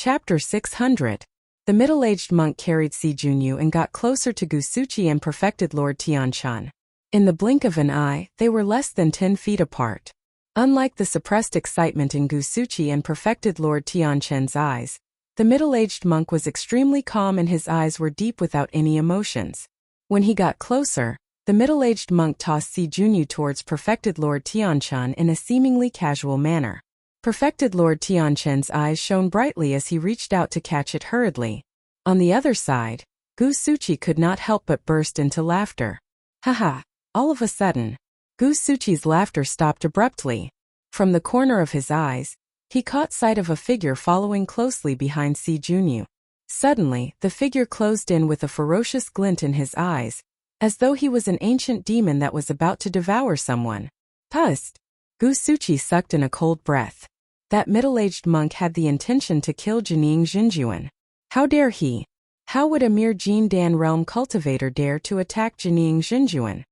Chapter 600. The middle-aged monk carried Si Junyu and got closer to Gusuchi and perfected Lord Tianshan. In the blink of an eye, they were less than 10 feet apart. Unlike the suppressed excitement in Gusuchi and perfected Lord Tianshan's eyes, the middle-aged monk was extremely calm and his eyes were deep without any emotions. When he got closer, the middle-aged monk tossed Si Junyu towards perfected Lord Tianshan in a seemingly casual manner. Perfected Lord Tianshan's eyes shone brightly as he reached out to catch it hurriedly. On the other side, Gusuchi could not help but burst into laughter. Haha! All of a sudden, Gusuchi's laughter stopped abruptly. From the corner of his eyes, he caught sight of a figure following closely behind Si Junyu. Suddenly, the figure closed in with a ferocious glint in his eyes, as though he was an ancient demon that was about to devour someone. Pust! Gusuchi sucked in a cold breath. That middle-aged monk had the intention to kill Jining Jinjuan. How dare he? How would a mere Jin Dan realm cultivator dare to attack Jining Jinjuan?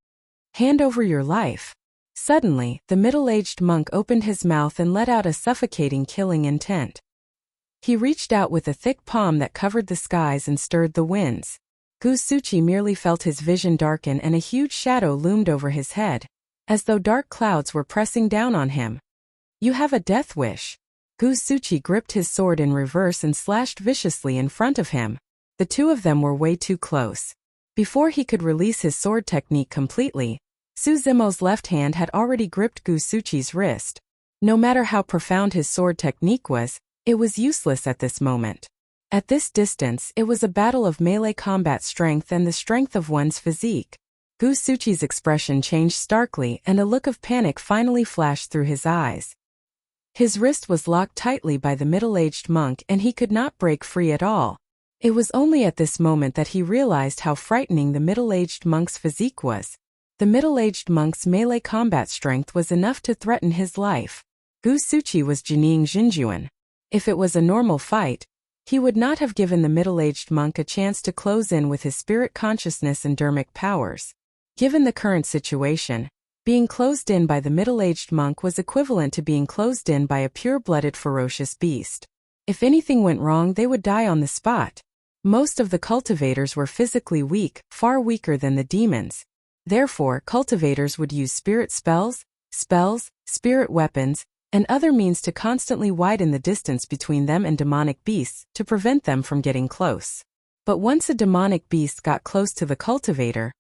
Hand over your life. Suddenly, the middle-aged monk opened his mouth and let out a suffocating killing intent. He reached out with a thick palm that covered the skies and stirred the winds. Gusuchi merely felt his vision darken and a huge shadow loomed over his head, as though dark clouds were pressing down on him. You have a death wish. Gusuchi gripped his sword in reverse and slashed viciously in front of him. The two of them were way too close. Before he could release his sword technique completely, Suzumo's left hand had already gripped Gusuchi's wrist. No matter how profound his sword technique was, it was useless at this moment. At this distance, it was a battle of melee combat strength and the strength of one's physique. Gusuchi's expression changed starkly and a look of panic finally flashed through his eyes. His wrist was locked tightly by the middle-aged monk and he could not break free at all. It was only at this moment that he realized how frightening the middle-aged monk's physique was. The middle-aged monk's melee combat strength was enough to threaten his life. Gusuchi was Jining Jinjuan. If it was a normal fight, he would not have given the middle-aged monk a chance to close in with his spirit consciousness and dermic powers. Given the current situation, being closed in by the middle-aged monk was equivalent to being closed in by a pure-blooded ferocious beast. If anything went wrong, they would die on the spot. Most of the cultivators were physically weak, far weaker than the demons. Therefore, cultivators would use spirit spells, spirit weapons, and other means to constantly widen the distance between them and demonic beasts to prevent them from getting close. But once a demonic beast got close to the cultivator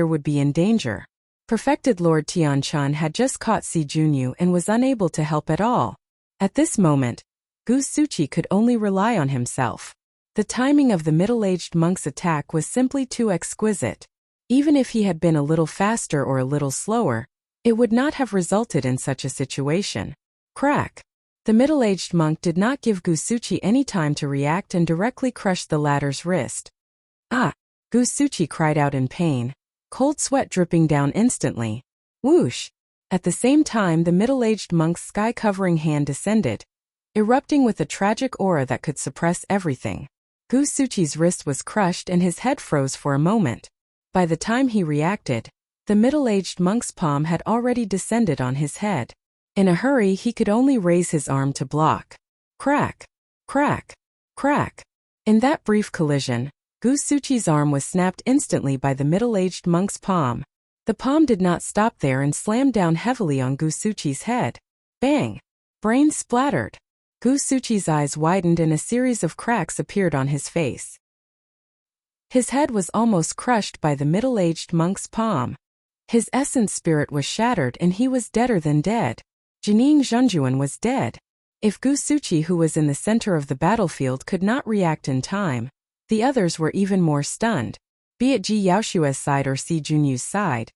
would be in danger. Perfected Lord Tianshan had just caught Si Junyu and was unable to help at all. At this moment, Gusuchi could only rely on himself. The timing of the middle-aged monk's attack was simply too exquisite. Even if he had been a little faster or a little slower, it would not have resulted in such a situation. Crack! The middle-aged monk did not give Gusuchi any time to react and directly crushed the latter's wrist. Ah! Gusuchi cried out in pain, cold sweat dripping down instantly. Whoosh! At the same time the middle-aged monk's sky-covering hand descended, erupting with a tragic aura that could suppress everything. Gusuchi's wrist was crushed and his head froze for a moment. By the time he reacted, the middle-aged monk's palm had already descended on his head. In a hurry he could only raise his arm to block. Crack! Crack! Crack! In that brief collision, Gusuchi's arm was snapped instantly by the middle-aged monk's palm. The palm did not stop there and slammed down heavily on Gusuchi's head. Bang! Brains splattered. Gusuchi's eyes widened and a series of cracks appeared on his face. His head was almost crushed by the middle-aged monk's palm. His essence spirit was shattered and he was deader than dead. Jining Jinjuan was dead. If Gusuchi, who was in the center of the battlefield, could not react in time, the others were even more stunned. Be it Ji Yaoshua's side or Si Junyu's side,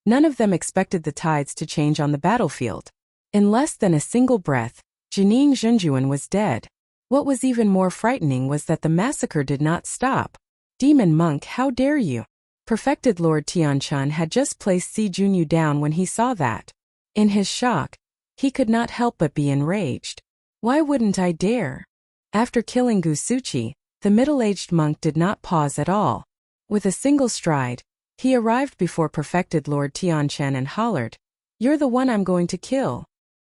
none of them expected the tides to change on the battlefield. In less than a single breath, Jining Jinjuan was dead. What was even more frightening was that the massacre did not stop. Demon monk, how dare you! Perfected Lord Tianshan had just placed Si Junyu down when he saw that. In his shock, he could not help but be enraged. Why wouldn't I dare? After killing Gusuchi, the middle-aged monk did not pause at all. With a single stride, he arrived before Perfected Lord Tianshan and hollered, "You're the one I'm going to kill."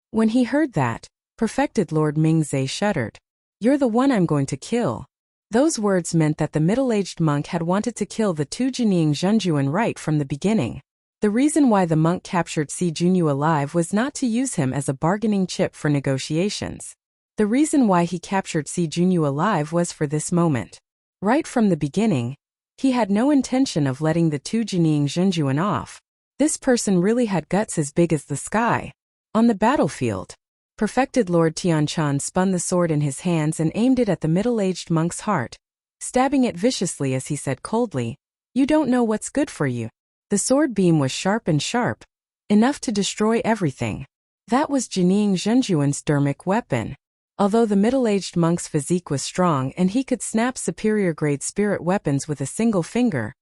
When he heard that, Perfected Lord Mingze shuddered. You're the one I'm going to kill. Those words meant that the middle-aged monk had wanted to kill the two Jining Zhenjuan right from the beginning. The reason why the monk captured Si Junyu alive was not to use him as a bargaining chip for negotiations. The reason why he captured Si Junyu alive was for this moment. Right from the beginning, he had no intention of letting the two Jining Zhenjuan off. This person really had guts as big as the sky. On the battlefield, perfected Lord Tianshan spun the sword in his hands and aimed it at the middle-aged monk's heart, stabbing it viciously as he said coldly, "You don't know what's good for you." The sword beam was sharp and sharp, enough to destroy everything. That was Jining Zhenjuan's dermic weapon. Although the middle-aged monk's physique was strong and he could snap superior-grade spirit weapons with a single finger,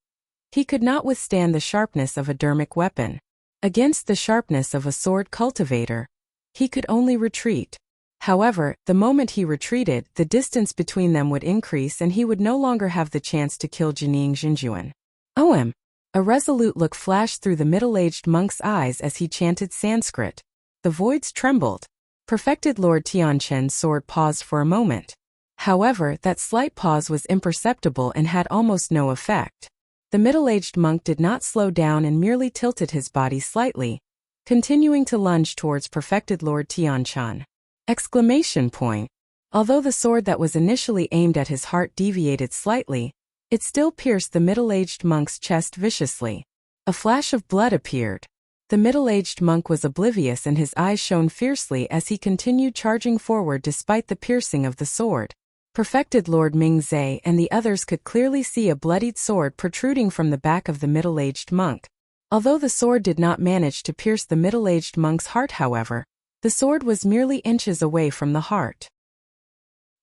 he could not withstand the sharpness of a dermic weapon. Against the sharpness of a sword cultivator, he could only retreat. However, the moment he retreated, the distance between them would increase and he would no longer have the chance to kill Jining Zhenjuan. OM! A resolute look flashed through the middle-aged monk's eyes as he chanted Sanskrit. The voids trembled. Perfected Lord Tianshan's sword paused for a moment. However, that slight pause was imperceptible and had almost no effect. The middle-aged monk did not slow down and merely tilted his body slightly, continuing to lunge towards perfected Lord Tianshan. Exclamation point. Although the sword that was initially aimed at his heart deviated slightly, it still pierced the middle-aged monk's chest viciously. A flash of blood appeared. The middle-aged monk was oblivious and his eyes shone fiercely as he continued charging forward despite the piercing of the sword. Perfected Lord Mingzhe and the others could clearly see a bloodied sword protruding from the back of the middle-aged monk. Although the sword did not manage to pierce the middle-aged monk's heart, however, the sword was merely inches away from the heart.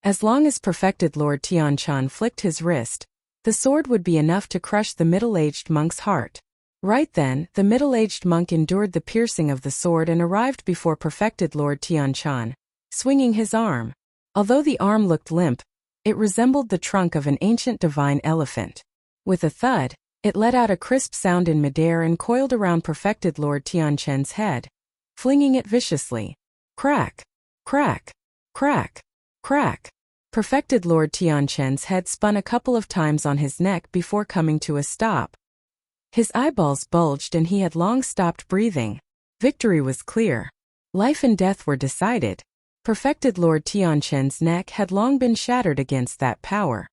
As long as perfected Lord Tianshan flicked his wrist, the sword would be enough to crush the middle-aged monk's heart. Right then, the middle-aged monk endured the piercing of the sword and arrived before perfected Lord Tianshan, swinging his arm. Although the arm looked limp, it resembled the trunk of an ancient divine elephant. With a thud, it let out a crisp sound in midair and coiled around perfected Lord Tianshan's head, flinging it viciously. Crack! Crack! Crack! Crack! Perfected Lord Tianshan's head spun a couple of times on his neck before coming to a stop. His eyeballs bulged and he had long stopped breathing. Victory was clear. Life and death were decided. Perfected Lord Tianshan's neck had long been shattered against that power.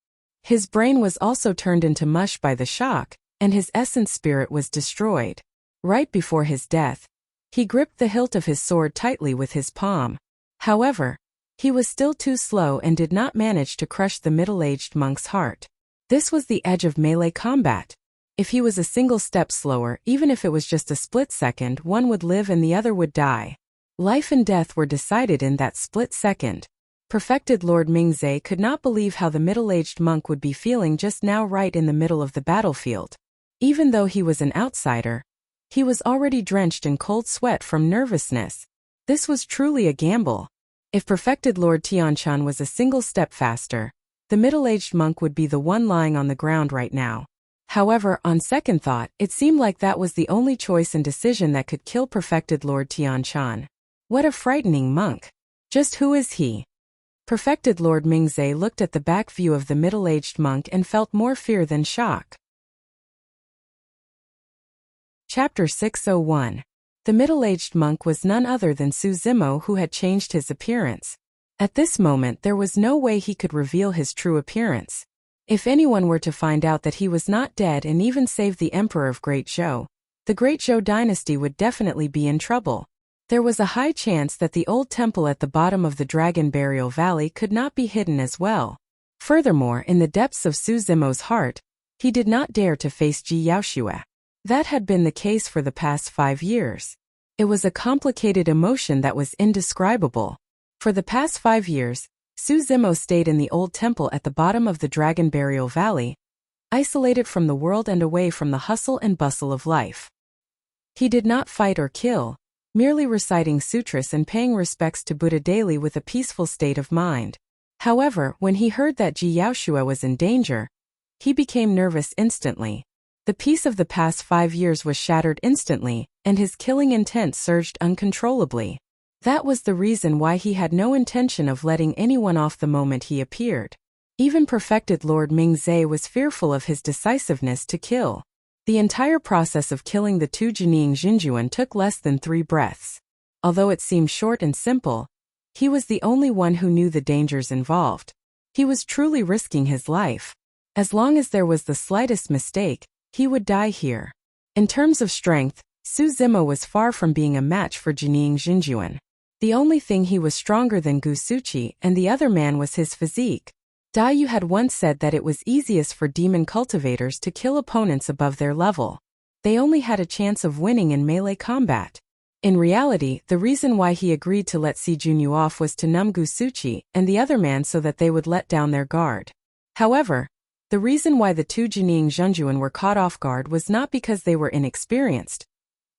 His brain was also turned into mush by the shock, and his essence spirit was destroyed. Right before his death, he gripped the hilt of his sword tightly with his palm. However, he was still too slow and did not manage to crush the middle-aged monk's heart. This was the edge of melee combat. If he was a single step slower, even if it was just a split second, one would live and the other would die. Life and death were decided in that split second. Perfected Lord Mingzhe could not believe how the middle-aged monk would be feeling just now right in the middle of the battlefield. Even though he was an outsider, he was already drenched in cold sweat from nervousness. This was truly a gamble. If perfected Lord Tianshan was a single step faster, the middle-aged monk would be the one lying on the ground right now. However, on second thought, it seemed like that was the only choice and decision that could kill perfected Lord Tianshan. What a frightening monk. Just who is he? Perfected Lord Mingzhe looked at the back view of the middle-aged monk and felt more fear than shock. Chapter 601. The middle-aged monk was none other than Su Zimo, who had changed his appearance. At this moment there was no way he could reveal his true appearance. If anyone were to find out that he was not dead and even save the Emperor of Great Zhou, the Great Zhou dynasty would definitely be in trouble. There was a high chance that the old temple at the bottom of the Dragon Burial Valley could not be hidden as well. Furthermore, in the depths of Su Zimo's heart, he did not dare to face Ji Yaoxue. That had been the case for the past 5 years. It was a complicated emotion that was indescribable. For the past 5 years, Su Zimo stayed in the old temple at the bottom of the Dragon Burial Valley, isolated from the world and away from the hustle and bustle of life. He did not fight or kill, merely reciting sutras and paying respects to Buddha daily with a peaceful state of mind. However, when he heard that Ji Yaoxue was in danger, he became nervous instantly. The peace of the past 5 years was shattered instantly, and his killing intent surged uncontrollably. That was the reason why he had no intention of letting anyone off the moment he appeared. Even perfected Lord Mingzhe was fearful of his decisiveness to kill. The entire process of killing the two Jining Jinjuan took less than 3 breaths. Although it seemed short and simple, he was the only one who knew the dangers involved. He was truly risking his life. As long as there was the slightest mistake, he would die here. In terms of strength, Su Zimo was far from being a match for Jining Jinjuan. The only thing he was stronger than Gu Suqi and the other man was his physique. Dai Yu had once said that it was easiest for demon cultivators to kill opponents above their level. They only had a chance of winning in melee combat. In reality, the reason why he agreed to let Si Junyu off was to numb Gu Suqi and the other man so that they would let down their guard. However, the reason why the two Jining Zhenjuan were caught off guard was not because they were inexperienced.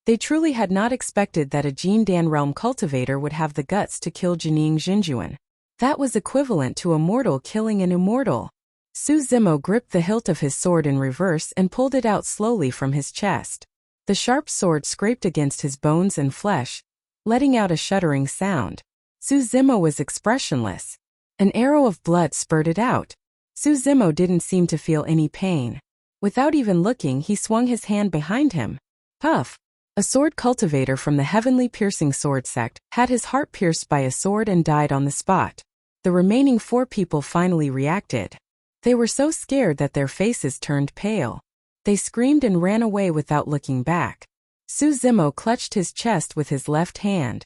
They truly had not expected that a Jin Dan realm cultivator would have the guts to kill Jining Zhenjuan. That was equivalent to a mortal killing an immortal. Su Zimo gripped the hilt of his sword in reverse and pulled it out slowly from his chest. The sharp sword scraped against his bones and flesh, letting out a shuddering sound. Su Zimo was expressionless. An arrow of blood spurted out. Su Zimo didn't seem to feel any pain. Without even looking, he swung his hand behind him. Puff! A sword cultivator from the heavenly piercing sword sect had his heart pierced by a sword and died on the spot. The remaining 4 people finally reacted. They were so scared that their faces turned pale. They screamed and ran away without looking back. Su Zimo clutched his chest with his left hand.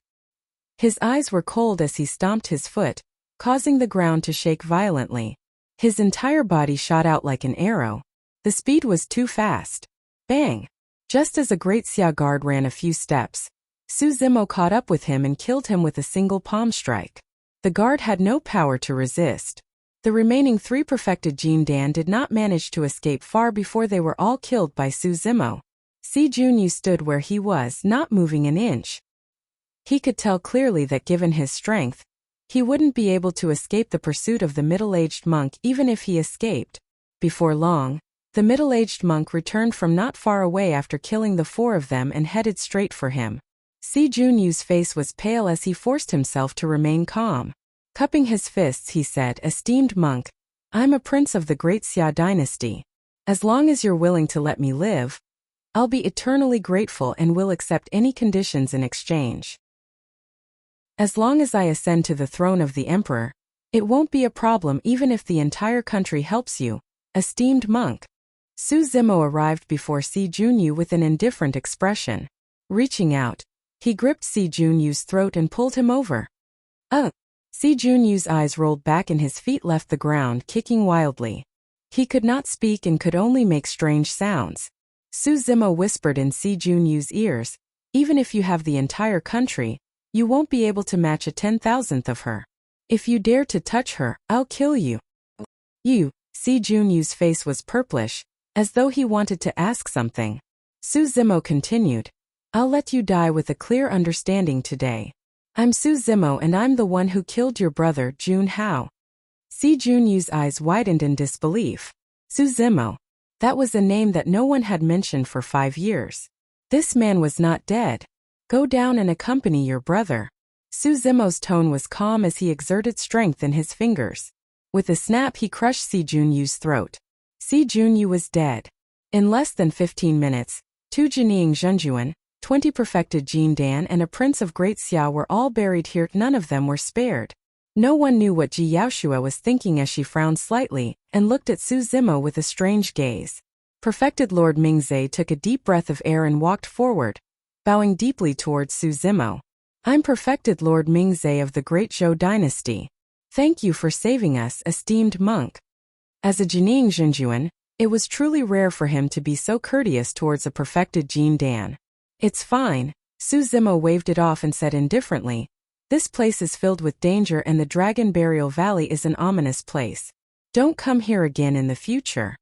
His eyes were cold as he stomped his foot, causing the ground to shake violently. His entire body shot out like an arrow. The speed was too fast. Bang! Just as a great Xia guard ran a few steps, Su Zimo caught up with him and killed him with a single palm strike. The guard had no power to resist. The remaining 3 perfected Jin Dan did not manage to escape far before they were all killed by Su Zimo. Si Junyu stood where he was, not moving an inch. He could tell clearly that given his strength, he wouldn't be able to escape the pursuit of the middle-aged monk even if he escaped. Before long, the middle-aged monk returned from not far away after killing the 4 of them and headed straight for him. Si Junyu's face was pale as he forced himself to remain calm. Cupping his fists, he said, "Esteemed monk, I'm a prince of the great Xia dynasty. As long as you're willing to let me live, I'll be eternally grateful and will accept any conditions in exchange. As long as I ascend to the throne of the emperor, it won't be a problem even if the entire country helps you, esteemed monk." Su Zimo arrived before Si Junyu with an indifferent expression. Reaching out, he gripped Si Junyu's throat and pulled him over. Si Junyu's eyes rolled back and his feet left the ground, kicking wildly. He could not speak and could only make strange sounds. Su Zimo whispered in Si Junyu's ears, "Even if you have the entire country, you won't be able to match a 10,000th of her. If you dare to touch her, I'll kill you." "You?" Si Junyu's face was purplish, as though he wanted to ask something. Su Zimo continued, "I'll let you die with a clear understanding today. I'm Su Zimo and I'm the one who killed your brother, Jun Hao." Si Junyu's eyes widened in disbelief. Su Zimo. That was a name that no one had mentioned for 5 years. This man was not dead. "Go down and accompany your brother." Su Zimo's tone was calm as he exerted strength in his fingers. With a snap he crushed Si Junyu's throat. Si Junyu was dead. In less than 15 minutes, 2 Jining Zhenjuan, 20 perfected Jin Dan and a prince of Great Xia were all buried here. None of them were spared. No one knew what Ji Yaoshua was thinking as she frowned slightly and looked at Su Zimo with a strange gaze. Perfected Lord Mingzhe took a deep breath of air and walked forward, bowing deeply towards Su Zimo. "I'm perfected Lord Mingzhe of the Great Zhou dynasty. Thank you for saving us, esteemed monk." As a Jining Zhenjuan, it was truly rare for him to be so courteous towards a perfected Jin Dan. "It's fine," Su Zimo waved it off and said indifferently, "This place is filled with danger and the Dragon Burial Valley is an ominous place. Don't come here again in the future."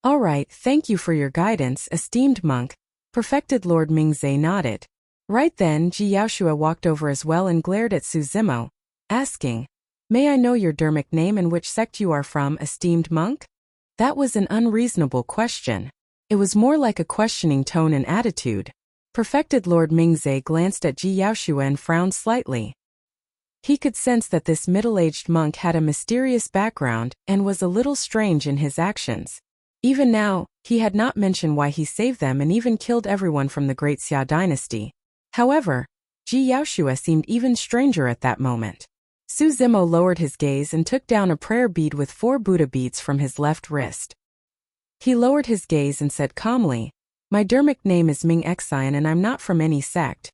"All right, thank you for your guidance, esteemed monk." Perfected Lord Mingzhe nodded. Right then, Ji Yaoshua walked over as well and glared at Su Zimo, asking, "May I know your dermic name and which sect you are from, esteemed monk?" That was an unreasonable question. It was more like a questioning tone and attitude. Perfected Lord Mingzhe glanced at Ji Yaoshua and frowned slightly. He could sense that this middle-aged monk had a mysterious background and was a little strange in his actions. Even now, he had not mentioned why he saved them and even killed everyone from the Great Xia dynasty. However, Ji Yaoshua seemed even stranger at that moment. Su Zimo lowered his gaze and took down a prayer bead with 4 Buddha beads from his left wrist. He lowered his gaze and said calmly, "My Dermic name is Ming Xian and I'm not from any sect."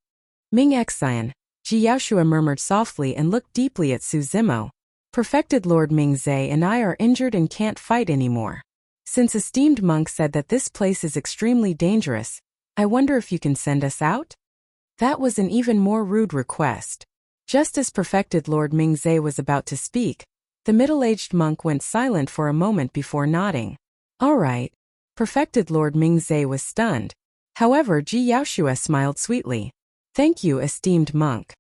Ming Xian, Ji Yaoshua murmured softly and looked deeply at Su Zimo. "Perfected Lord Mingzhe and I are injured and can't fight anymore. Since esteemed monk said that this place is extremely dangerous, I wonder if you can send us out?" That was an even more rude request. Just as Perfected Lord Mingzhe was about to speak, the middle-aged monk went silent for a moment before nodding. "All right." Perfected Lord Mingzhe was stunned. However, Ji Yaoshua smiled sweetly. "Thank you, esteemed monk."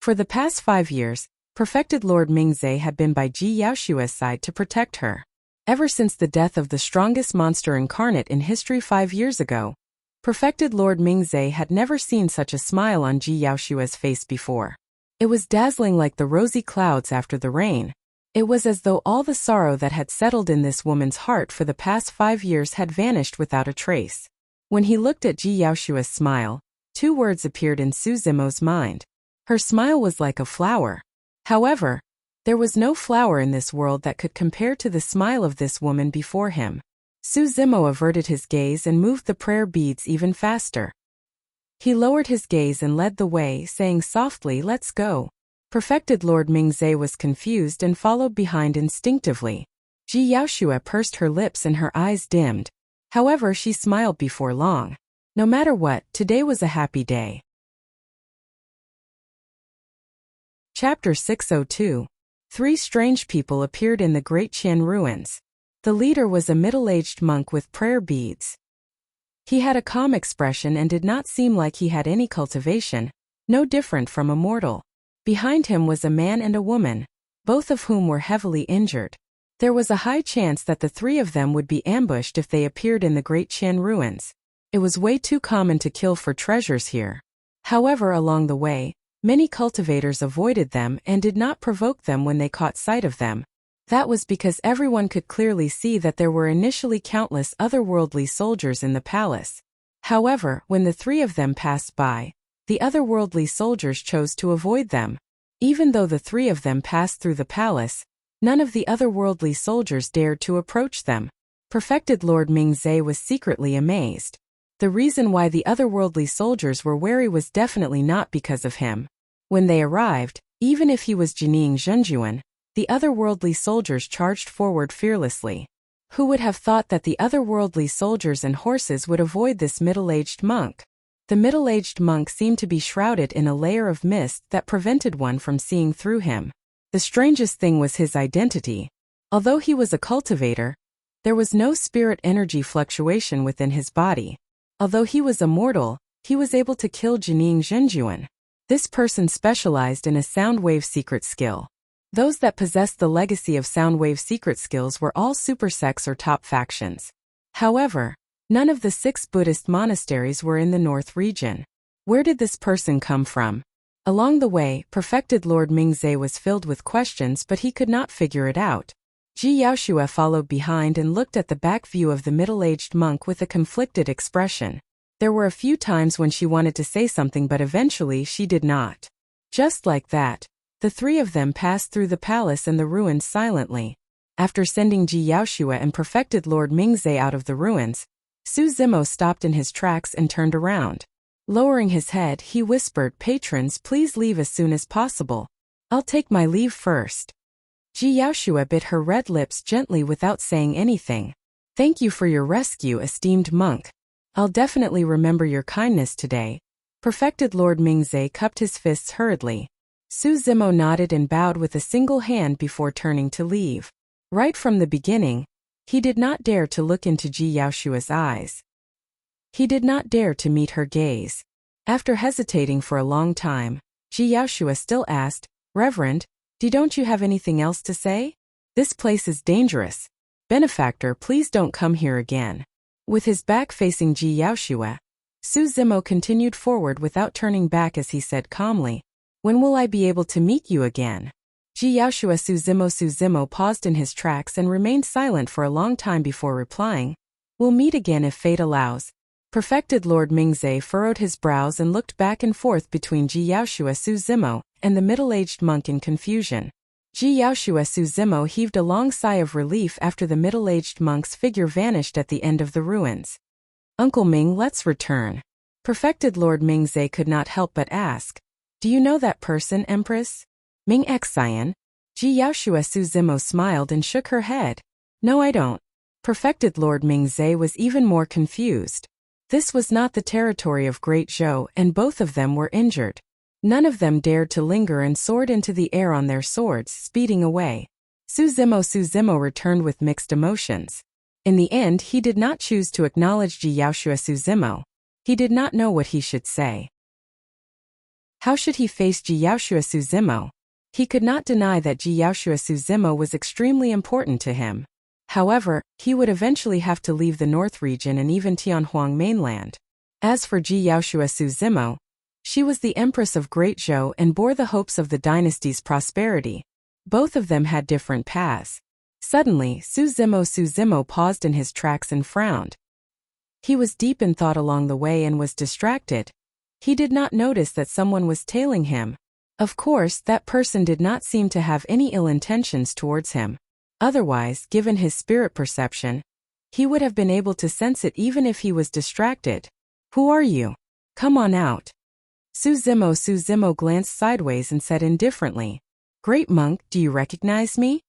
For the past 5 years, Perfected Lord Mingzhe had been by Ji Yaoshua's side to protect her. Ever since the death of the strongest monster incarnate in history 5 years ago, Perfected Lord Mingzhe had never seen such a smile on Ji Yaoshua's face before. It was dazzling like the rosy clouds after the rain. It was as though all the sorrow that had settled in this woman's heart for the past 5 years had vanished without a trace. When he looked at Ji Yaoshua's smile, 2 words appeared in Su Zimo's mind. Her smile was like a flower. However, there was no flower in this world that could compare to the smile of this woman before him. Su Zimo averted his gaze and moved the prayer beads even faster. He lowered his gaze and led the way, saying softly, "Let's go." Perfected Lord Mingzhe was confused and followed behind instinctively. Ji Yaoshua pursed her lips and her eyes dimmed. However, she smiled before long. No matter what, today was a happy day. Chapter 602. 3 strange people appeared in the Great Qian ruins. The leader was a middle-aged monk with prayer beads. He had a calm expression and did not seem like he had any cultivation, no different from a mortal. Behind him was a man and a woman, both of whom were heavily injured. There was a high chance that the 3 of them would be ambushed if they appeared in the Great Qian ruins. It was way too common to kill for treasures here. However, along the way, many cultivators avoided them and did not provoke them when they caught sight of them. That was because everyone could clearly see that there were initially countless otherworldly soldiers in the palace. However, when the 3 of them passed by, the otherworldly soldiers chose to avoid them. Even though the 3 of them passed through the palace, none of the otherworldly soldiers dared to approach them. Perfected Lord Mingzhe was secretly amazed. The reason why the otherworldly soldiers were wary was definitely not because of him. When they arrived, even if he was Jining Zhenjuan, the otherworldly soldiers charged forward fearlessly. Who would have thought that the otherworldly soldiers and horses would avoid this middle-aged monk? The middle-aged monk seemed to be shrouded in a layer of mist that prevented one from seeing through him. The strangest thing was his identity. Although he was a cultivator, there was no spirit energy fluctuation within his body. Although he was a mortal, he was able to kill Jining Zhenjuan. This person specialized in a sound wave secret skill. Those that possessed the legacy of sound wave secret skills were all super sects or top factions. However, none of the 6 Buddhist monasteries were in the north region. Where did this person come from? Along the way, Perfected Lord Mingzhe was filled with questions, but he could not figure it out. Ji Yaoshua followed behind and looked at the back view of the middle-aged monk with a conflicted expression. There were a few times when she wanted to say something, but eventually she did not. Just like that, the 3 of them passed through the palace and the ruins silently. After sending Ji Yaoshua and Perfected Lord Mingzhe out of the ruins, Su Zimo stopped in his tracks and turned around. Lowering his head, he whispered, "Patrons, please leave as soon as possible. I'll take my leave first." Ji Yaoshua bit her red lips gently without saying anything. "Thank you for your rescue, esteemed monk. I'll definitely remember your kindness today." Perfected Lord Mingzhe cupped his fists hurriedly. Su Zimo nodded and bowed with a single hand before turning to leave. Right from the beginning, he did not dare to look into Ji Yaoshua's eyes. He did not dare to meet her gaze. After hesitating for a long time, Ji Yaoshua still asked, "Reverend, don't you have anything else to say? This place is dangerous. Benefactor, please don't come here again." With his back facing Ji Yaoshua, Su Zimo continued forward without turning back as he said calmly, "When will I be able to meet you again?" Ji Yaoshua Su Zimo paused in his tracks and remained silent for a long time before replying, "We'll meet again if fate allows." Perfected Lord Mingzhe furrowed his brows and looked back and forth between Ji Yaoshua Su Zimo and the middle-aged monk in confusion. Ji Yaoshua Su Zimo heaved a long sigh of relief after the middle-aged monk's figure vanished at the end of the ruins. "Uncle Ming, let's return." Perfected Lord Mingzhe could not help but ask, "Do you know that person, Empress?" "Ming Xian?" Ji Yaoshua Su Zimo smiled and shook her head. "No, I don't." Perfected Lord Mingzhe was even more confused. This was not the territory of Great Zhou, and both of them were injured. None of them dared to linger and soared into the air on their swords, speeding away. Su Zimo returned with mixed emotions. In the end, he did not choose to acknowledge Ji Yaoshua Su Zimo. He did not know what he should say. How should he face Ji Yaoshua Su Zimo? He could not deny that Ji Yaoshua Su Zimo was extremely important to him. However, he would eventually have to leave the North region and even Tianhuang mainland. As for Ji Yaoshua Su Zimo, she was the Empress of Great Zhou and bore the hopes of the dynasty's prosperity. Both of them had different paths. Suddenly, Su Zimo paused in his tracks and frowned. He was deep in thought along the way and was distracted. He did not notice that someone was tailing him. Of course, that person did not seem to have any ill intentions towards him. Otherwise, given his spirit perception, he would have been able to sense it even if he was distracted. "Who are you? Come on out." Su Zimo glanced sideways and said indifferently, "Great monk, do you recognize me?"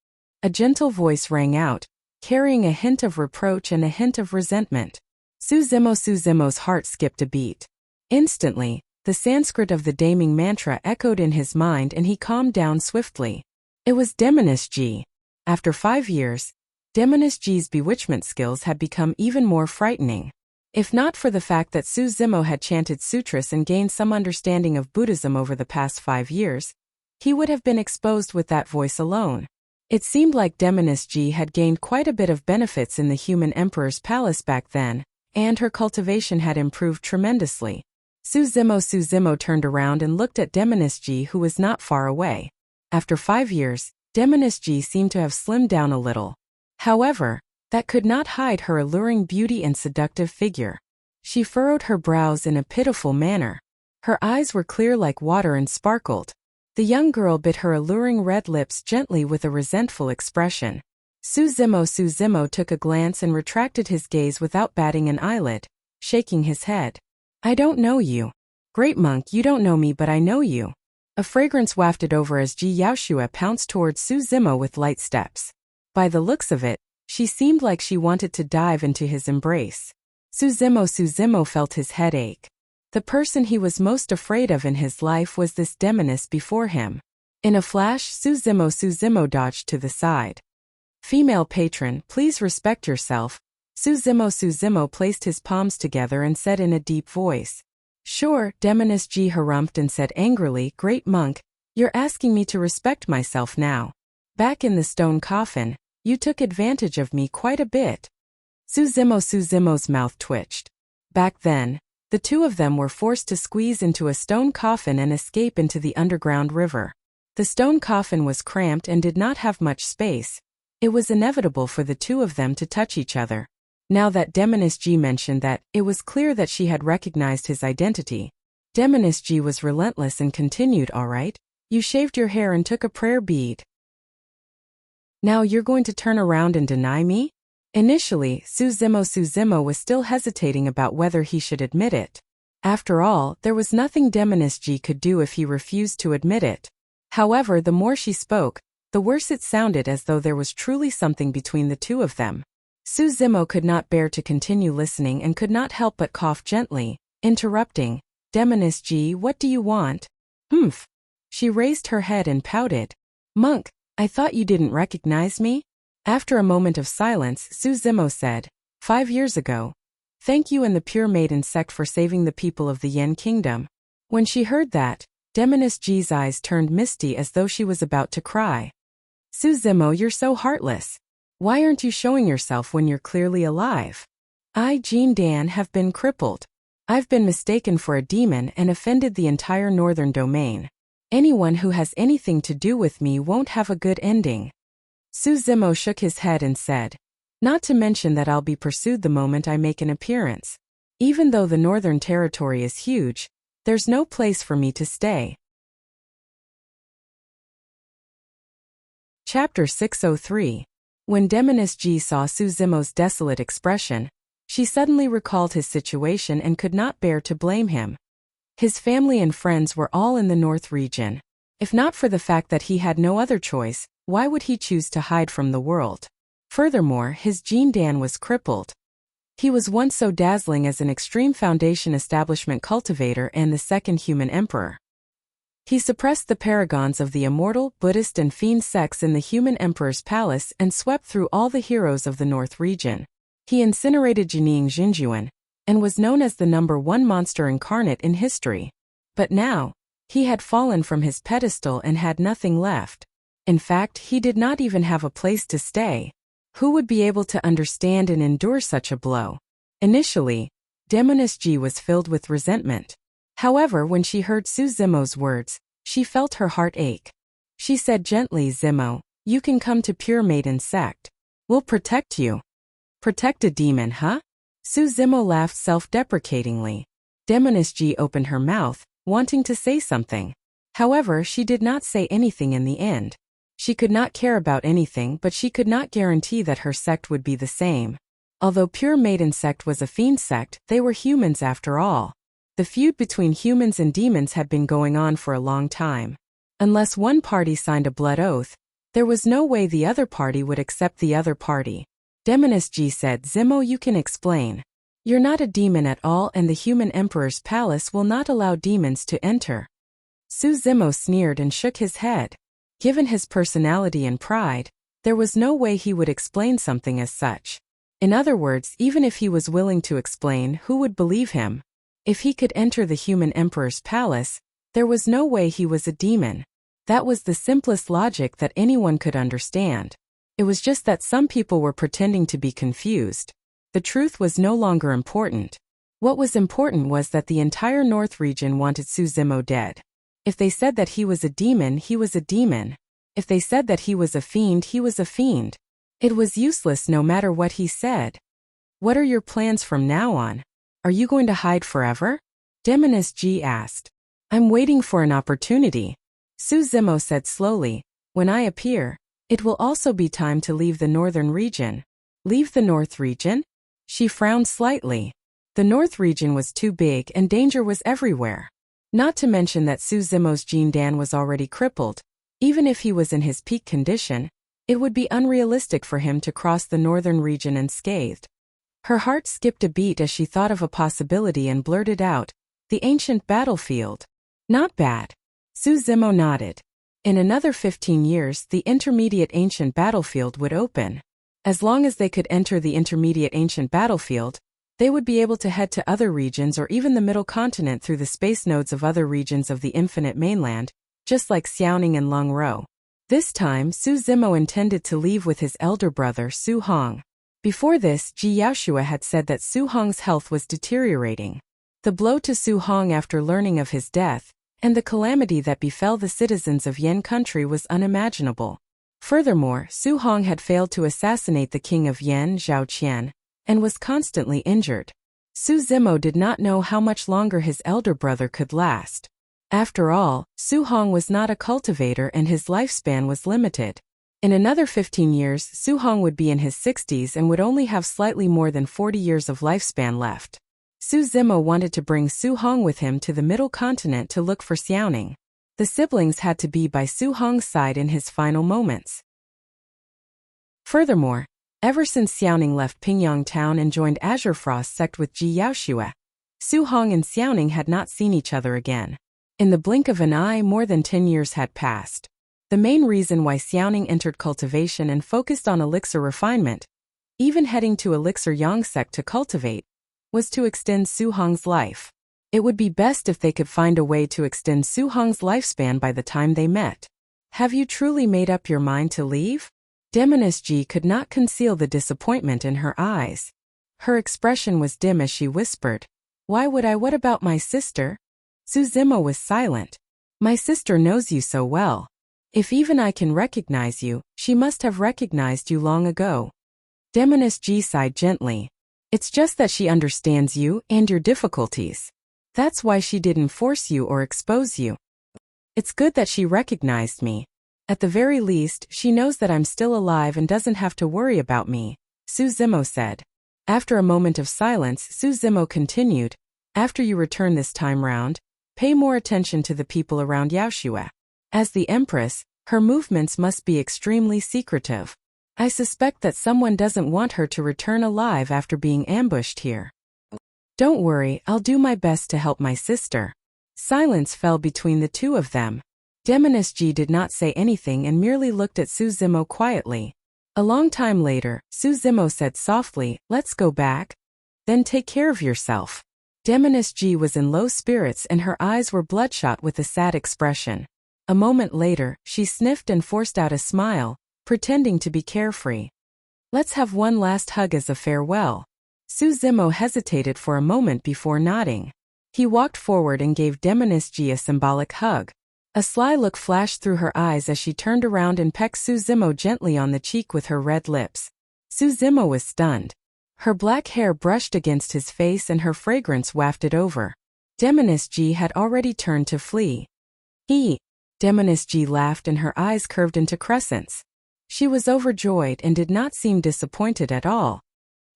A gentle voice rang out, carrying a hint of reproach and a hint of resentment. Su Zimo's heart skipped a beat. Instantly, the Sanskrit of the damning mantra echoed in his mind and he calmed down swiftly. It was Demoness Ji. After 5 years, Demoness Ji's bewitchment skills had become even more frightening. If not for the fact that Su Zimo had chanted sutras and gained some understanding of Buddhism over the past 5 years, he would have been exposed with that voice alone. It seemed like Demoness Ji had gained quite a bit of benefits in the human emperor's palace back then, and her cultivation had improved tremendously. Su Zimo turned around and looked at Demoness Ji, who was not far away. After 5 years, Demoness Ji seemed to have slimmed down a little. However, that could not hide her alluring beauty and seductive figure. She furrowed her brows in a pitiful manner. Her eyes were clear like water and sparkled. The young girl bit her alluring red lips gently with a resentful expression. Su Zimo took a glance and retracted his gaze without batting an eyelid, shaking his head. "I don't know you. Great monk, you don't know me, but I know you." A fragrance wafted over as Ji Yaoshua pounced towards Su Zimo with light steps. By the looks of it, she seemed like she wanted to dive into his embrace. Su Zimo felt his head ache. The person he was most afraid of in his life was this demoness before him. In a flash, Su Zimo dodged to the side. "Female patron, please respect yourself." Su Zimo placed his palms together and said in a deep voice. "Sure," Demoness Ji harumphed and said angrily, "Great monk, you're asking me to respect myself now. Back in the stone coffin, you took advantage of me quite a bit." Su Zimo's mouth twitched. Back then, the two of them were forced to squeeze into a stone coffin and escape into the underground river. The stone coffin was cramped and did not have much space. It was inevitable for the two of them to touch each other. Now that Demoness Ji mentioned that, it was clear that she had recognized his identity. Demoness Ji was relentless and continued, "All right, you shaved your hair and took a prayer bead. Now you're going to turn around and deny me?" Initially, Su Zimo was still hesitating about whether he should admit it. After all, there was nothing Demoness Ji could do if he refused to admit it. However, the more she spoke, the worse it sounded, as though there was truly something between the two of them. Su Zimo could not bear to continue listening and could not help but cough gently, interrupting, "Demoness Ji, what do you want?" "Humph." She raised her head and pouted. "Monk, I thought you didn't recognize me?" After a moment of silence, Su Zimo said, 5 years ago. Thank you and the Pure Maiden sect for saving the people of the Yen Kingdom." When she heard that, Demoness Ji's eyes turned misty as though she was about to cry. "Su Zimo, you're so heartless. Why aren't you showing yourself when you're clearly alive?" "I, Jean Dan, have been crippled." I've been mistaken for a demon and offended the entire northern domain. Anyone who has anything to do with me won't have a good ending. Su Zimo shook his head and said, not to mention that I'll be pursued the moment I make an appearance. Even though the northern territory is huge, there's no place for me to stay. Chapter 603. When Demoness Ji saw Su Zimo's desolate expression, she suddenly recalled his situation and could not bear to blame him. His family and friends were all in the north region. If not for the fact that he had no other choice, why would he choose to hide from the world? Furthermore, his Jin Dan was crippled. He was once so dazzling as an extreme foundation establishment cultivator and the second human emperor. He suppressed the paragons of the immortal, Buddhist and fiend sects in the human emperor's palace and swept through all the heroes of the north region. He incinerated Jining Jinjuan, and was known as the #1 monster incarnate in history. But now, he had fallen from his pedestal and had nothing left. In fact, he did not even have a place to stay. Who would be able to understand and endure such a blow? Initially, Demoness Ji was filled with resentment. However, when she heard Su Zimo's words, she felt her heart ache. She said gently, Zimo, you can come to Pure Maiden Sect. We'll protect you. Protect a demon, huh? Su Zimo laughed self-deprecatingly. Demoness Ji opened her mouth, wanting to say something. However, she did not say anything in the end. She could not care about anything, but she could not guarantee that her sect would be the same. Although Pure Maiden Sect was a fiend sect, they were humans after all. The feud between humans and demons had been going on for a long time. Unless one party signed a blood oath, there was no way the other party would accept the other party. Demoness Ji said, Zimo, you can explain. You're not a demon at all and the human emperor's palace will not allow demons to enter. Su Zimo sneered and shook his head. Given his personality and pride, there was no way he would explain something as such. In other words, even if he was willing to explain, who would believe him? If he could enter the human emperor's palace, there was no way he was a demon. That was the simplest logic that anyone could understand. It was just that some people were pretending to be confused. The truth was no longer important. What was important was that the entire north region wanted Su Zimo dead. If they said that he was a demon, he was a demon. If they said that he was a fiend, he was a fiend. It was useless no matter what he said. What are your plans from now on? Are you going to hide forever? Demoness Ji asked. I'm waiting for an opportunity. Su Zimo said slowly, when I appear, it will also be time to leave the northern region. Leave the north region? She frowned slightly. The north region was too big and danger was everywhere. Not to mention that Su Zimo's Jin Dan was already crippled. Even if he was in his peak condition, it would be unrealistic for him to cross the northern region unscathed. Her heart skipped a beat as she thought of a possibility and blurted out, the ancient battlefield. Not bad. Su Zimo nodded. In another 15 years, the intermediate ancient battlefield would open. As long as they could enter the intermediate ancient battlefield, they would be able to head to other regions or even the middle continent through the space nodes of other regions of the infinite mainland, just like Xiaoning and Lung Ro. This time, Su Zimo intended to leave with his elder brother Su Hong. Before this, Ji Yaoshua had said that Su Hong's health was deteriorating. The blow to Su Hong after learning of his death, and the calamity that befell the citizens of Yen country was unimaginable. Furthermore, Su Hong had failed to assassinate the king of Yen, Zhao Qian, and was constantly injured. Su Zimo did not know how much longer his elder brother could last. After all, Su Hong was not a cultivator and his lifespan was limited. In another 15 years, Su Hong would be in his 60s and would only have slightly more than 40 years of lifespan left. Su Zimo wanted to bring Su Hong with him to the middle continent to look for Xiaoning. The siblings had to be by Su Hong's side in his final moments. Furthermore, ever since Xiaoning left Pingyang town and joined Azure Frost sect with Ji Yaoshua, Su Hong and Xiaoning had not seen each other again. In the blink of an eye, more than 10 years had passed. The main reason why Xiaoning entered cultivation and focused on elixir refinement, even heading to Elixir Yang sect to cultivate, was to extend Su Hong's life. It would be best if they could find a way to extend Su Hong's lifespan by the time they met. Have you truly made up your mind to leave? Demoness Ji could not conceal the disappointment in her eyes. Her expression was dim as she whispered, Why would I? What about my sister? Suzumo was silent. My sister knows you so well. If even I can recognize you, she must have recognized you long ago. Demoness G sighed gently. It's just that she understands you and your difficulties. That's why she didn't force you or expose you. It's good that she recognized me. At the very least, she knows that I'm still alive and doesn't have to worry about me, Suzumo said. After a moment of silence, Suzumo continued, after you return this time round, pay more attention to the people around Yaoshua. As the Empress, her movements must be extremely secretive. I suspect that someone doesn't want her to return alive after being ambushed here. Don't worry, I'll do my best to help my sister. Silence fell between the two of them. Demoness G did not say anything and merely looked at Suzumo quietly. A long time later, Suzumo said softly, let's go back. Then take care of yourself. Demoness G was in low spirits and her eyes were bloodshot with a sad expression. A moment later, she sniffed and forced out a smile, pretending to be carefree. Let's have one last hug as a farewell. Suzumo hesitated for a moment before nodding. He walked forward and gave Demoness G a symbolic hug. A sly look flashed through her eyes as she turned around and pecked Suzumo gently on the cheek with her red lips. Suzumo was stunned. Her black hair brushed against his face and her fragrance wafted over. Demoness G had already turned to flee. Demoness G laughed and her eyes curved into crescents. She was overjoyed and did not seem disappointed at all.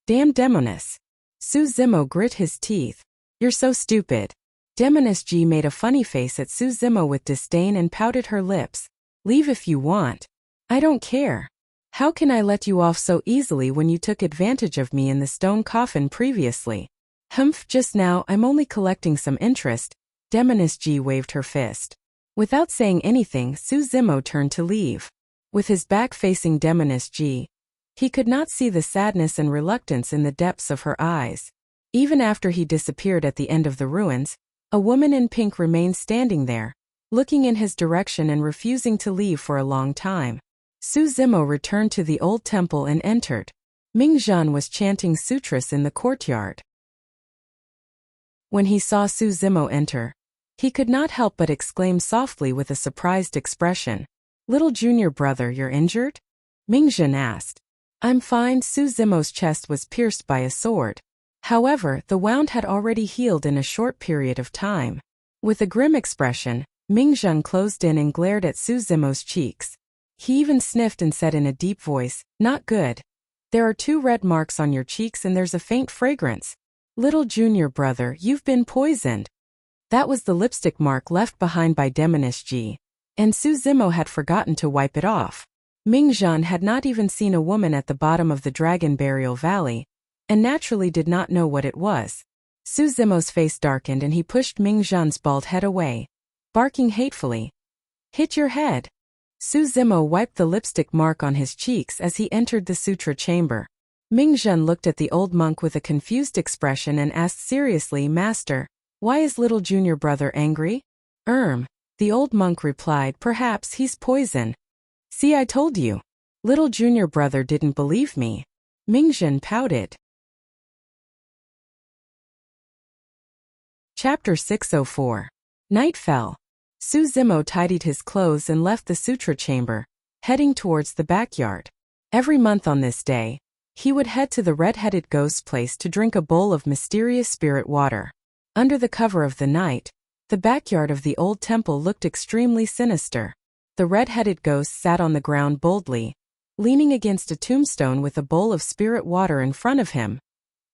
Damn Demoness. Suzumo grit his teeth. You're so stupid. Demoness G made a funny face at Suzumo with disdain and pouted her lips. Leave if you want. I don't care. How can I let you off so easily when you took advantage of me in the stone coffin previously? Humph, just now I'm only collecting some interest. Demoness G waved her fist. Without saying anything, Suzumo turned to leave. With his back facing Demoness G, he could not see the sadness and reluctance in the depths of her eyes. Even after he disappeared at the end of the ruins, a woman in pink remained standing there, looking in his direction and refusing to leave for a long time. Suzumo returned to the old temple and entered. Mingzhan was chanting sutras in the courtyard. When he saw Suzumo enter, he could not help but exclaim softly with a surprised expression. Little junior brother, you're injured? Mingzhan asked. I'm fine. Suzumo's chest was pierced by a sword. However, the wound had already healed in a short period of time. With a grim expression, Mingzhan closed in and glared at Suzumo's cheeks. He even sniffed and said in a deep voice, not good. There are 2 red marks on your cheeks and there's a faint fragrance. Little junior brother, you've been poisoned. That was the lipstick mark left behind by Demoness G, and Suzumo had forgotten to wipe it off. Mingzhan had not even seen a woman at the bottom of the Dragon Burial Valley, and naturally did not know what it was. Suzumo's face darkened and he pushed Mingzhan's bald head away, barking hatefully. Hit your head. Suzumo wiped the lipstick mark on his cheeks as he entered the sutra chamber. Mingzhan looked at the old monk with a confused expression and asked seriously, Master, why is little junior brother angry? The old monk replied, perhaps he's poison. See, I told you. Little junior brother didn't believe me. Mingzhan pouted. Chapter 604. Night fell. Suzumo tidied his clothes and left the sutra chamber, heading towards the backyard. Every month on this day, he would head to the red-headed ghost's place to drink a bowl of mysterious spirit water. Under the cover of the night, the backyard of the old temple looked extremely sinister. The red-headed ghost sat on the ground boldly, leaning against a tombstone with a bowl of spirit water in front of him.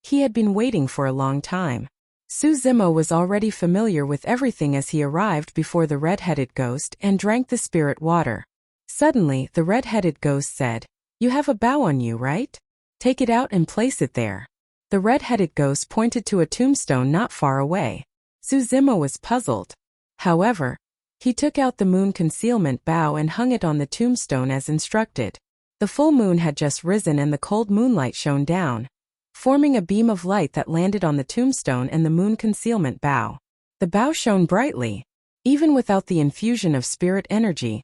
He had been waiting for a long time. Suzumo was already familiar with everything as he arrived before the red-headed ghost and drank the spirit water. Suddenly, the red-headed ghost said, You have a bow on you, right? Take it out and place it there. The red-headed ghost pointed to a tombstone not far away. Suzumo was puzzled. However, he took out the moon concealment bow and hung it on the tombstone as instructed. The full moon had just risen and the cold moonlight shone down, forming a beam of light that landed on the tombstone and the moon concealment bow. The bow shone brightly. Even without the infusion of spirit energy,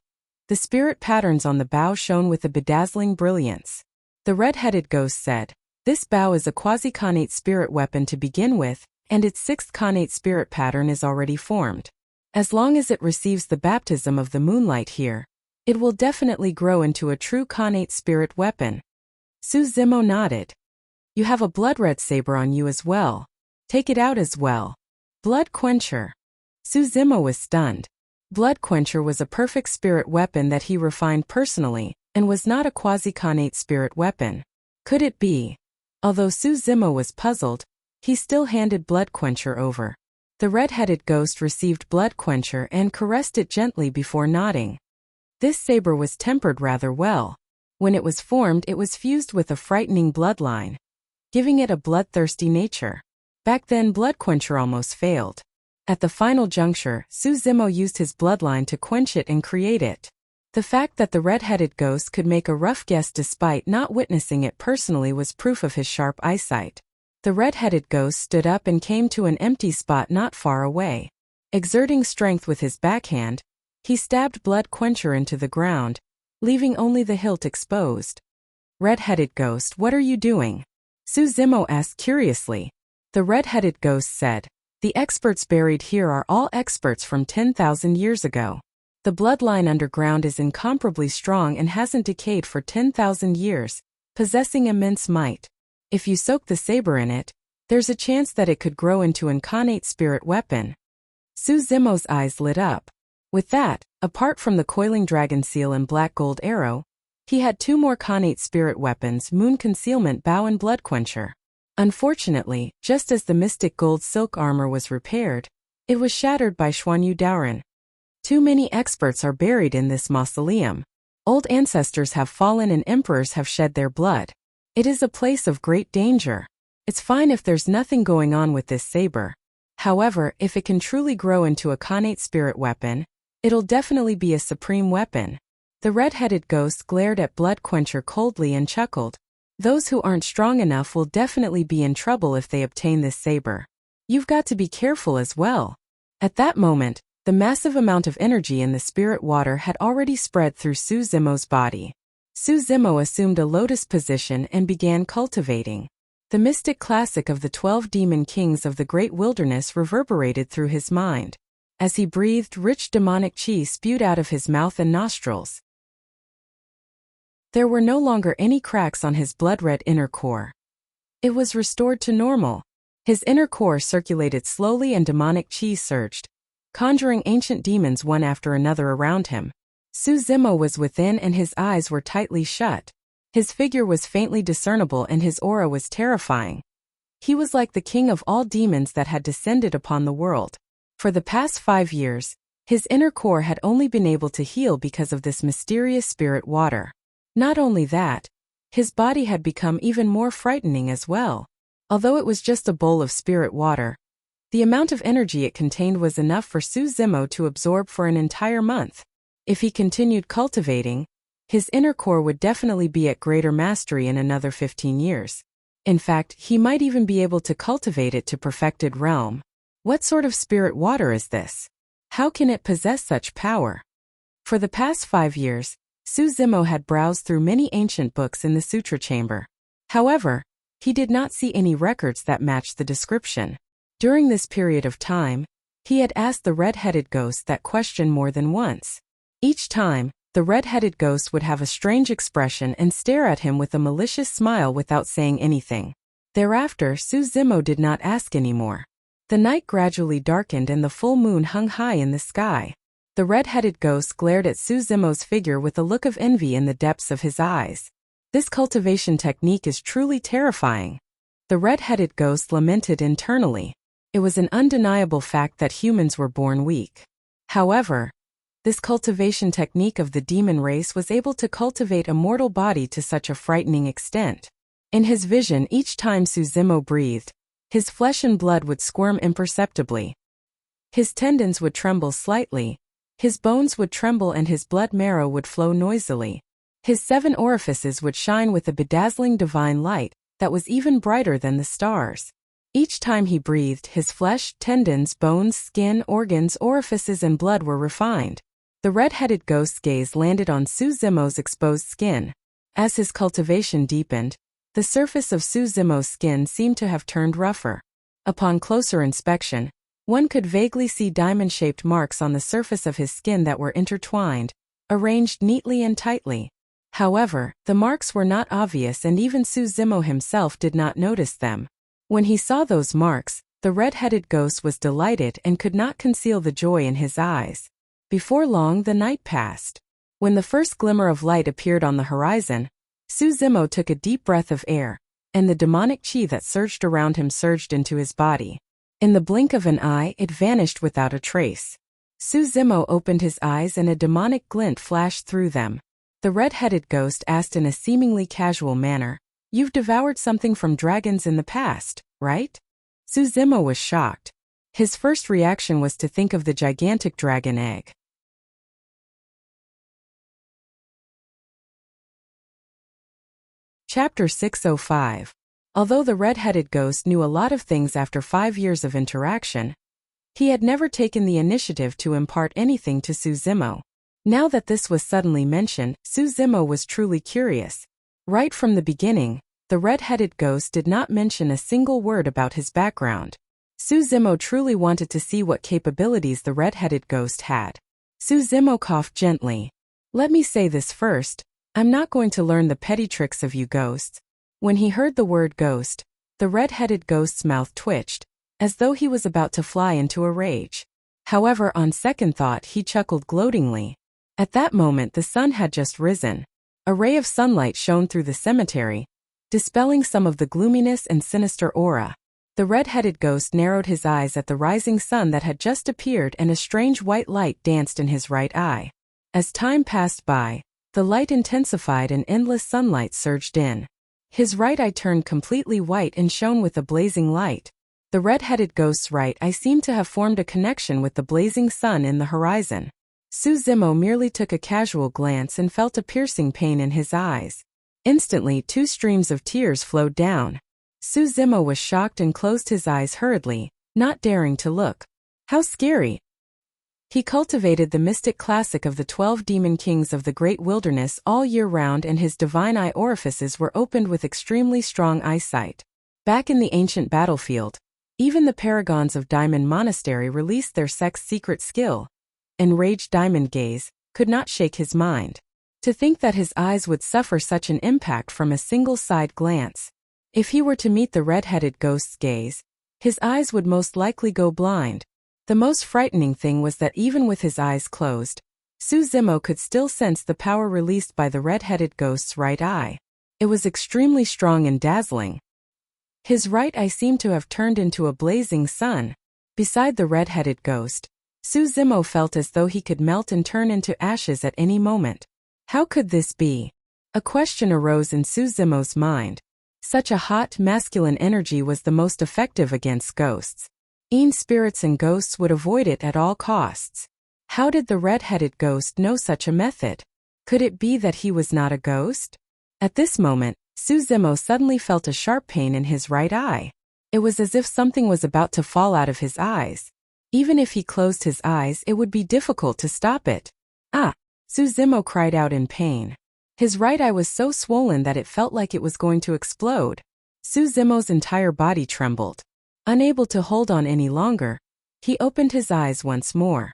the spirit patterns on the bow shone with a bedazzling brilliance. The red-headed ghost said, This bow is a quasi-connate spirit weapon to begin with, and its sixth connate spirit pattern is already formed. As long as it receives the baptism of the moonlight here, it will definitely grow into a true connate spirit weapon. Su Zimo nodded. You have a blood-red saber on you as well. Take it out as well. Blood Quencher. Su Zimo was stunned. Blood Quencher was a perfect spirit weapon that he refined personally, and was not a quasi-connate spirit weapon. Could it be? Although Su Zimo was puzzled, he still handed Blood Quencher over. The red-headed ghost received Blood Quencher and caressed it gently before nodding. This saber was tempered rather well. When it was formed, it was fused with a frightening bloodline, giving it a bloodthirsty nature. Back then, Blood Quencher almost failed. At the final juncture, Su Zimo used his bloodline to quench it and create it. The fact that the red-headed ghost could make a rough guess despite not witnessing it personally was proof of his sharp eyesight. The red-headed ghost stood up and came to an empty spot not far away. Exerting strength with his backhand, he stabbed Blood Quencher into the ground, leaving only the hilt exposed. Red-headed ghost, what are you doing? Su Zimo asked curiously. The red-headed ghost said, the experts buried here are all experts from 10,000 years ago. The bloodline underground is incomparably strong and hasn't decayed for 10,000 years, possessing immense might. If you soak the saber in it, there's a chance that it could grow into an connate spirit weapon. Su Zimo's eyes lit up. With that, apart from the coiling dragon seal and black gold arrow, he had two more connate spirit weapons, Moon Concealment Bow and Blood Quencher. Unfortunately, just as the mystic gold silk armor was repaired, it was shattered by Xuanyu Daoren. Too many experts are buried in this mausoleum. Old ancestors have fallen and emperors have shed their blood. It is a place of great danger. It's fine if there's nothing going on with this saber. However, if it can truly grow into a connate spirit weapon, it'll definitely be a supreme weapon. The red-headed ghost glared at Blood Quencher coldly and chuckled. Those who aren't strong enough will definitely be in trouble if they obtain this saber. You've got to be careful as well. At that moment, the massive amount of energy in the spirit water had already spread through Su Zimo's body. Su Zimo assumed a lotus position and began cultivating. The mystic classic of the 12 demon kings of the great wilderness reverberated through his mind. As he breathed, rich demonic chi spewed out of his mouth and nostrils. There were no longer any cracks on his blood-red inner core. It was restored to normal. His inner core circulated slowly and demonic chi surged, conjuring ancient demons one after another around him. Su Zimo was within and his eyes were tightly shut. His figure was faintly discernible and his aura was terrifying. He was like the king of all demons that had descended upon the world. For the past 5 years, his inner core had only been able to heal because of this mysterious spirit water. Not only that, his body had become even more frightening as well. Although it was just a bowl of spirit water, the amount of energy it contained was enough for Su Zimo to absorb for an entire month. If he continued cultivating, his inner core would definitely be at greater mastery in another 15 years. In fact, he might even be able to cultivate it to perfected realm. What sort of spirit water is this? How can it possess such power? For the past 5 years, Su Zimo had browsed through many ancient books in the Sutra Chamber. However, he did not see any records that matched the description. During this period of time, he had asked the red-headed ghost that question more than once. Each time, the red-headed ghost would have a strange expression and stare at him with a malicious smile without saying anything. Thereafter, Su Zimo did not ask anymore. The night gradually darkened and the full moon hung high in the sky. The red-headed ghost glared at Su Zimo's figure with a look of envy in the depths of his eyes. This cultivation technique is truly terrifying. The red-headed ghost lamented internally. It was an undeniable fact that humans were born weak. However, this cultivation technique of the demon race was able to cultivate a mortal body to such a frightening extent. In his vision, each time Su Zimo breathed, his flesh and blood would squirm imperceptibly. His tendons would tremble slightly, his bones would tremble and his blood marrow would flow noisily. His 7 orifices would shine with a bedazzling divine light that was even brighter than the stars. Each time he breathed, his flesh, tendons, bones, skin, organs, orifices and blood were refined. The red-headed ghost's gaze landed on Su Zimo's exposed skin. As his cultivation deepened, the surface of Su Zimo's skin seemed to have turned rougher. Upon closer inspection, one could vaguely see diamond-shaped marks on the surface of his skin that were intertwined, arranged neatly and tightly. However, the marks were not obvious and even Suzimo himself did not notice them. When he saw those marks, the red-headed ghost was delighted and could not conceal the joy in his eyes. Before long the night passed. When the first glimmer of light appeared on the horizon, Suzimo took a deep breath of air, and the demonic chi that surged around him surged into his body. In the blink of an eye it vanished without a trace. Suzimo opened his eyes and a demonic glint flashed through them. The red-headed ghost asked in a seemingly casual manner, "You've devoured something from dragons in the past, right?" Suzimo was shocked. His first reaction was to think of the gigantic dragon egg. Chapter 605. Although the red-headed ghost knew a lot of things after 5 years of interaction, he had never taken the initiative to impart anything to Suzimo. Now that this was suddenly mentioned, Suzimo was truly curious. Right from the beginning, the red-headed ghost did not mention a single word about his background. Suzimo truly wanted to see what capabilities the red-headed ghost had. Suzimo coughed gently. "Let me say this first, I'm not going to learn the petty tricks of you ghosts." When he heard the word ghost, the red-headed ghost's mouth twitched, as though he was about to fly into a rage. However, on second thought he chuckled gloatingly. At that moment the sun had just risen. A ray of sunlight shone through the cemetery, dispelling some of the gloominess and sinister aura. The red-headed ghost narrowed his eyes at the rising sun that had just appeared and a strange white light danced in his right eye. As time passed by, the light intensified and endless sunlight surged in. His right eye turned completely white and shone with a blazing light. The red-headed ghost's right eye seemed to have formed a connection with the blazing sun in the horizon. Suzimo merely took a casual glance and felt a piercing pain in his eyes. Instantly 2 streams of tears flowed down. Suzimo was shocked and closed his eyes hurriedly, not daring to look. How scary! He cultivated the mystic classic of the 12 demon kings of the great wilderness all year round and his divine eye orifices were opened with extremely strong eyesight. Back in the ancient battlefield, even the paragons of Diamond Monastery released their sect's secret skill. Enraged Diamond Gaze could not shake his mind. To think that his eyes would suffer such an impact from a single side glance. If he were to meet the red-headed ghost's gaze, his eyes would most likely go blind. The most frightening thing was that even with his eyes closed, Suzimo could still sense the power released by the red-headed ghost's right eye. It was extremely strong and dazzling. His right eye seemed to have turned into a blazing sun. Beside the red-headed ghost, Suzimo felt as though he could melt and turn into ashes at any moment. How could this be? A question arose in Suzimo's mind. Such a hot, masculine energy was the most effective against ghosts. Even spirits and ghosts would avoid it at all costs. How did the red-headed ghost know such a method? Could it be that he was not a ghost? At this moment, Suzimo suddenly felt a sharp pain in his right eye. It was as if something was about to fall out of his eyes. Even if he closed his eyes, it would be difficult to stop it. "Ah!" Suzimo cried out in pain. His right eye was so swollen that it felt like it was going to explode. Suzimo's entire body trembled. Unable to hold on any longer, he opened his eyes once more.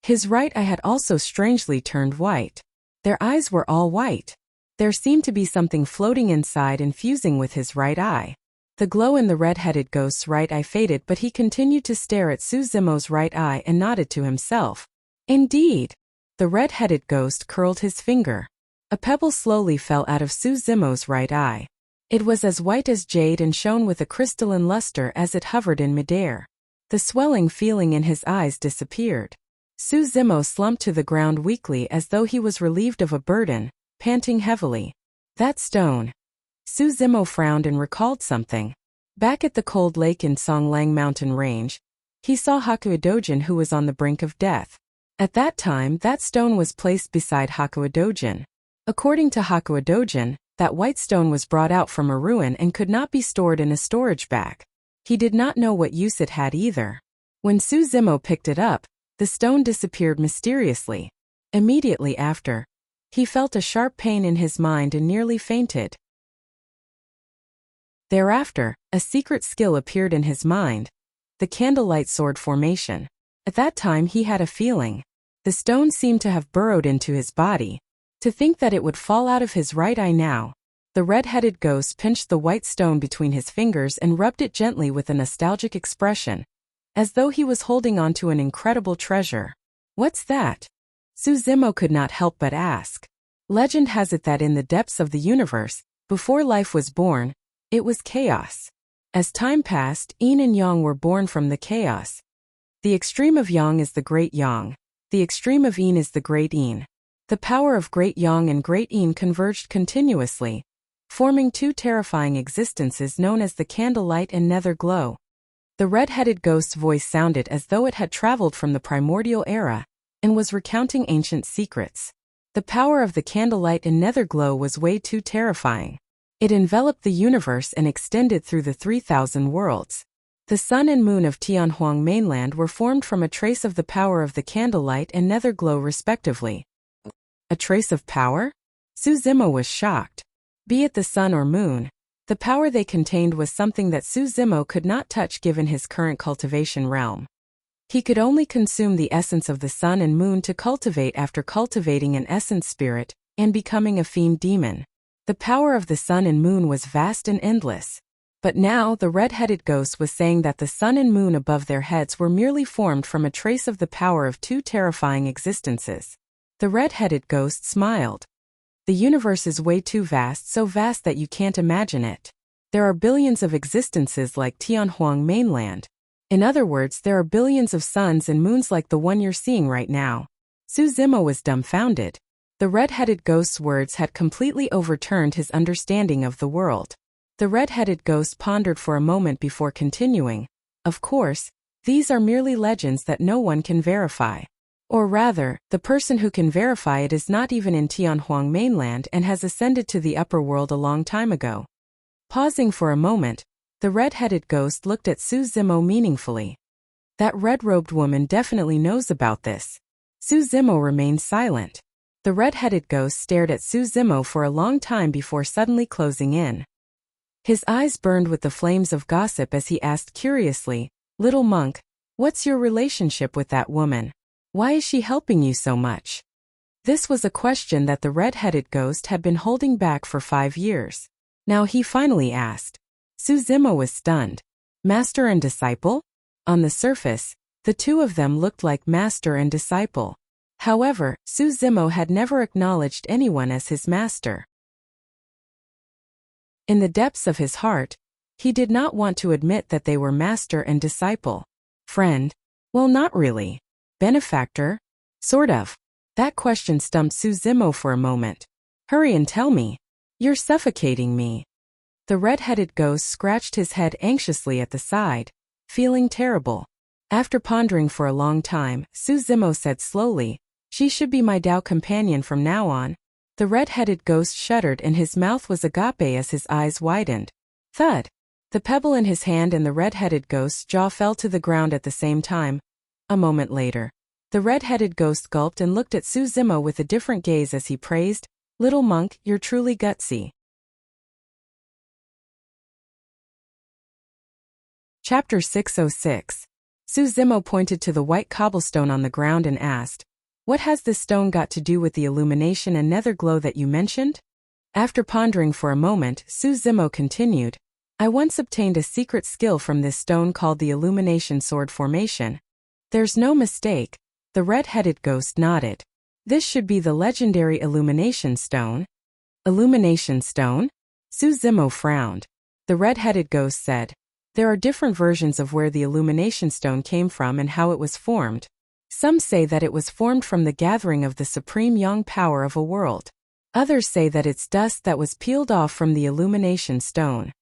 His right eye had also strangely turned white. Their eyes were all white. There seemed to be something floating inside and fusing with his right eye. The glow in the red-headed ghost's right eye faded, but he continued to stare at Suzimo's right eye and nodded to himself. Indeed! The red-headed ghost curled his finger. A pebble slowly fell out of Suzimo's right eye. It was as white as jade and shone with a crystalline luster as it hovered in midair. The swelling feeling in his eyes disappeared. Suzimo slumped to the ground weakly as though he was relieved of a burden, panting heavily. That stone. Suzimo frowned and recalled something. Back at the cold lake in Songlang mountain range, he saw Hakuadojin who was on the brink of death. At that time that stone was placed beside Hakuadojin. According to Hakuadojin, that white stone was brought out from a ruin and could not be stored in a storage bag. He did not know what use it had either. When Suzimo picked it up, the stone disappeared mysteriously. Immediately after, he felt a sharp pain in his mind and nearly fainted. Thereafter, a secret skill appeared in his mind, the candlelight sword formation. At that time he had a feeling. The stone seemed to have burrowed into his body. To think that it would fall out of his right eye now. The red-headed ghost pinched the white stone between his fingers and rubbed it gently with a nostalgic expression, as though he was holding on to an incredible treasure. What's that? Suzimo could not help but ask. Legend has it that in the depths of the universe, before life was born, it was chaos. As time passed, yin and yang were born from the chaos. The extreme of yang is the great yang. The extreme of yin is the great yin. The power of great yang and great yin converged continuously, forming two terrifying existences known as the candlelight and nether glow. The red-headed ghost's voice sounded as though it had traveled from the primordial era and was recounting ancient secrets. The power of the candlelight and nether glow was way too terrifying. It enveloped the universe and extended through the 3,000 worlds. The sun and moon of Tianhuang mainland were formed from a trace of the power of the candlelight and nether glow respectively. A trace of power? Suzimo was shocked. Be it the sun or moon, the power they contained was something that Suzimo could not touch given his current cultivation realm. He could only consume the essence of the sun and moon to cultivate after cultivating an essence spirit and becoming a fiend demon. The power of the sun and moon was vast and endless. But now the red-headed ghost was saying that the sun and moon above their heads were merely formed from a trace of the power of two terrifying existences. The red-headed ghost smiled. The universe is way too vast, so vast that you can't imagine it. There are billions of existences like Tianhuang mainland. In other words, there are billions of suns and moons like the one you're seeing right now. Suzimo was dumbfounded. The red-headed ghost's words had completely overturned his understanding of the world. The red-headed ghost pondered for a moment before continuing. Of course, these are merely legends that no one can verify. Or rather, the person who can verify it is not even in Tianhuang mainland and has ascended to the upper world a long time ago. Pausing for a moment, the red-headed ghost looked at Suzimo meaningfully. That red-robed woman definitely knows about this. Suzimo remained silent. The red-headed ghost stared at Suzimo for a long time before suddenly closing in. His eyes burned with the flames of gossip as he asked curiously, "Little monk, what's your relationship with that woman? Why is she helping you so much?" This was a question that the red-headed ghost had been holding back for 5 years. Now he finally asked. Suzimo was stunned. Master and disciple? On the surface, the two of them looked like master and disciple. However, Suzimo had never acknowledged anyone as his master. In the depths of his heart, he did not want to admit that they were master and disciple. Friend? Well, not really. Benefactor? Sort of. That question stumped Suzimo for a moment. Hurry and tell me. You're suffocating me. The red-headed ghost scratched his head anxiously at the side, feeling terrible. After pondering for a long time, Suzimo said slowly, "She should be my Tao companion from now on." The red-headed ghost shuddered and his mouth was agape as his eyes widened. Thud! The pebble in his hand and the red-headed ghost's jaw fell to the ground at the same time. A moment later, the red-headed ghost gulped and looked at Suzimo with a different gaze as he praised, "Little monk, you're truly gutsy." Chapter 606. Suzimo pointed to the white cobblestone on the ground and asked, "What has this stone got to do with the illumination and nether glow that you mentioned?" After pondering for a moment, Suzimo continued, "I once obtained a secret skill from this stone called the illumination sword formation." There's no mistake. The red-headed ghost nodded. This should be the legendary illumination stone. Illumination stone? Suzimo frowned. The red-headed ghost said, "There are different versions of where the illumination stone came from and how it was formed. Some say that it was formed from the gathering of the supreme yang power of a world. Others say that it's dust that was peeled off from the illumination stone.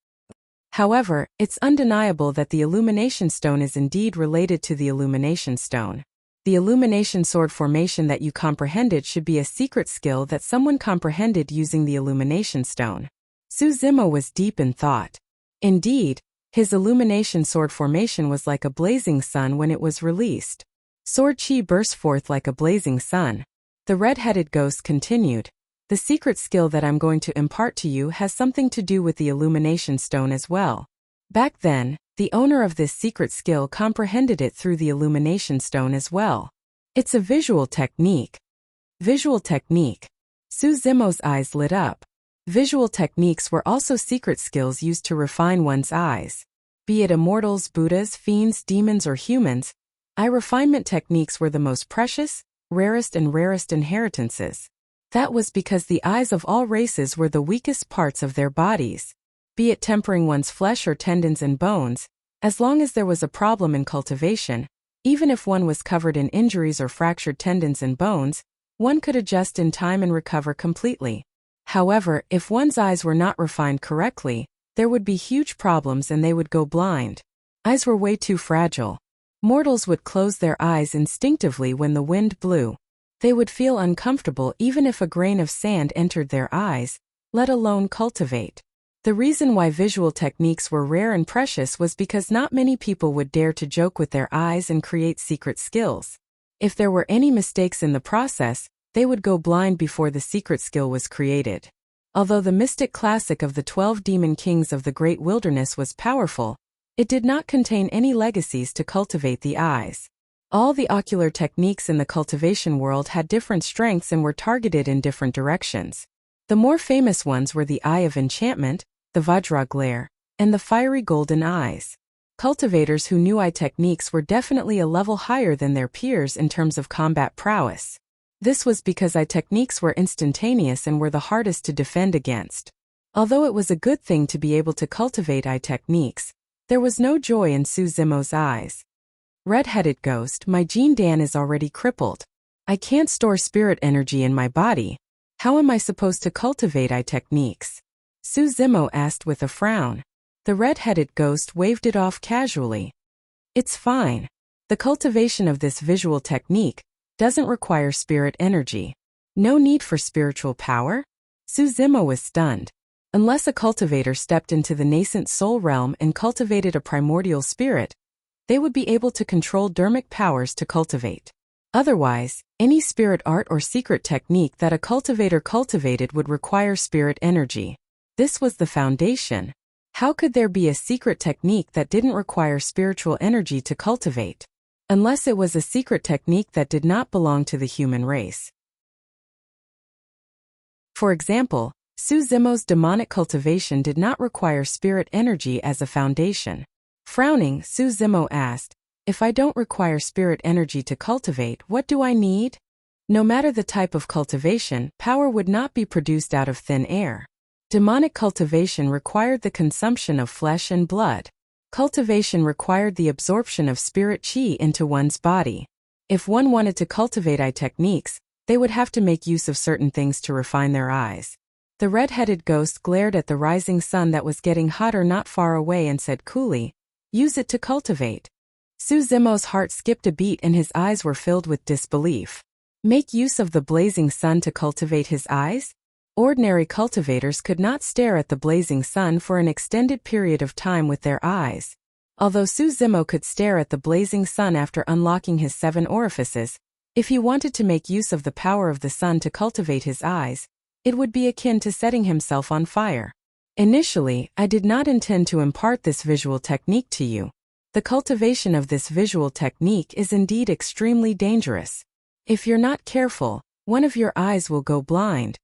However, it's undeniable that the illumination stone is indeed related to the illumination stone. The illumination sword formation that you comprehended should be a secret skill that someone comprehended using the illumination stone." Suzimo was deep in thought. Indeed, his illumination sword formation was like a blazing sun when it was released. Sword chi burst forth like a blazing sun. The red-headed ghost continued, The secret skill that I'm going to impart to you has something to do with the illumination stone as well. Back then, the owner of this secret skill comprehended it through the illumination stone as well. It's a visual technique. Visual technique. Su Zimo's eyes lit up. Visual techniques were also secret skills used to refine one's eyes. Be it immortals, Buddhas, fiends, demons, or humans, eye refinement techniques were the most precious, rarest inheritances. That was because the eyes of all races were the weakest parts of their bodies. Be it tempering one's flesh or tendons and bones, as long as there was a problem in cultivation, even if one was covered in injuries or fractured tendons and bones, one could adjust in time and recover completely. However, if one's eyes were not refined correctly, there would be huge problems and they would go blind. Eyes were way too fragile. Mortals would close their eyes instinctively when the wind blew. They would feel uncomfortable even if a grain of sand entered their eyes, let alone cultivate. The reason why visual techniques were rare and precious was because not many people would dare to joke with their eyes and create secret skills. If there were any mistakes in the process, they would go blind before the secret skill was created. Although the mystic classic of the 12 demon kings of the great wilderness was powerful, it did not contain any legacies to cultivate the eyes. All the ocular techniques in the cultivation world had different strengths and were targeted in different directions. The more famous ones were the Eye of Enchantment, the Vajra glare, and the fiery golden eyes. Cultivators who knew eye techniques were definitely a level higher than their peers in terms of combat prowess. This was because eye techniques were instantaneous and were the hardest to defend against. Although it was a good thing to be able to cultivate eye techniques, there was no joy in Su Zimo's eyes. Red-headed ghost, my Jean Dan is already crippled. I can't store spirit energy in my body. How am I supposed to cultivate eye techniques? Su Zimo asked with a frown. The red-headed ghost waved it off casually. It's fine. The cultivation of this visual technique doesn't require spirit energy. No need for spiritual power? Su Zimo was stunned. Unless a cultivator stepped into the nascent soul realm and cultivated a primordial spirit, they would be able to control dharmic powers to cultivate. Otherwise, any spirit art or secret technique that a cultivator cultivated would require spirit energy. This was the foundation. How could there be a secret technique that didn't require spiritual energy to cultivate? Unless it was a secret technique that did not belong to the human race. For example, Su Zimo's demonic cultivation did not require spirit energy as a foundation. Frowning, Su Zimo asked, if I don't require spirit energy to cultivate, what do I need? No matter the type of cultivation, power would not be produced out of thin air. Demonic cultivation required the consumption of flesh and blood. Cultivation required the absorption of spirit chi into one's body. If one wanted to cultivate eye techniques, they would have to make use of certain things to refine their eyes. The red-headed ghost glared at the rising sun that was getting hotter not far away and said coolly, use it to cultivate. Su Zimo's heart skipped a beat and his eyes were filled with disbelief. Make use of the blazing sun to cultivate his eyes? Ordinary cultivators could not stare at the blazing sun for an extended period of time with their eyes. Although Su Zimo could stare at the blazing sun after unlocking his 7 orifices, if he wanted to make use of the power of the sun to cultivate his eyes, it would be akin to setting himself on fire. Initially, I did not intend to impart this visual technique to you. The cultivation of this visual technique is indeed extremely dangerous. If you're not careful, one of your eyes will go blind.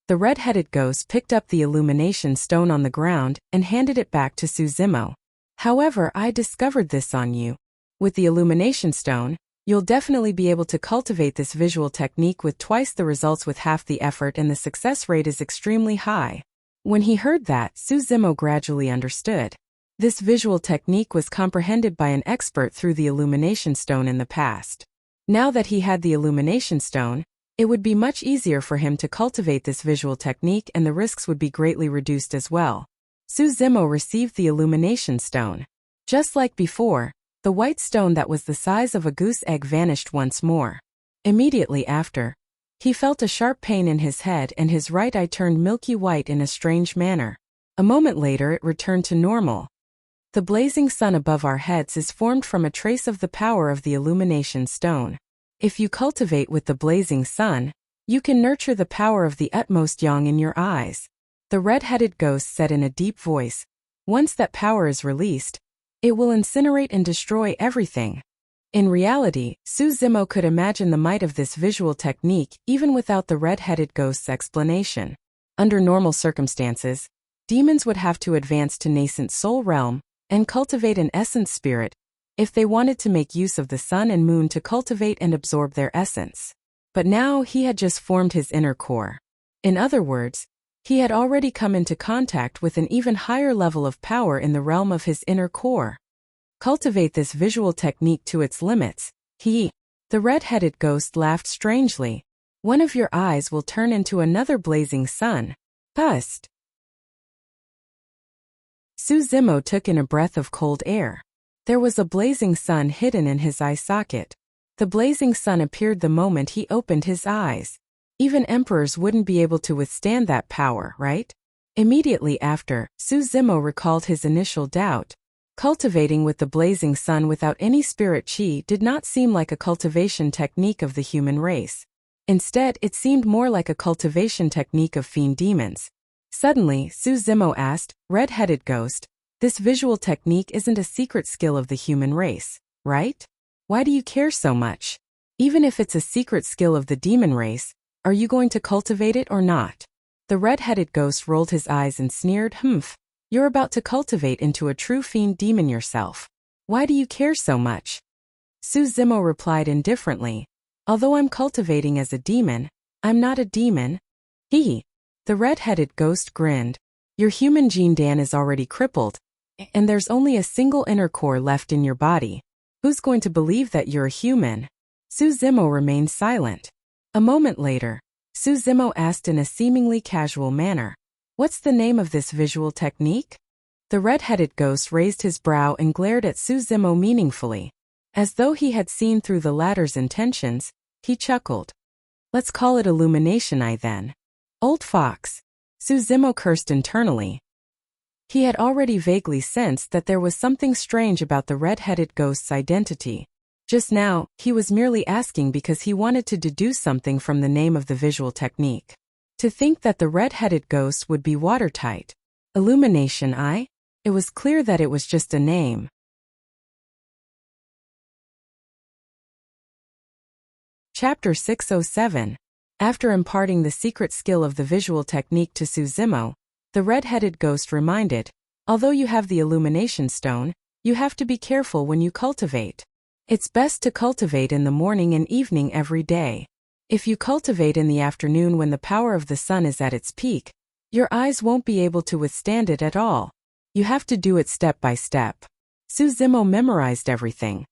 The red-headed ghost picked up the illumination stone on the ground and handed it back to Su Zimo. However, I discovered this on you. With the illumination stone, you'll definitely be able to cultivate this visual technique with twice the results with half the effort, and the success rate is extremely high. When he heard that, Su Zimo gradually understood. This visual technique was comprehended by an expert through the illumination stone in the past. Now that he had the illumination stone, it would be much easier for him to cultivate this visual technique and the risks would be greatly reduced as well. Su Zimo received the illumination stone. Just like before, the white stone that was the size of a goose egg vanished once more. Immediately after, he felt a sharp pain in his head and his right eye turned milky white in a strange manner. A moment later it returned to normal. The blazing sun above our heads is formed from a trace of the power of the illumination stone. If you cultivate with the blazing sun, You can nurture the power of the utmost yang in your eyes. The red-headed ghost said in a deep voice. Once that power is released, it will incinerate and destroy everything. In reality, Su Zimo could imagine the might of this visual technique even without the red-headed ghost's explanation. Under normal circumstances, demons would have to advance to nascent soul realm and cultivate an essence spirit if they wanted to make use of the sun and moon to cultivate and absorb their essence. But now he had just formed his inner core. In other words, he had already come into contact with an even higher level of power in the realm of his inner core. Cultivate this visual technique to its limits. The red-headed ghost laughed strangely. One of your eyes will turn into another blazing sun. Pust. Su Zimo took in a breath of cold air. There was a blazing sun hidden in his eye socket. The blazing sun appeared the moment he opened his eyes. Even emperors wouldn't be able to withstand that power, right? Immediately after, Su Zimo recalled his initial doubt. Cultivating with the blazing sun without any spirit qi did not seem like a cultivation technique of the human race. Instead, it seemed more like a cultivation technique of fiend demons. Suddenly, Su Zimo asked, Red-headed ghost, this visual technique isn't a secret skill of the human race, right? Why do you care so much? Even if it's a secret skill of the demon race, are you going to cultivate it or not? The red-headed ghost rolled his eyes and sneered, You're about to cultivate into a true fiend demon yourself. Why do you care so much? Su Zimo replied indifferently, Although I'm cultivating as a demon, I'm not a demon. The red-headed ghost grinned. Your human gene Dan is already crippled, and there's only a single inner core left in your body. Who's going to believe that you're a human? Su Zimo remained silent. A moment later, Su Zimo asked in a seemingly casual manner, What's the name of this visual technique? The red-headed ghost raised his brow and glared at Su Zimo meaningfully. As though he had seen through the latter's intentions, he chuckled. Let's call it illumination eye then. Old fox. Su Zimo cursed internally. He had already vaguely sensed that there was something strange about the red-headed ghost's identity. Just now, he was merely asking because he wanted to deduce something from the name of the visual technique. To think that the red-headed ghost would be watertight. Illumination eye? It was clear that it was just a name. Chapter 607. After imparting the secret skill of the visual technique to Su Zimo, the red-headed ghost reminded, although you have the illumination stone, you have to be careful when you cultivate. It's best to cultivate in the morning and evening every day. If you cultivate in the afternoon when the power of the sun is at its peak, your eyes won't be able to withstand it at all. You have to do it step by step. Su Zimo memorized everything.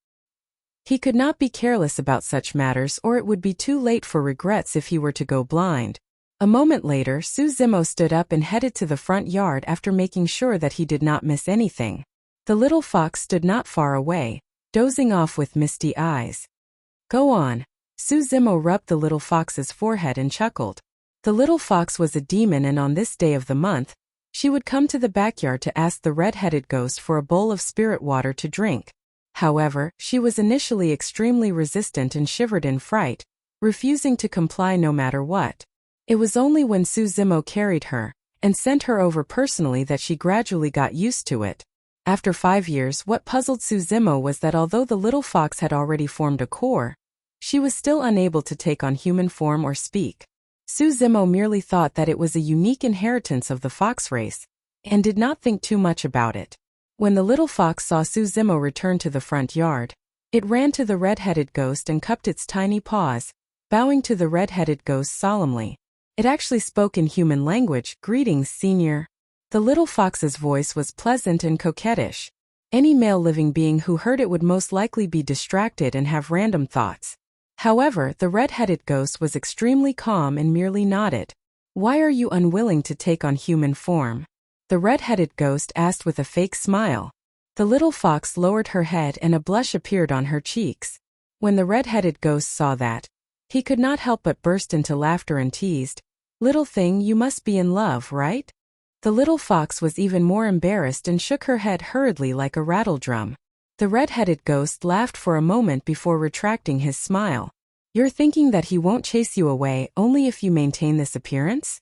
He could not be careless about such matters or it would be too late for regrets if he were to go blind. A moment later, Su Zimo stood up and headed to the front yard after making sure that he did not miss anything. The little fox stood not far away, dozing off with misty eyes. Go on. Su Zimo rubbed the little fox's forehead and chuckled. The little fox was a demon and on this day of the month, she would come to the backyard to ask the red-headed ghost for a bowl of spirit water to drink. However, she was initially extremely resistant and shivered in fright, refusing to comply no matter what. It was only when Su Zimo carried her and sent her over personally that she gradually got used to it. After 5 years, what puzzled Su Zimo was that although the little fox had already formed a core, she was still unable to take on human form or speak. Su Zimo merely thought that it was a unique inheritance of the fox race, and did not think too much about it. When the little fox saw Su Zimo return to the front yard, it ran to the red-headed ghost and cupped its tiny paws, bowing to the red-headed ghost solemnly. It actually spoke in human language, "Greetings, senior." The little fox's voice was pleasant and coquettish. Any male living being who heard it would most likely be distracted and have random thoughts. However, the red-headed ghost was extremely calm and merely nodded. Why are you unwilling to take on human form? The red-headed ghost asked with a fake smile. The little fox lowered her head and a blush appeared on her cheeks. When the red-headed ghost saw that, he could not help but burst into laughter and teased, "Little thing, you must be in love, right?" The little fox was even more embarrassed and shook her head hurriedly like a rattledrum. The red-headed ghost laughed for a moment before retracting his smile. You're thinking that he won't chase you away only if you maintain this appearance?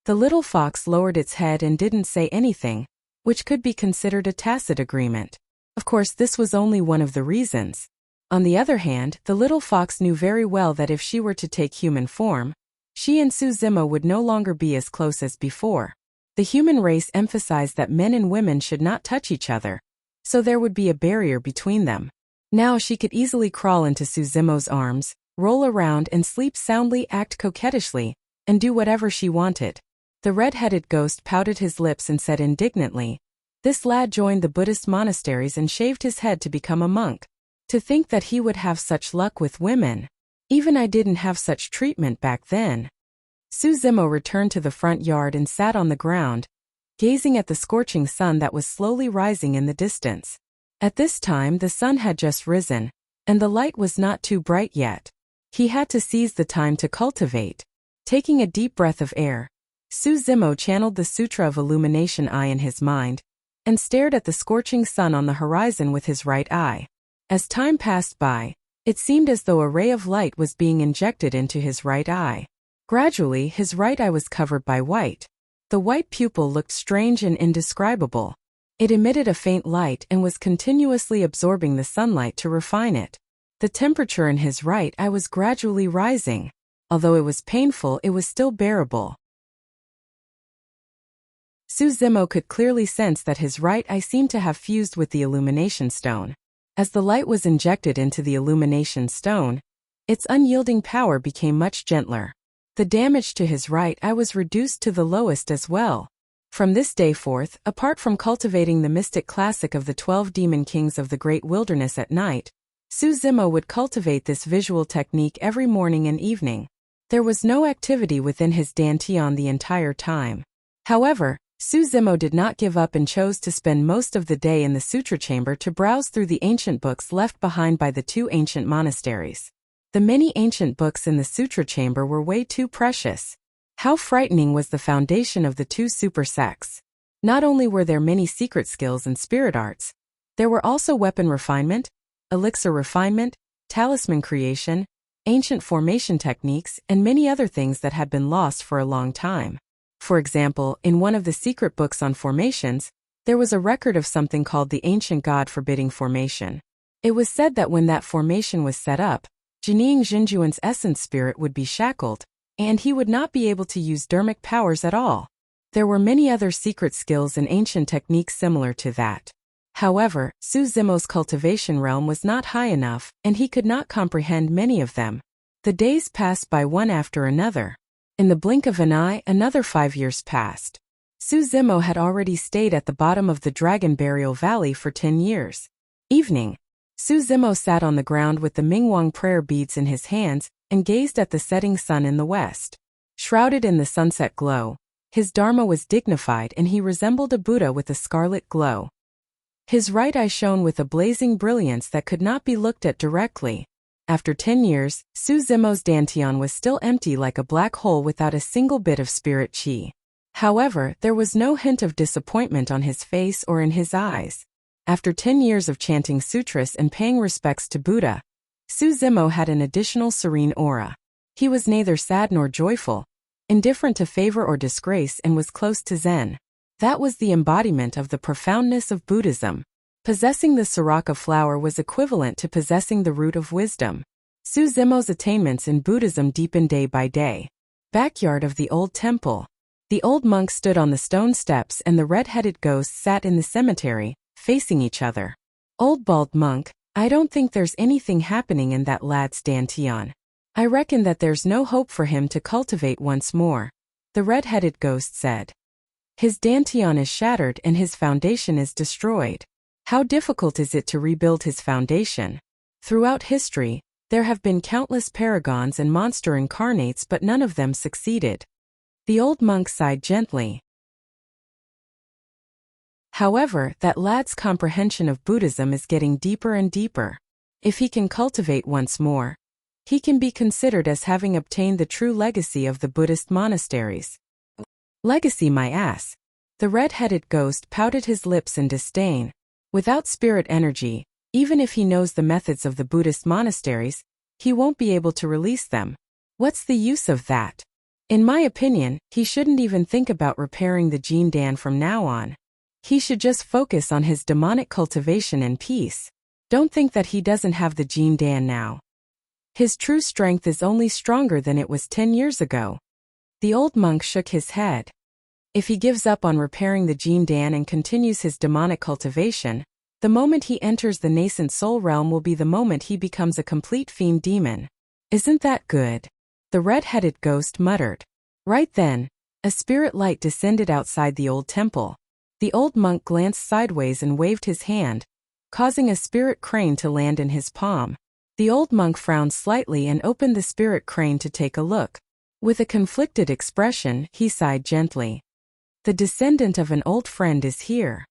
The little fox lowered its head and didn't say anything, which could be considered a tacit agreement. Of course, this was only one of the reasons. On the other hand, the little fox knew very well that if she were to take human form, she and Suzimo would no longer be as close as before. The human race emphasized that men and women should not touch each other, so there would be a barrier between them. Now she could easily crawl into Suzimo's arms, roll around and sleep soundly, act coquettishly, and do whatever she wanted. The red-headed ghost pouted his lips and said indignantly, "This lad joined the Buddhist monasteries and shaved his head to become a monk. To think that he would have such luck with women. Even I didn't have such treatment back then." Suzimo returned to the front yard and sat on the ground, gazing at the scorching sun that was slowly rising in the distance. At this time the sun had just risen, and the light was not too bright yet. He had to seize the time to cultivate. Taking a deep breath of air, Suzimo channeled the Sutra of Illumination eye in his mind, and stared at the scorching sun on the horizon with his right eye. As time passed by, it seemed as though a ray of light was being injected into his right eye. Gradually, his right eye was covered by white. The white pupil looked strange and indescribable. It emitted a faint light and was continuously absorbing the sunlight to refine it. The temperature in his right eye was gradually rising. Although it was painful, it was still bearable. Suzimo could clearly sense that his right eye seemed to have fused with the illumination stone. As the light was injected into the illumination stone, its unyielding power became much gentler. The damage to his right eye was reduced to the lowest as well. From this day forth, apart from cultivating the mystic classic of the 12 demon kings of the great wilderness at night, Suzimo would cultivate this visual technique every morning and evening. There was no activity within his dantian the entire time. However, Suzimo did not give up and chose to spend most of the day in the sutra chamber to browse through the ancient books left behind by the 2 ancient monasteries. The many ancient books in the sutra chamber were way too precious. How frightening was the foundation of the 2 super sects. Not only were there many secret skills and spirit arts, there were also weapon refinement, elixir refinement, talisman creation, ancient formation techniques, and many other things that had been lost for a long time. For example, in one of the secret books on formations, there was a record of something called the ancient god forbidding formation. It was said that when that formation was set up, Jining Jinjuan's essence spirit would be shackled, and he would not be able to use dermic powers at all. There were many other secret skills and ancient techniques similar to that. However, Suzimo's cultivation realm was not high enough, and he could not comprehend many of them. The days passed by one after another. In the blink of an eye, another 5 years passed. Suzimo had already stayed at the bottom of the Dragon Burial Valley for 10 years. Evening. Suzimo sat on the ground with the Mingwang prayer beads in his hands and gazed at the setting sun in the west. Shrouded in the sunset glow, his dharma was dignified and he resembled a Buddha with a scarlet glow. His right eye shone with a blazing brilliance that could not be looked at directly. After 10 years, Suzimo's dantian was still empty like a black hole without a single bit of spirit chi. However, there was no hint of disappointment on his face or in his eyes. After 10 years of chanting sutras and paying respects to Buddha, Suzimo had an additional serene aura. He was neither sad nor joyful, indifferent to favor or disgrace, and was close to Zen. That was the embodiment of the profoundness of Buddhism. Possessing the Siraka flower was equivalent to possessing the root of wisdom. Suzimo's attainments in Buddhism deepened day by day. Backyard of the old temple. The old monk stood on the stone steps and the red-headed ghost sat in the cemetery, facing each other. Old bald monk, I don't think there's anything happening in that lad's dantian. I reckon that there's no hope for him to cultivate once more, the red-headed ghost said. His dantian is shattered and his foundation is destroyed. How difficult is it to rebuild his foundation? Throughout history, there have been countless paragons and monster incarnates, but none of them succeeded. The old monk sighed gently. However, that lad's comprehension of Buddhism is getting deeper and deeper. If he can cultivate once more, he can be considered as having obtained the true legacy of the Buddhist monasteries. Legacy, my ass. The red-headed ghost pouted his lips in disdain. Without spirit energy, even if he knows the methods of the Buddhist monasteries, he won't be able to release them. What's the use of that? In my opinion, he shouldn't even think about repairing the Jin Dan from now on. He should just focus on his demonic cultivation and peace. Don't think that he doesn't have the Jin Dan now. His true strength is only stronger than it was 10 years ago. The old monk shook his head. If he gives up on repairing the Jin Dan and continues his demonic cultivation, the moment he enters the nascent soul realm will be the moment he becomes a complete fiend demon. Isn't that good? The red-headed ghost muttered. Right then, a spirit light descended outside the old temple. The old monk glanced sideways and waved his hand, causing a spirit crane to land in his palm. The old monk frowned slightly and opened the spirit crane to take a look. With a conflicted expression, he sighed gently. The descendant of an old friend is here.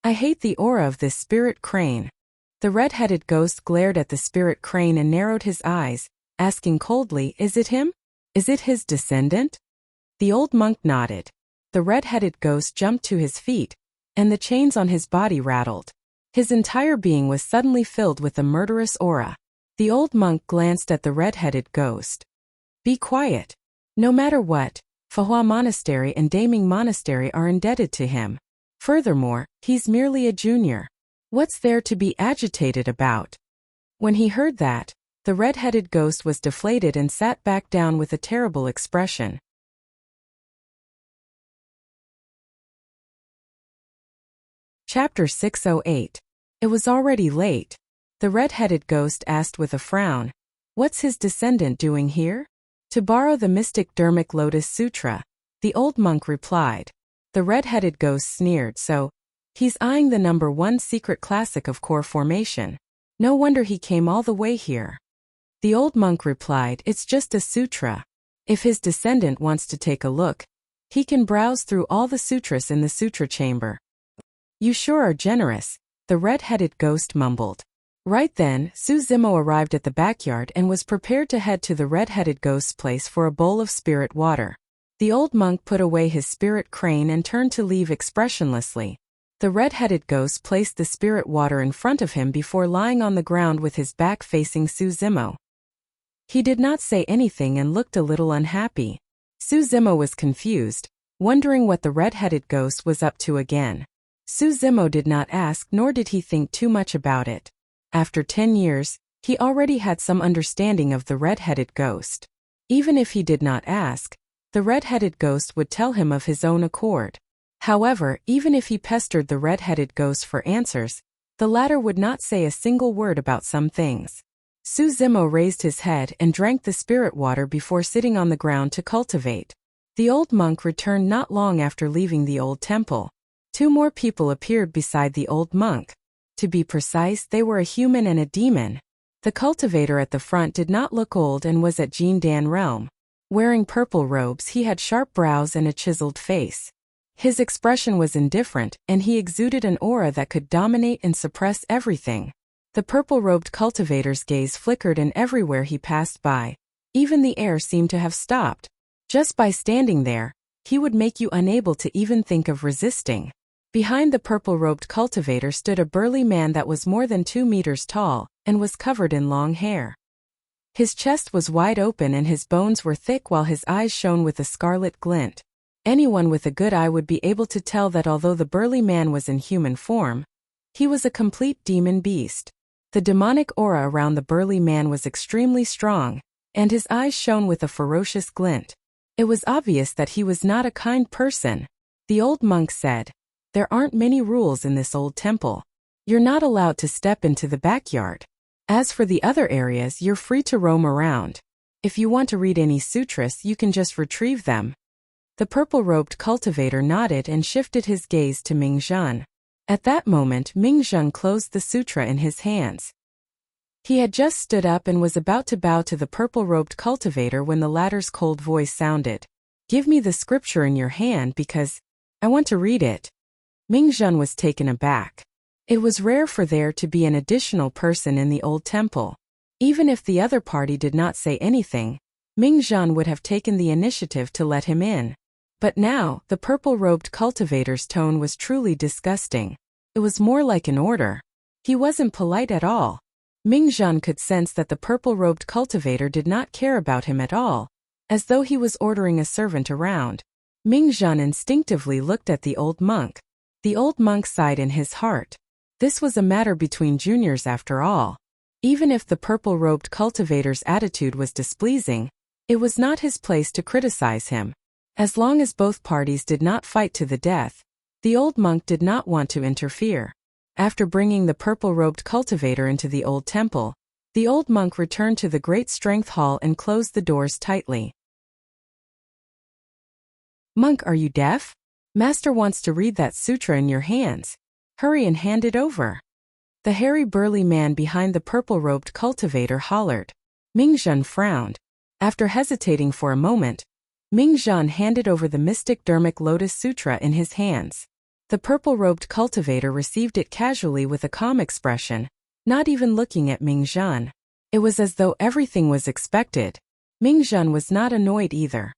I hate the aura of this spirit crane. The red-headed ghost glared at the spirit crane and narrowed his eyes, asking coldly, is it him? Is it his descendant? The old monk nodded. The red-headed ghost jumped to his feet, and the chains on his body rattled. His entire being was suddenly filled with a murderous aura. The old monk glanced at the red-headed ghost. Be quiet. No matter what, Fahua Monastery and Daming Monastery are indebted to him. Furthermore, he's merely a junior. What's there to be agitated about? When he heard that, the red-headed ghost was deflated and sat back down with a terrible expression. Chapter 608. It was already late. The red-headed ghost asked with a frown, what's his descendant doing here? To borrow the mystic Dharmic Lotus Sutra, the old monk replied. The red-headed ghost sneered, so, he's eyeing the number 1 secret classic of core formation. No wonder he came all the way here. The old monk replied, it's just a sutra. If his descendant wants to take a look, he can browse through all the sutras in the sutra chamber. You sure are generous, the red-headed ghost mumbled. Right then, Su Zimo arrived at the backyard and was prepared to head to the red-headed ghost's place for a bowl of spirit water. The old monk put away his spirit crane and turned to leave expressionlessly. The red-headed ghost placed the spirit water in front of him before lying on the ground with his back facing Su Zimo. He did not say anything and looked a little unhappy. Su Zimo was confused, wondering what the red-headed ghost was up to again. Su Zimo did not ask, nor did he think too much about it. After 10 years, he already had some understanding of the red-headed ghost. Even if he did not ask, the red-headed ghost would tell him of his own accord. However, even if he pestered the red-headed ghost for answers, the latter would not say a single word about some things. Su Zimo raised his head and drank the spirit water before sitting on the ground to cultivate. The old monk returned not long after leaving the old temple. 2 more people appeared beside the old monk. To be precise, they were a human and a demon. The cultivator at the front did not look old and was at Jin Dan realm. Wearing purple robes, he had sharp brows and a chiseled face. His expression was indifferent, and he exuded an aura that could dominate and suppress everything. The purple-robed cultivator's gaze flickered and everywhere he passed by. Even the air seemed to have stopped. Just by standing there, he would make you unable to even think of resisting. Behind the purple-robed cultivator stood a burly man that was more than 2 meters tall, and was covered in long hair. His chest was wide open and his bones were thick while his eyes shone with a scarlet glint. Anyone with a good eye would be able to tell that although the burly man was in human form, he was a complete demon beast. The demonic aura around the burly man was extremely strong, and his eyes shone with a ferocious glint. It was obvious that he was not a kind person. The old monk said, "There aren't many rules in this old temple. You're not allowed to step into the backyard. As for the other areas, you're free to roam around. If you want to read any sutras, you can just retrieve them." The purple-robed cultivator nodded and shifted his gaze to Ming Zhen. At that moment, Ming Zhen closed the sutra in his hands. He had just stood up and was about to bow to the purple-robed cultivator when the latter's cold voice sounded. "Give me the scripture in your hand because I want to read it." Ming Zhen was taken aback. It was rare for there to be an additional person in the old temple. Even if the other party did not say anything, Ming Zhen would have taken the initiative to let him in. But now, the purple-robed cultivator's tone was truly disgusting. It was more like an order. He wasn't polite at all. Mingzhan could sense that the purple-robed cultivator did not care about him at all, as though he was ordering a servant around. Mingzhan instinctively looked at the old monk. The old monk sighed in his heart. This was a matter between juniors after all. Even if the purple-robed cultivator's attitude was displeasing, it was not his place to criticize him. As long as both parties did not fight to the death, the old monk did not want to interfere. After bringing the purple-robed cultivator into the old temple, the old monk returned to the great strength hall and closed the doors tightly. "Monk, are you deaf? Master wants to read that sutra in your hands. Hurry and hand it over." The hairy burly man behind the purple-robed cultivator hollered. Mingzhan frowned. After hesitating for a moment, Mingzhan handed over the mystic Dharmic Lotus Sutra in his hands. The purple-robed cultivator received it casually with a calm expression, not even looking at Mingzhan. It was as though everything was expected. Mingzhan was not annoyed either.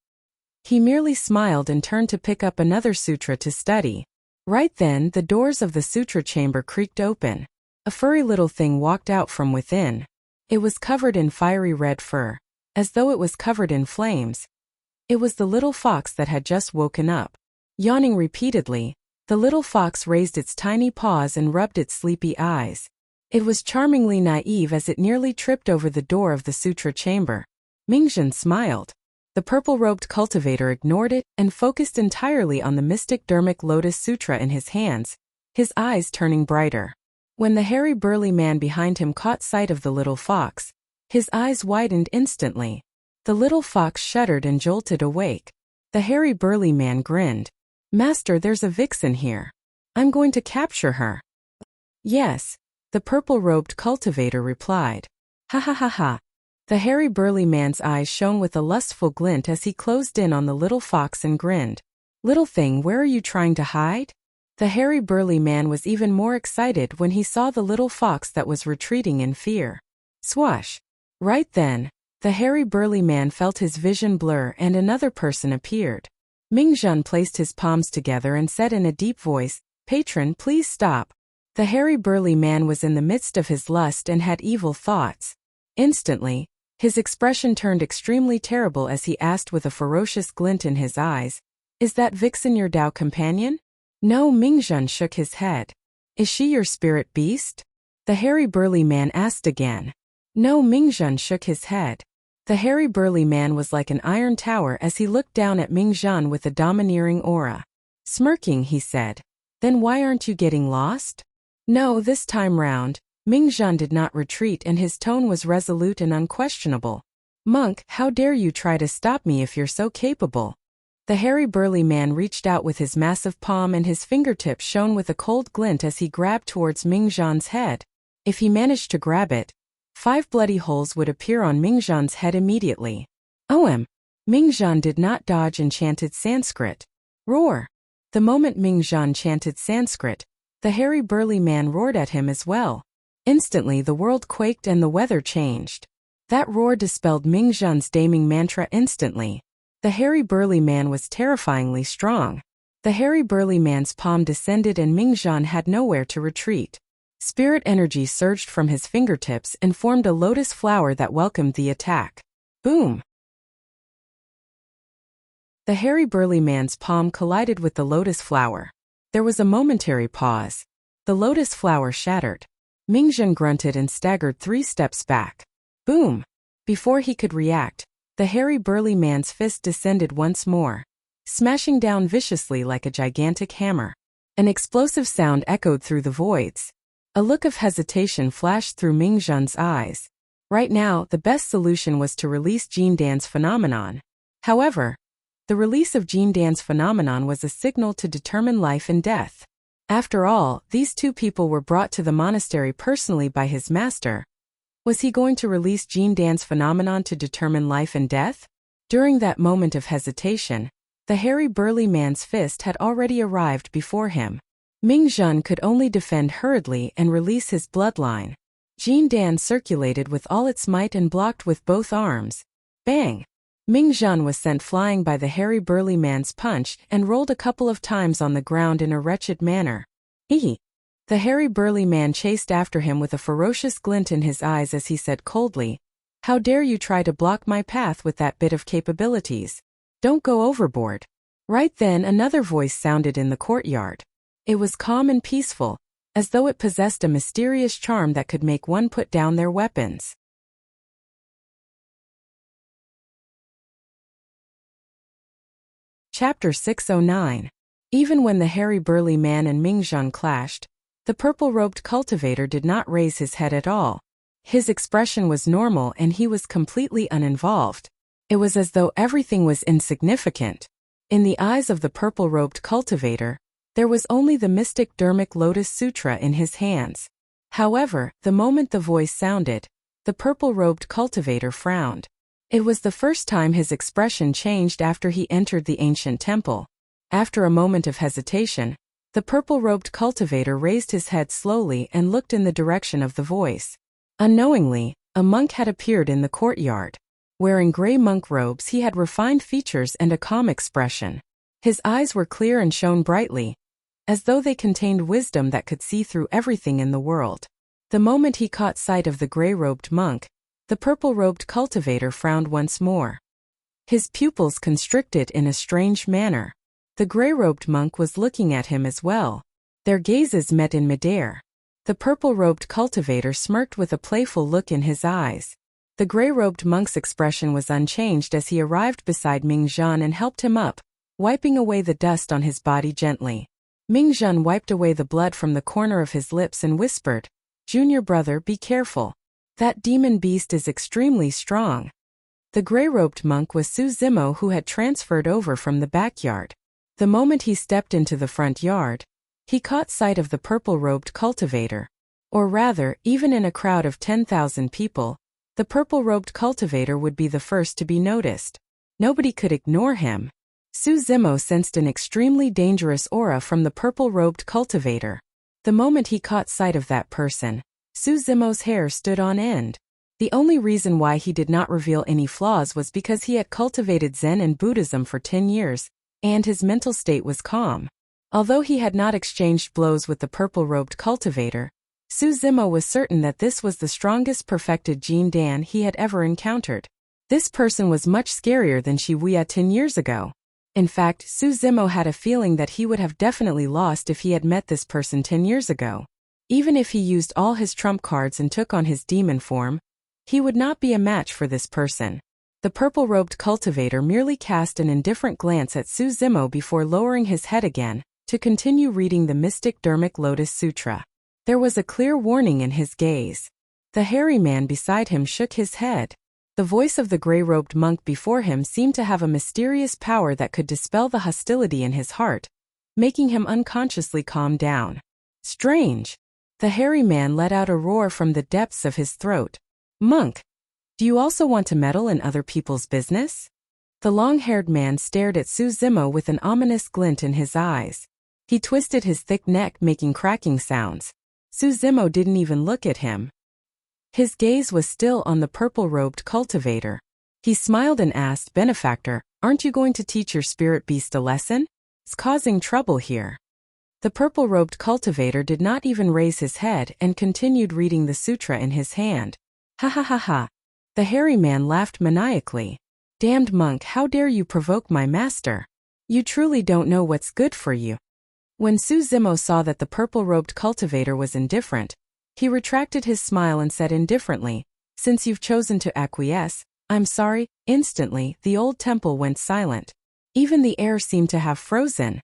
He merely smiled and turned to pick up another sutra to study. Right then, the doors of the sutra chamber creaked open. A furry little thing walked out from within. It was covered in fiery red fur, as though it was covered in flames. It was the little fox that had just woken up. Yawning repeatedly, the little fox raised its tiny paws and rubbed its sleepy eyes. It was charmingly naive as it nearly tripped over the door of the sutra chamber. Mingzhan smiled. The purple-robed cultivator ignored it and focused entirely on the mystic Dharmic Lotus Sutra in his hands, his eyes turning brighter. When the hairy burly man behind him caught sight of the little fox, his eyes widened instantly. The little fox shuddered and jolted awake. The hairy burly man grinned. "Master, there's a vixen here. I'm going to capture her." "Yes," the purple-robed cultivator replied. "Ha ha ha ha." The hairy burly man's eyes shone with a lustful glint as he closed in on the little fox and grinned. "Little thing, where are you trying to hide?" The hairy burly man was even more excited when he saw the little fox that was retreating in fear. Swash! Right then, the hairy burly man felt his vision blur and another person appeared. Mingzhan placed his palms together and said in a deep voice, "Patron, please stop." The hairy burly man was in the midst of his lust and had evil thoughts. Instantly, his expression turned extremely terrible as he asked with a ferocious glint in his eyes, "Is that vixen your Tao companion?" "No," Mingzhan shook his head. "Is she your spirit beast?" the hairy burly man asked again. "No," Mingzhan shook his head. The hairy burly man was like an iron tower as he looked down at Mingzhan with a domineering aura. Smirking, he said, "Then why aren't you getting lost?" "No, this time round." Mingzhan did not retreat and his tone was resolute and unquestionable. "Monk, how dare you try to stop me if you're so capable?" The hairy burly man reached out with his massive palm and his fingertips shone with a cold glint as he grabbed towards Mingzhan's head. If he managed to grab it, 5 bloody holes would appear on Mingzhan's head immediately. Mingzhan did not dodge and chanted Sanskrit. Roar! The moment Mingzhan chanted Sanskrit, the hairy burly man roared at him as well. Instantly the world quaked and the weather changed. That roar dispelled Mingzhan's damning mantra instantly. The hairy burly man was terrifyingly strong. The hairy burly man's palm descended and Mingzhan had nowhere to retreat. Spirit energy surged from his fingertips and formed a lotus flower that welcomed the attack. Boom! The hairy burly man's palm collided with the lotus flower. There was a momentary pause. The lotus flower shattered. Mingzhan grunted and staggered 3 steps back. Boom! Before he could react, the hairy burly man's fist descended once more, smashing down viciously like a gigantic hammer. An explosive sound echoed through the voids. A look of hesitation flashed through Mingzhan's eyes. Right now, the best solution was to release Jean Dan's phenomenon. However, the release of Jean Dan's phenomenon was a signal to determine life and death. After all, these 2 people were brought to the monastery personally by his master. Was he going to release Jean Dan's phenomenon to determine life and death? During that moment of hesitation, the hairy burly man's fist had already arrived before him. Mingzhan could only defend hurriedly and release his bloodline. Jean Dan circulated with all its might and blocked with both arms. Bang! Mingzhan was sent flying by the hairy burly man's punch and rolled a couple of times on the ground in a wretched manner. Hee! The hairy burly man chased after him with a ferocious glint in his eyes as he said coldly, "How dare you try to block my path with that bit of capabilities? Don't go overboard." Right then another voice sounded in the courtyard. It was calm and peaceful, as though it possessed a mysterious charm that could make one put down their weapons. Chapter 609. Even when the hairy burly man and Mingzhan clashed, the purple-robed cultivator did not raise his head at all. His expression was normal and he was completely uninvolved. It was as though everything was insignificant. In the eyes of the purple-robed cultivator, there was only the mystic Dharmic Lotus Sutra in his hands. However, the moment the voice sounded, the purple-robed cultivator frowned. It was the first time his expression changed after he entered the ancient temple. After a moment of hesitation, the purple-robed cultivator raised his head slowly and looked in the direction of the voice. Unknowingly, a monk had appeared in the courtyard. Wearing gray monk robes, he had refined features and a calm expression. His eyes were clear and shone brightly, as though they contained wisdom that could see through everything in the world. The moment he caught sight of the gray-robed monk, the purple-robed cultivator frowned once more. His pupils constricted in a strange manner. The gray-robed monk was looking at him as well. Their gazes met in midair. The purple-robed cultivator smirked with a playful look in his eyes. The gray-robed monk's expression was unchanged as he arrived beside Mingzhan and helped him up, wiping away the dust on his body gently. Mingzhan wiped away the blood from the corner of his lips and whispered, "Junior brother, be careful. That demon beast is extremely strong." The gray-robed monk was Su Zimo, who had transferred over from the backyard. The moment he stepped into the front yard, he caught sight of the purple-robed cultivator. Or rather, even in a crowd of 10,000 people, the purple-robed cultivator would be the first to be noticed. Nobody could ignore him. Su Zimo sensed an extremely dangerous aura from the purple-robed cultivator. The moment he caught sight of that person, Su Zimo's hair stood on end. The only reason why he did not reveal any flaws was because he had cultivated Zen and Buddhism for 10 years, and his mental state was calm. Although he had not exchanged blows with the purple-robed cultivator, Su Zimo was certain that this was the strongest perfected Jin Dan he had ever encountered. This person was much scarier than Shi Wuya 10 years ago. In fact, Su Zimo had a feeling that he would have definitely lost if he had met this person 10 years ago. Even if he used all his trump cards and took on his demon form, he would not be a match for this person. The purple-robed cultivator merely cast an indifferent glance at Su Zimo before lowering his head again, to continue reading the mystic Dharmic Lotus Sutra. There was a clear warning in his gaze. The hairy man beside him shook his head. The voice of the gray-robed monk before him seemed to have a mysterious power that could dispel the hostility in his heart, making him unconsciously calm down. Strange! The hairy man let out a roar from the depths of his throat. "Monk! Do you also want to meddle in other people's business?" The long-haired man stared at Su Zimo with an ominous glint in his eyes. He twisted his thick neck, making cracking sounds. Su Zimo didn't even look at him. His gaze was still on the purple-robed cultivator. He smiled and asked, "Benefactor, aren't you going to teach your spirit beast a lesson? It's causing trouble here." The purple-robed cultivator did not even raise his head and continued reading the sutra in his hand. "Ha ha ha ha." The hairy man laughed maniacally. "Damned monk, how dare you provoke my master? You truly don't know what's good for you." When Su Zimo saw that the purple-robed cultivator was indifferent, he retracted his smile and said indifferently, "Since you've chosen to acquiesce, I'm sorry." Instantly, the old temple went silent. Even the air seemed to have frozen.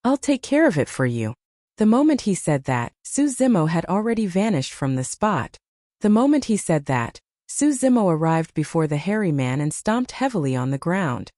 "I'll take care of it for you." The moment he said that, Su Zimo had already vanished from the spot. The moment he said that, Su Zimo arrived before the hairy man and stomped heavily on the ground.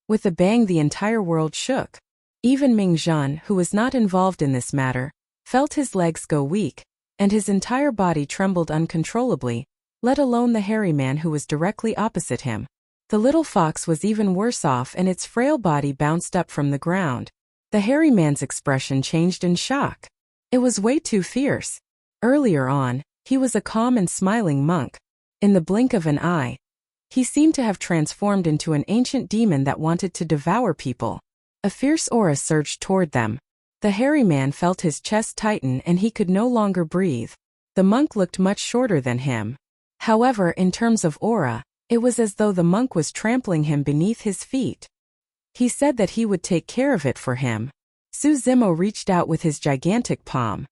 With a bang, the entire world shook. Even Mingzhan, who was not involved in this matter, felt his legs go weak, and his entire body trembled uncontrollably, let alone the hairy man who was directly opposite him. The little fox was even worse off, and its frail body bounced up from the ground. The hairy man's expression changed in shock. It was way too fierce. Earlier on, he was a calm and smiling monk. In the blink of an eye, he seemed to have transformed into an ancient demon that wanted to devour people. A fierce aura surged toward them. The hairy man felt his chest tighten and he could no longer breathe. The monk looked much shorter than him. However, in terms of aura, it was as though the monk was trampling him beneath his feet. He said that he would take care of it for him. Su Zimo reached out with his gigantic palm.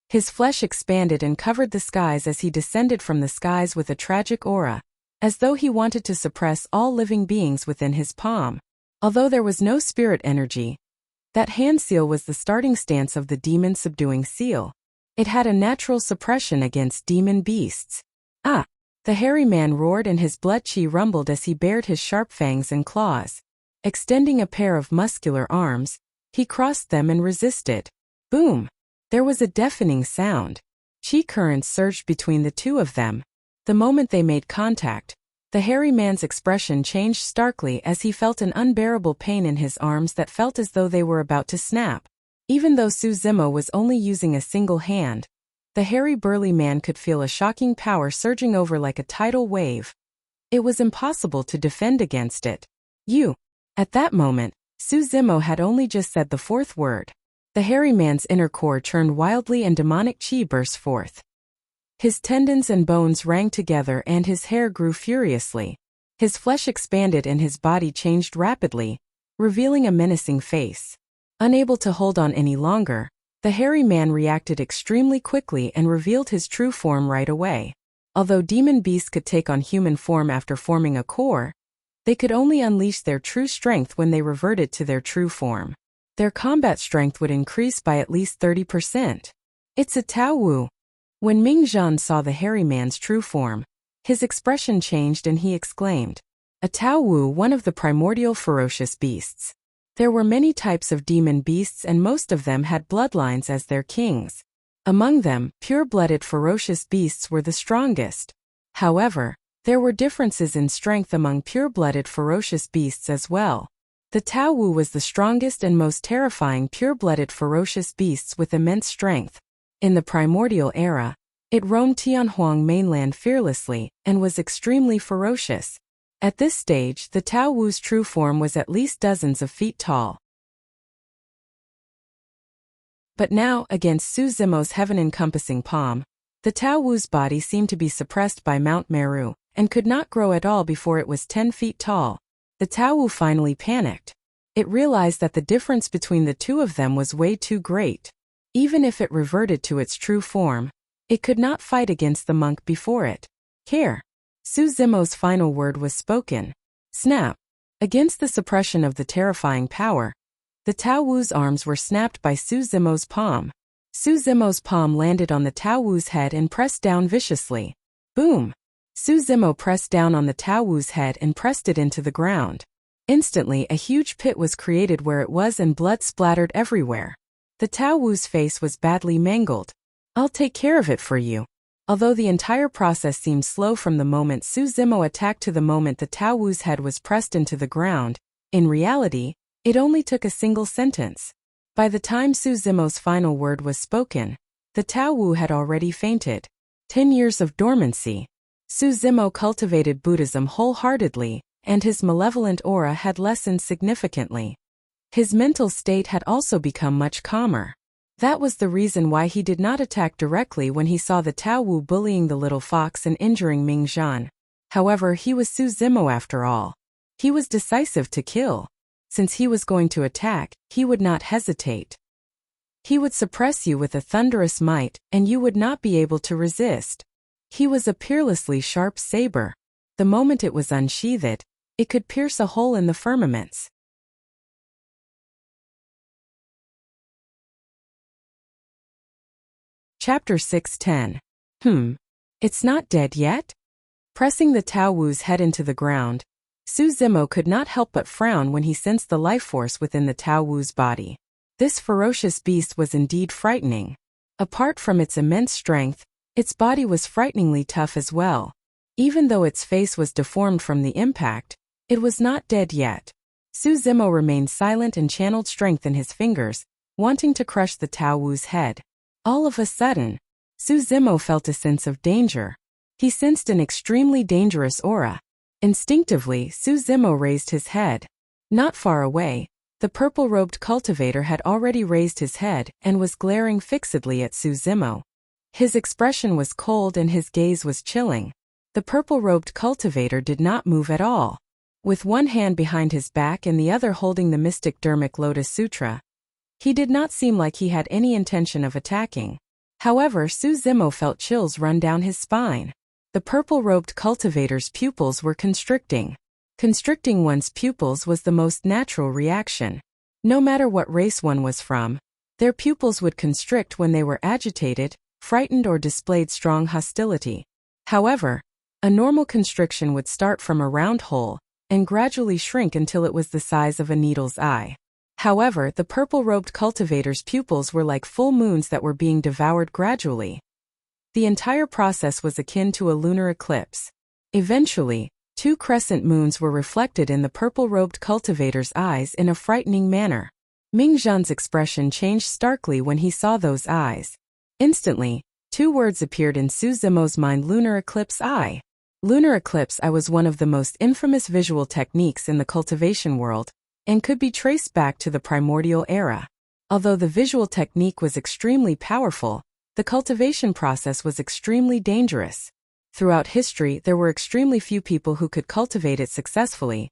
His flesh expanded and covered the skies as he descended from the skies with a tragic aura, as though he wanted to suppress all living beings within his palm. Although there was no spirit energy, that hand seal was the starting stance of the demon subduing seal. It had a natural suppression against demon beasts. Ah! The hairy man roared and his blood chi rumbled as he bared his sharp fangs and claws. Extending a pair of muscular arms, he crossed them and resisted. Boom! There was a deafening sound. Chi currents surged between the two of them. The moment they made contact, the hairy man's expression changed starkly as he felt an unbearable pain in his arms that felt as though they were about to snap. Even though Su Zimo was only using a single hand, the hairy burly man could feel a shocking power surging over like a tidal wave. It was impossible to defend against it. You! At that moment, Su Zimo had only just said the fourth word. The hairy man's inner core churned wildly and demonic chi burst forth. His tendons and bones rang together and his hair grew furiously. His flesh expanded and his body changed rapidly, revealing a menacing face. Unable to hold on any longer, the hairy man reacted extremely quickly and revealed his true form right away. Although demon beasts could take on human form after forming a core, they could only unleash their true strength when they reverted to their true form. Their combat strength would increase by at least 30%. It's a Tao Wu. When Ming Zhan saw the hairy man's true form, his expression changed and he exclaimed, "A Tao Wu, one of the primordial ferocious beasts." There were many types of demon beasts and most of them had bloodlines as their kings. Among them, pure-blooded ferocious beasts were the strongest. However, there were differences in strength among pure-blooded ferocious beasts as well. The Tao Wu was the strongest and most terrifying pure-blooded ferocious beasts with immense strength. In the primordial era, it roamed Tianhuang mainland fearlessly and was extremely ferocious. At this stage, the Tao Wu's true form was at least dozens of feet tall. But now, against Su Zimo's heaven-encompassing palm, the Tao Wu's body seemed to be suppressed by Mount Meru, and could not grow at all before it was 10 feet tall. The Tao Wu finally panicked. It realized that the difference between the two of them was way too great. Even if it reverted to its true form, it could not fight against the monk before it. Care. Su Zimo's final word was spoken. Snap. Against the suppression of the terrifying power, the Tao Wu's arms were snapped by Su Zimo's palm. Su Zimo's palm landed on the Tao Wu's head and pressed down viciously. Boom! Su Zimo pressed down on the Tao Wu's head and pressed it into the ground. Instantly, a huge pit was created where it was and blood splattered everywhere. The Tao Wu's face was badly mangled. "I'll take care of it for you." Although the entire process seemed slow from the moment Su Zimo attacked to the moment the Tao Wu's head was pressed into the ground, in reality, it only took a single sentence. By the time Su Zimo's final word was spoken, the Tao Wu had already fainted. 10 years of dormancy. Su Zimo cultivated Buddhism wholeheartedly, and his malevolent aura had lessened significantly. His mental state had also become much calmer. That was the reason why he did not attack directly when he saw the Tao Wu bullying the little fox and injuring Ming Zhan. However, he was Su Zimo after all. He was decisive to kill. Since he was going to attack, he would not hesitate. He would suppress you with a thunderous might, and you would not be able to resist. He was a peerlessly sharp saber. The moment it was unsheathed, it could pierce a hole in the firmaments. Chapter 610. It's not dead yet? Pressing the Tao Wu's head into the ground, Su Zimo could not help but frown when he sensed the life force within the Tao Wu's body. This ferocious beast was indeed frightening. Apart from its immense strength, its body was frighteningly tough as well. Even though its face was deformed from the impact, it was not dead yet. Su Zimo remained silent and channeled strength in his fingers, wanting to crush the Tao Wu's head. All of a sudden, Su Zimo felt a sense of danger. He sensed an extremely dangerous aura. Instinctively, Su Zimo raised his head. Not far away, The purple-robed cultivator had already raised his head and was glaring fixedly at Suzimo. His expression was cold and his gaze was chilling. The purple-robed cultivator did not move at all. With one hand behind his back and the other holding the mystic Dharmic Lotus Sutra, he did not seem like he had any intention of attacking. However, Suzimo felt chills run down his spine. The purple-robed cultivator's pupils were constricting. Constricting one's pupils was the most natural reaction. No matter what race one was from, their pupils would constrict when they were agitated, frightened, or displayed strong hostility. However, a normal constriction would start from a round hole and gradually shrink until it was the size of a needle's eye. However, the purple-robed cultivator's pupils were like full moons that were being devoured gradually. The entire process was akin to a lunar eclipse. Eventually, 2 crescent moons were reflected in the purple-robed cultivator's eyes in a frightening manner. Mingzhan's expression changed starkly when he saw those eyes. Instantly, 2 words appeared in Suzimo's mind: lunar eclipse eye. Lunar eclipse eye was one of the most infamous visual techniques in the cultivation world, and could be traced back to the primordial era. Although the visual technique was extremely powerful, the cultivation process was extremely dangerous. Throughout history, there were extremely few people who could cultivate it successfully.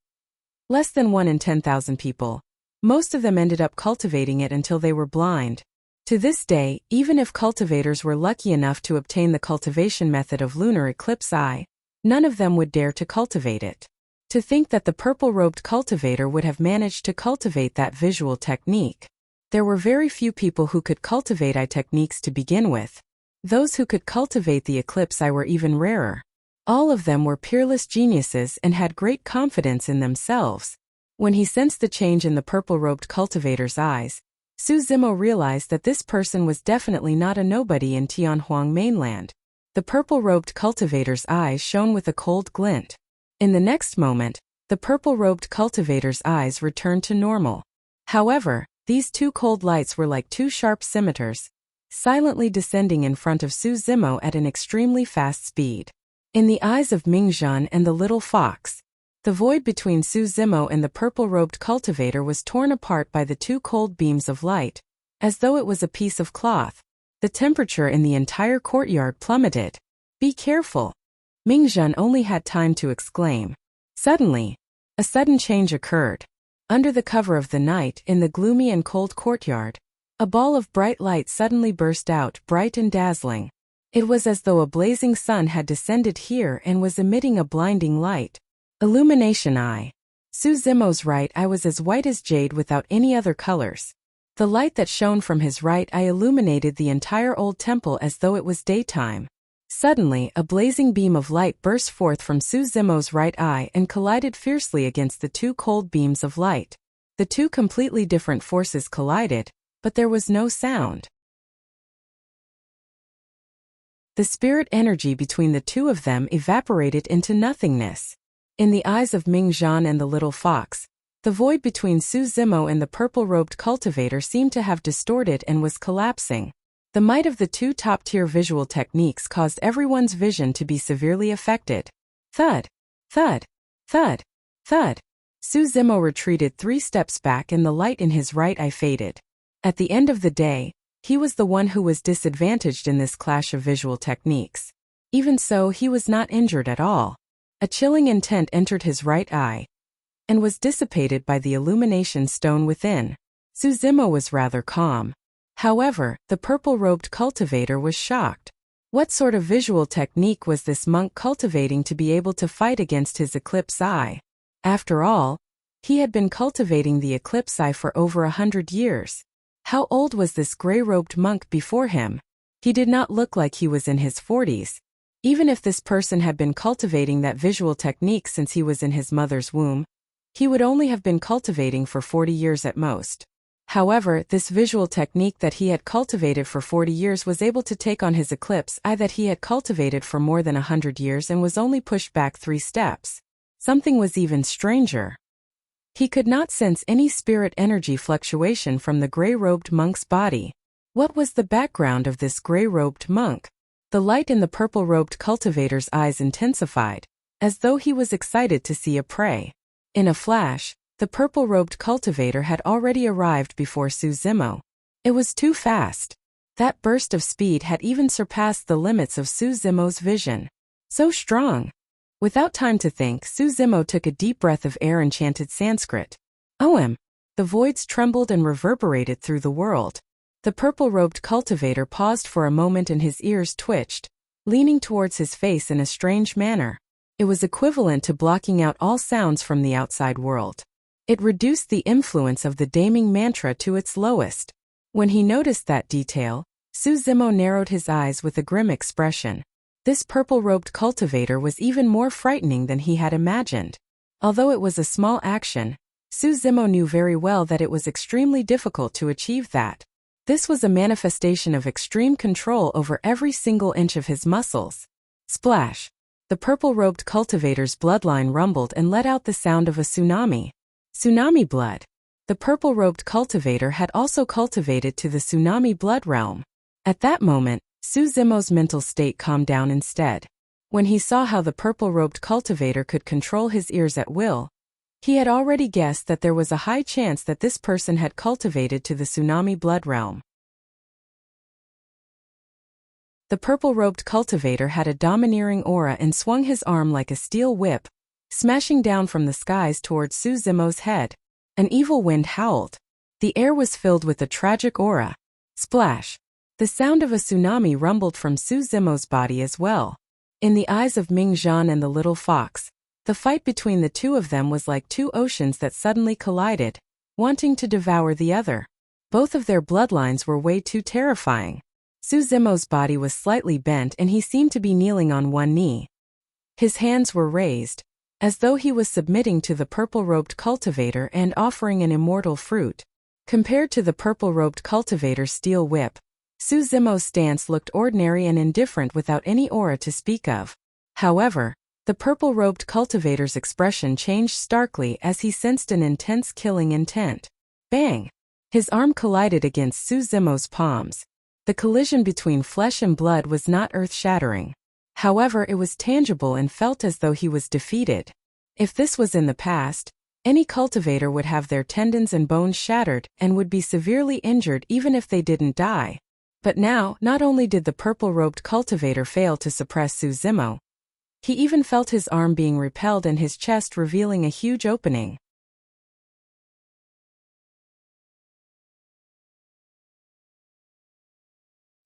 Less than 1 in 10,000 people. Most of them ended up cultivating it until they were blind. To this day, even if cultivators were lucky enough to obtain the cultivation method of lunar eclipse eye, none of them would dare to cultivate it. To think that the purple-robed cultivator would have managed to cultivate that visual technique. There were very few people who could cultivate eye techniques to begin with. Those who could cultivate the eclipse eye were even rarer. All of them were peerless geniuses and had great confidence in themselves. When he sensed the change in the purple-robed cultivator's eyes, Suzimo realized that this person was definitely not a nobody in Tianhuang mainland. The purple-robed cultivator's eyes shone with a cold glint. In the next moment, the purple-robed cultivator's eyes returned to normal. However, these 2 cold lights were like 2 sharp scimitars, silently descending in front of Suzimo at an extremely fast speed. In the eyes of Mingzhan and the little fox, the void between Suzimo and the purple-robed cultivator was torn apart by the 2 cold beams of light, as though it was a piece of cloth. The temperature in the entire courtyard plummeted. "Be careful!" Mingzhan only had time to exclaim. Suddenly, a sudden change occurred. Under the cover of the night, in the gloomy and cold courtyard, a ball of bright light suddenly burst out, bright and dazzling. It was as though a blazing sun had descended here and was emitting a blinding light. Illumination eye. Suzimo's right eye was as white as jade without any other colors. The light that shone from his right eye illuminated the entire old temple as though it was daytime. Suddenly, a blazing beam of light burst forth from Suzimo's right eye and collided fiercely against the 2 cold beams of light. The 2 completely different forces collided, but there was no sound. The spirit energy between the 2 of them evaporated into nothingness. In the eyes of Mingzhan and the little fox, the void between Suzimo and the purple-robed cultivator seemed to have distorted and was collapsing. The might of the 2 top-tier visual techniques caused everyone's vision to be severely affected. Thud! Thud! Thud! Thud! Suzimo retreated 3 steps back and the light in his right eye faded. At the end of the day, he was the one who was disadvantaged in this clash of visual techniques. Even so, he was not injured at all. A chilling intent entered his right eye and was dissipated by the illumination stone within. Suzimo was rather calm. However, the purple-robed cultivator was shocked. What sort of visual technique was this monk cultivating to be able to fight against his eclipse eye? After all, he had been cultivating the eclipse eye for over 100 years. How old was this gray-robed monk before him? He did not look like he was in his 40s. Even if this person had been cultivating that visual technique since he was in his mother's womb, he would only have been cultivating for 40 years at most. However, this visual technique that he had cultivated for 40 years was able to take on his eclipse eye that he had cultivated for more than 100 years and was only pushed back 3 steps. Something was even stranger. He could not sense any spirit energy fluctuation from the gray-robed monk's body. What was the background of this gray-robed monk? The light in the purple-robed cultivator's eyes intensified, as though he was excited to see a prey. In a flash, the purple-robed cultivator had already arrived before Su Zimo. It was too fast. That burst of speed had even surpassed the limits of Su Zimo's vision. So strong. Without time to think, Su Zimo took a deep breath of air and chanted Sanskrit. Om. The voids trembled and reverberated through the world. The purple-robed cultivator paused for a moment and his ears twitched, leaning towards his face in a strange manner. It was equivalent to blocking out all sounds from the outside world. It reduced the influence of the damning mantra to its lowest. When he noticed that detail, Su Zimo narrowed his eyes with a grim expression. This purple-robed cultivator was even more frightening than he had imagined. Although it was a small action, Su Zimo knew very well that it was extremely difficult to achieve that. This was a manifestation of extreme control over every single inch of his muscles. Splash! The purple-robed cultivator's bloodline rumbled and let out the sound of a tsunami. Tsunami blood. The purple-robed cultivator had also cultivated to the tsunami blood realm. At that moment, Su Zimo's mental state calmed down instead. When he saw how the purple-robed cultivator could control his ears at will, he had already guessed that there was a high chance that this person had cultivated to the tsunami blood realm. The purple-robed cultivator had a domineering aura and swung his arm like a steel whip, smashing down from the skies towards Su Zimo's head. An evil wind howled. The air was filled with a tragic aura. Splash! The sound of a tsunami rumbled from Su Zimo's body as well. In the eyes of Ming Zhan and the little fox, the fight between the two of them was like two oceans that suddenly collided, wanting to devour the other. Both of their bloodlines were way too terrifying. Su Zimo's body was slightly bent and he seemed to be kneeling on one knee. His hands were raised, as though he was submitting to the purple-robed cultivator and offering an immortal fruit. Compared to the purple-robed cultivator's steel whip, Su Zimo's stance looked ordinary and indifferent without any aura to speak of. However, the purple-robed cultivator's expression changed starkly as he sensed an intense killing intent. Bang! His arm collided against Su Zimo's palms. The collision between flesh and blood was not earth-shattering. However, it was tangible and felt as though he was defeated. If this was in the past, any cultivator would have their tendons and bones shattered and would be severely injured even if they didn't die. But now, not only did the purple-robed cultivator fail to suppress Su Zimo, he even felt his arm being repelled and his chest revealing a huge opening.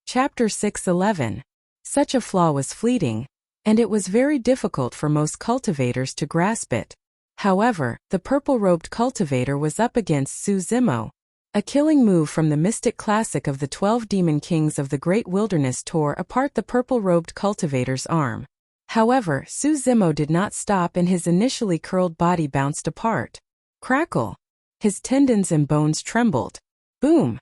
Chapter 6:11. Such a flaw was fleeting, and it was very difficult for most cultivators to grasp it. However, the purple-robed cultivator was up against Su Zimo. A killing move from the mystic classic of the 12 demon kings of the great wilderness tore apart the purple-robed cultivator's arm. However, Su Zimo did not stop and his initially curled body bounced apart. Crackle! His tendons and bones trembled. Boom!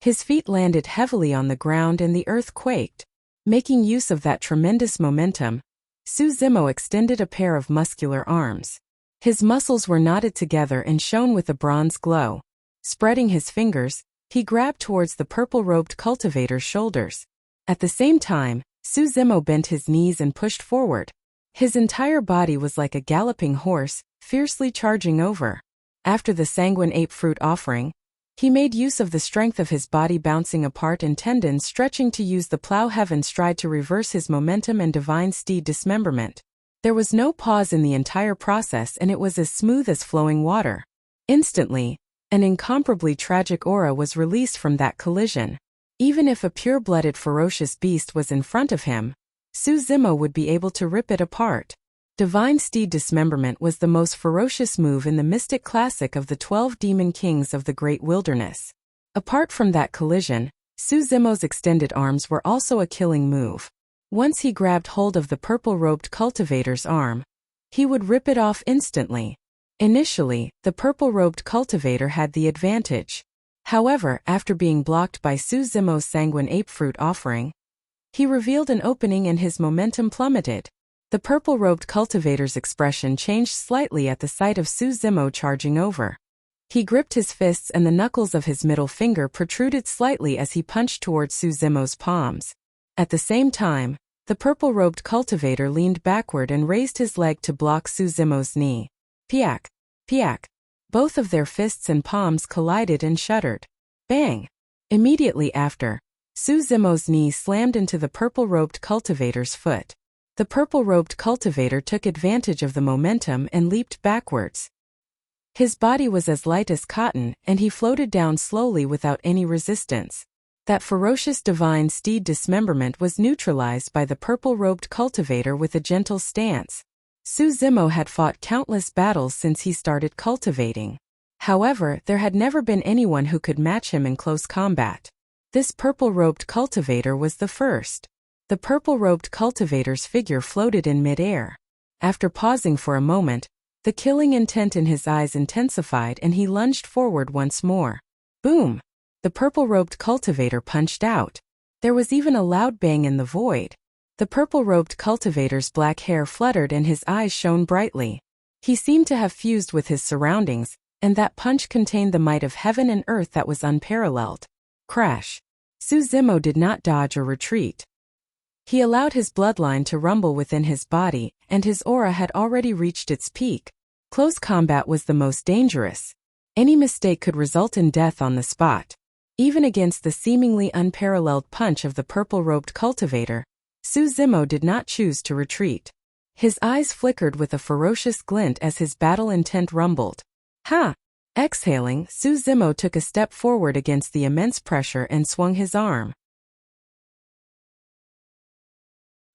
His feet landed heavily on the ground and the earth quaked. Making use of that tremendous momentum, Su Zimo extended a pair of muscular arms. His muscles were knotted together and shone with a bronze glow. Spreading his fingers, he grabbed towards the purple-robed cultivator's shoulders. At the same time, Su Zimo bent his knees and pushed forward. His entire body was like a galloping horse, fiercely charging over. After the sanguine ape fruit offering, he made use of the strength of his body bouncing apart and tendons stretching to use the plow heaven stride to reverse his momentum and divine steed dismemberment. There was no pause in the entire process and it was as smooth as flowing water. Instantly, an incomparably tragic aura was released from that collision. Even if a pure-blooded ferocious beast was in front of him, Su Zimo would be able to rip it apart. Divine steed dismemberment was the most ferocious move in the mystic classic of the 12 demon kings of the great wilderness. Apart from that collision, Su Zimo's extended arms were also a killing move. Once he grabbed hold of the purple-robed cultivator's arm, he would rip it off instantly. Initially, the purple-robed cultivator had the advantage. However, after being blocked by Su Zimo's sanguine ape fruit offering, he revealed an opening and his momentum plummeted. The purple-robed cultivator's expression changed slightly at the sight of Su Zimo charging over. He gripped his fists and the knuckles of his middle finger protruded slightly as he punched towards Su Zimo's palms. At the same time, the purple-robed cultivator leaned backward and raised his leg to block Su Zimo's knee. Piak! Piak! Both of their fists and palms collided and shuddered. Bang! Immediately after, Su Zimo's knee slammed into the purple-robed cultivator's foot. The purple-robed cultivator took advantage of the momentum and leaped backwards. His body was as light as cotton, and he floated down slowly without any resistance. That ferocious divine steed dismemberment was neutralized by the purple-robed cultivator with a gentle stance. Su Zimo had fought countless battles since he started cultivating. However, there had never been anyone who could match him in close combat. This purple-robed cultivator was the first. The purple-robed cultivator's figure floated in mid-air. After pausing for a moment, the killing intent in his eyes intensified and he lunged forward once more. Boom! The purple-robed cultivator punched out. There was even a loud bang in the void. The purple-robed cultivator's black hair fluttered and his eyes shone brightly. He seemed to have fused with his surroundings, and that punch contained the might of heaven and earth that was unparalleled. Crash! Su Zimo did not dodge or retreat. He allowed his bloodline to rumble within his body, and his aura had already reached its peak. Close combat was the most dangerous. Any mistake could result in death on the spot. Even against the seemingly unparalleled punch of the purple-robed cultivator, Su Zimo did not choose to retreat. His eyes flickered with a ferocious glint as his battle intent rumbled. Ha! Exhaling, Su Zimo took a step forward against the immense pressure and swung his arm.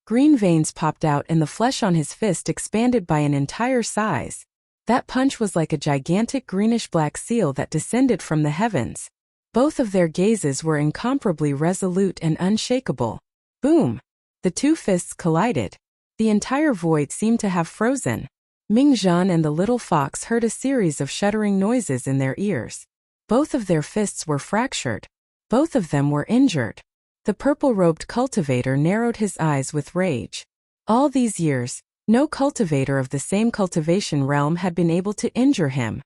Green veins popped out and the flesh on his fist expanded by an entire size. That punch was like a gigantic greenish-black seal that descended from the heavens. Both of their gazes were incomparably resolute and unshakable. Boom! The two fists collided. The entire void seemed to have frozen. Ming Zhan and the little fox heard a series of shuddering noises in their ears. Both of their fists were fractured. Both of them were injured. The purple-robed cultivator narrowed his eyes with rage. All these years, no cultivator of the same cultivation realm had been able to injure him.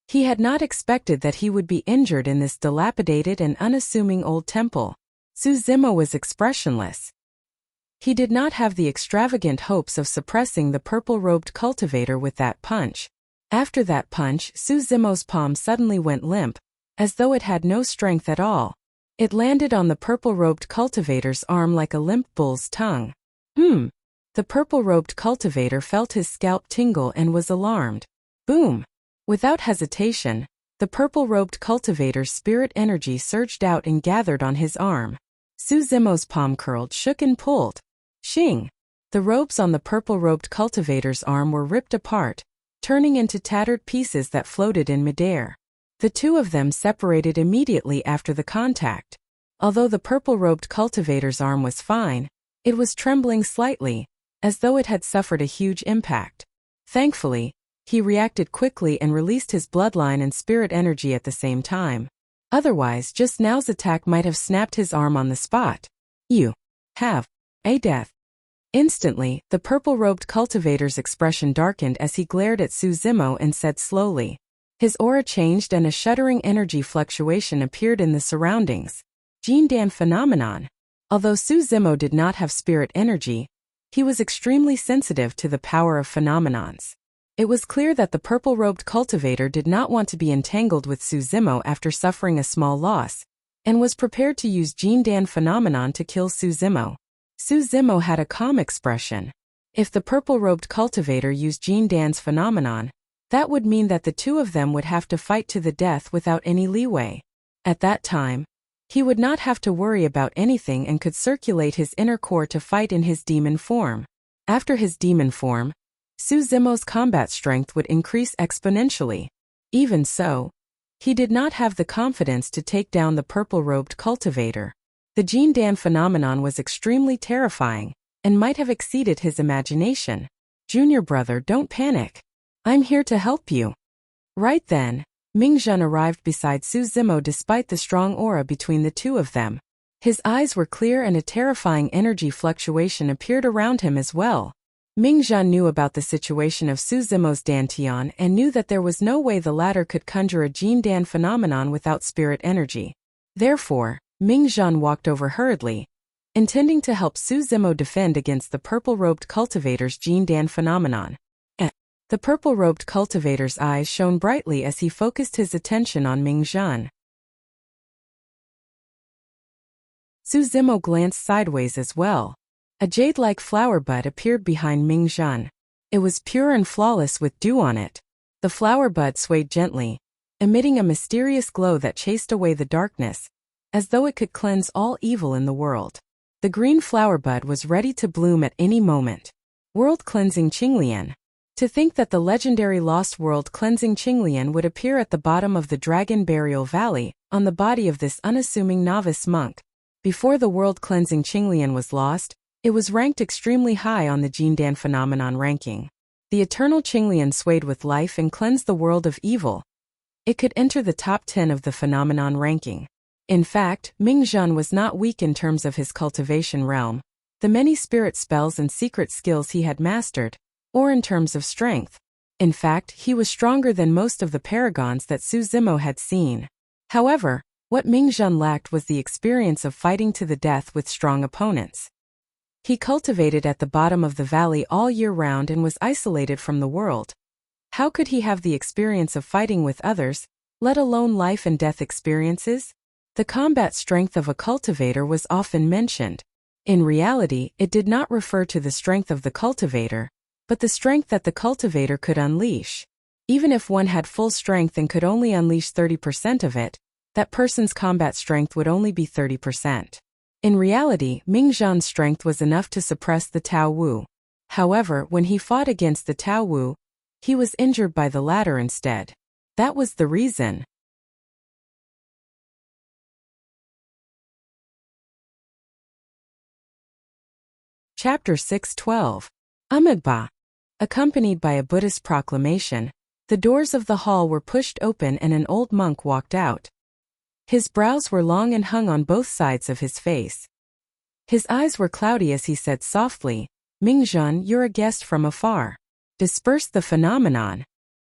He had not expected that he would be injured in this dilapidated and unassuming old temple. Su Zimo was expressionless. He did not have the extravagant hopes of suppressing the purple-robed cultivator with that punch. After that punch, Su Zimo's palm suddenly went limp, as though it had no strength at all. It landed on the purple-robed cultivator's arm like a limp bull's tongue. The purple-robed cultivator felt his scalp tingle and was alarmed. Boom! Without hesitation, the purple-robed cultivator's spirit energy surged out and gathered on his arm. Su Zimo's palm curled, shook and pulled. Shing! The ropes on the purple-robed cultivator's arm were ripped apart, turning into tattered pieces that floated in midair. The two of them separated immediately after the contact. Although the purple-robed cultivator's arm was fine, it was trembling slightly, as though it had suffered a huge impact. Thankfully, he reacted quickly and released his bloodline and spirit energy at the same time. Otherwise, just now's attack might have snapped his arm on the spot. You have a death. Instantly, the purple-robed cultivator's expression darkened as he glared at Su Zimo and said slowly. His aura changed and a shuddering energy fluctuation appeared in the surroundings. Jindan phenomenon. Although Su Zimo did not have spirit energy, he was extremely sensitive to the power of phenomenons. It was clear that the purple-robed cultivator did not want to be entangled with Su Zimo after suffering a small loss, and was prepared to use Jindan phenomenon to kill Su Zimo. Su Zimo had a calm expression. If the purple-robed cultivator used Jindan's phenomenon, that would mean that the two of them would have to fight to the death without any leeway. At that time, he would not have to worry about anything and could circulate his inner core to fight in his demon form. After his demon form, Su Zimo's combat strength would increase exponentially. Even so, he did not have the confidence to take down the purple-robed cultivator. The Jindan phenomenon was extremely terrifying, and might have exceeded his imagination. Junior brother, don't panic. I'm here to help you. Right then, Ming Zhan arrived beside Su Zimo despite the strong aura between the two of them. His eyes were clear and a terrifying energy fluctuation appeared around him as well. Ming Zhan knew about the situation of Su Zimo's Dantian and knew that there was no way the latter could conjure a Jindan phenomenon without spirit energy. Therefore, Ming Zhan walked over hurriedly, intending to help Su Zimo defend against the purple-robed cultivator's Jindan phenomenon. The purple-robed cultivator's eyes shone brightly as he focused his attention on Ming Zhan. Su Zimo glanced sideways as well. A jade-like flower bud appeared behind Ming Zhan. It was pure and flawless with dew on it. The flower bud swayed gently, emitting a mysterious glow that chased away the darkness, as though it could cleanse all evil in the world. The green flower bud was ready to bloom at any moment. World-cleansing Qinglian. To think that the legendary lost world-cleansing Qinglian would appear at the bottom of the Dragon Burial Valley, on the body of this unassuming novice monk. Before the world-cleansing Qinglian was lost, it was ranked extremely high on the Jindan phenomenon ranking. The eternal Qinglian swayed with life and cleansed the world of evil. It could enter the top 10 of the phenomenon ranking. In fact, Ming Zhan was not weak in terms of his cultivation realm, the many spirit spells and secret skills he had mastered, or in terms of strength. In fact, he was stronger than most of the paragons that Su Zimo had seen. However, what Ming Zhan lacked was the experience of fighting to the death with strong opponents. He cultivated at the bottom of the valley all year round and was isolated from the world. How could he have the experience of fighting with others, let alone life and death experiences? The combat strength of a cultivator was often mentioned. In reality, it did not refer to the strength of the cultivator, but the strength that the cultivator could unleash. Even if one had full strength and could only unleash 30% of it, that person's combat strength would only be 30%. In reality, Ming Zhan's strength was enough to suppress the Tao Wu. However, when he fought against the Tao Wu, he was injured by the latter instead. That was the reason. Chapter 6:12. Amidba. Accompanied by a Buddhist proclamation, the doors of the hall were pushed open and an old monk walked out. His brows were long and hung on both sides of his face. His eyes were cloudy as he said softly, "Ming Zhan, you're a guest from afar. Disperse the phenomenon."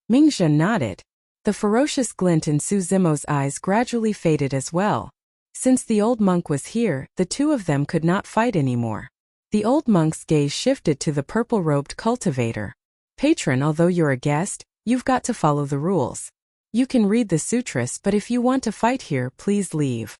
Ming Zhan nodded. The ferocious glint in Su Zimo's eyes gradually faded as well. Since the old monk was here, the two of them could not fight anymore. The old monk's gaze shifted to the purple-robed cultivator. "Patron, although you're a guest, you've got to follow the rules. You can read the sutras, but if you want to fight here, please leave."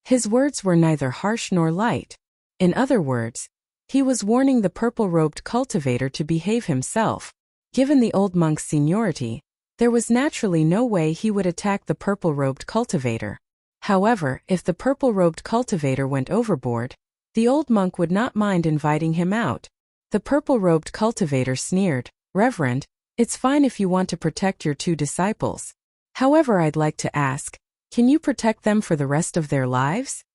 His words were neither harsh nor light. In other words, he was warning the purple-robed cultivator to behave himself. Given the old monk's seniority, there was naturally no way he would attack the purple-robed cultivator. However, if the purple-robed cultivator went overboard, the old monk would not mind inviting him out. The purple-robed cultivator sneered, "Reverend, it's fine if you want to protect your two disciples. However, I'd like to ask, can you protect them for the rest of their lives?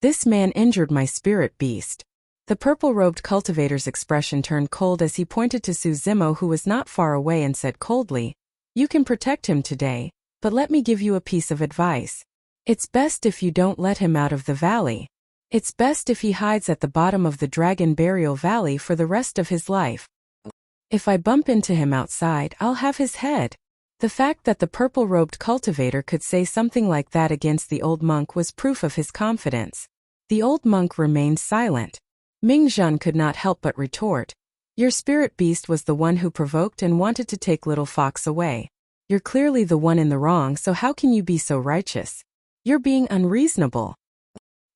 This man injured my spirit beast." The purple-robed cultivator's expression turned cold as he pointed to Su Zimo, who was not far away, and said coldly, "You can protect him today, but let me give you a piece of advice. It's best if you don't let him out of the valley. It's best if he hides at the bottom of the Dragon Burial Valley for the rest of his life. If I bump into him outside, I'll have his head." The fact that the purple-robed cultivator could say something like that against the old monk was proof of his confidence. The old monk remained silent. Ming Zhan could not help but retort, "Your spirit beast was the one who provoked and wanted to take little Fox away. You're clearly the one in the wrong, so how can you be so righteous? You're being unreasonable."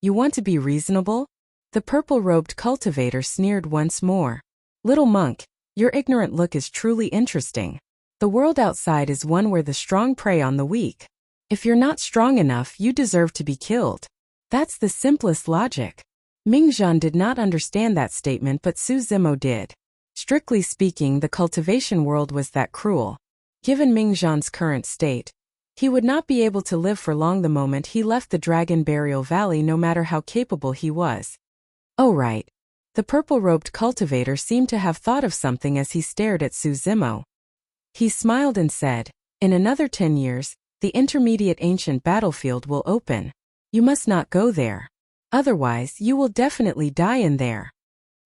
"You want to be reasonable?" The purple-robed cultivator sneered once more. "Little monk, your ignorant look is truly interesting. The world outside is one where the strong prey on the weak. If you're not strong enough, you deserve to be killed. That's the simplest logic." Ming Zhan did not understand that statement, but Su Zimo did. Strictly speaking, the cultivation world was that cruel. Given Ming Zhan's current state, he would not be able to live for long the moment he left the Dragon Burial Valley, no matter how capable he was. "Oh right." The purple-robed cultivator seemed to have thought of something as he stared at Su Zimo. He smiled and said, "In another 10 years, the intermediate ancient battlefield will open. You must not go there. Otherwise, you will definitely die in there."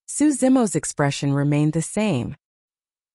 Su Zimo's expression remained the same.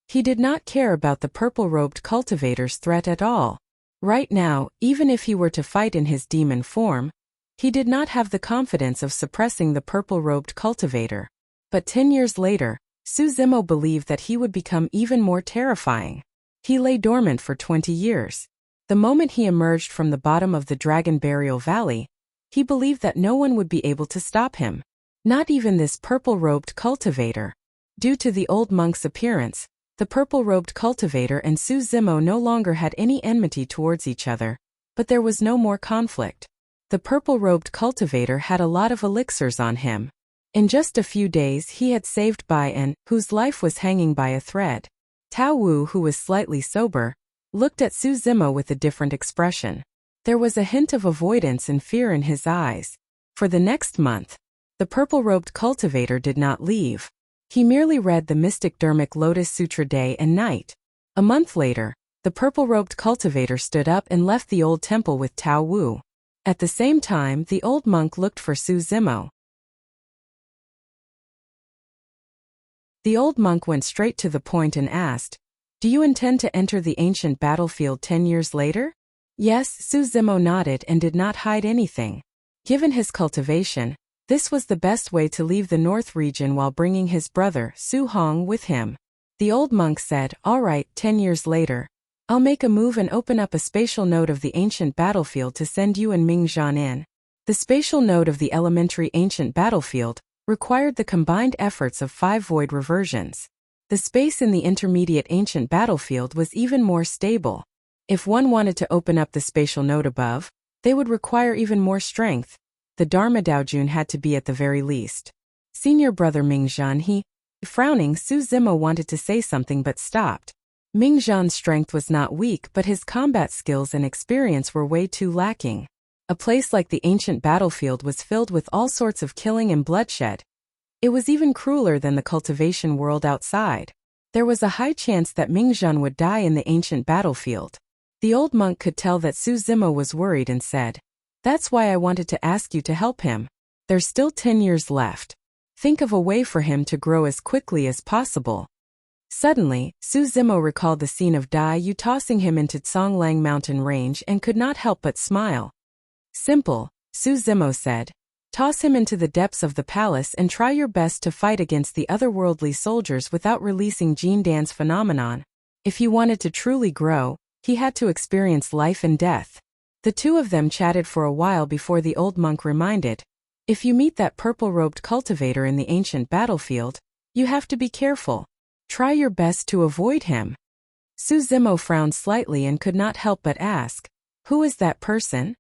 He did not care about the purple-robed cultivator's threat at all. Right now, even if he were to fight in his demon form, he did not have the confidence of suppressing the purple-robed cultivator. But 10 years later, Zimo believed that he would become even more terrifying. He lay dormant for 20 years. The moment he emerged from the bottom of the Dragon Burial Valley, he believed that no one would be able to stop him. Not even this purple-robed cultivator. Due to the old monk's appearance, the purple-robed cultivator and Zimo no longer had any enmity towards each other, but there was no more conflict. The purple-robed cultivator had a lot of elixirs on him. In just a few days he had saved Bai En, whose life was hanging by a thread. Tao Wu, who was slightly sober, looked at Zimo with a different expression. There was a hint of avoidance and fear in his eyes. For the next month, the purple-robed cultivator did not leave. He merely read the mystic Dharmic Lotus Sutra day and night. A month later, the purple-robed cultivator stood up and left the old temple with Tao Wu. At the same time, the old monk looked for Zimo. The old monk went straight to the point and asked, "Do you intend to enter the ancient battlefield 10 years later?" Yes, Zimo nodded and did not hide anything. Given his cultivation, this was the best way to leave the north region while bringing his brother, Su Hong, with him. The old monk said, "All right, 10 years later, I'll make a move and open up a spatial node of the ancient battlefield to send you and Ming Zhan in." The spatial node of the elementary ancient battlefield required the combined efforts of 5 void reversions. The space in the intermediate ancient battlefield was even more stable. If one wanted to open up the spatial node above, they would require even more strength. The Dharma Daojun had to be at the very least. Senior brother Ming Zhan, frowning, Zimo wanted to say something but stopped. Ming Zhan's strength was not weak, but his combat skills and experience were way too lacking. A place like the ancient battlefield was filled with all sorts of killing and bloodshed. It was even crueler than the cultivation world outside. There was a high chance that Ming Zhan would die in the ancient battlefield. The old monk could tell that Zimo was worried and said, "That's why I wanted to ask you to help him. There's still 10 years left. Think of a way for him to grow as quickly as possible." Suddenly, Zimo recalled the scene of Dai Yu tossing him into Tsonglang mountain range and could not help but smile. "Simple," Zimo said. "Toss him into the depths of the palace and try your best to fight against the otherworldly soldiers without releasing Jin Dan's phenomenon. If he wanted to truly grow, he had to experience life and death." The two of them chatted for a while before the old monk reminded, "If you meet that purple-robed cultivator in the ancient battlefield, you have to be careful. Try your best to avoid him." Zimo frowned slightly and could not help but ask, "Who is that person?"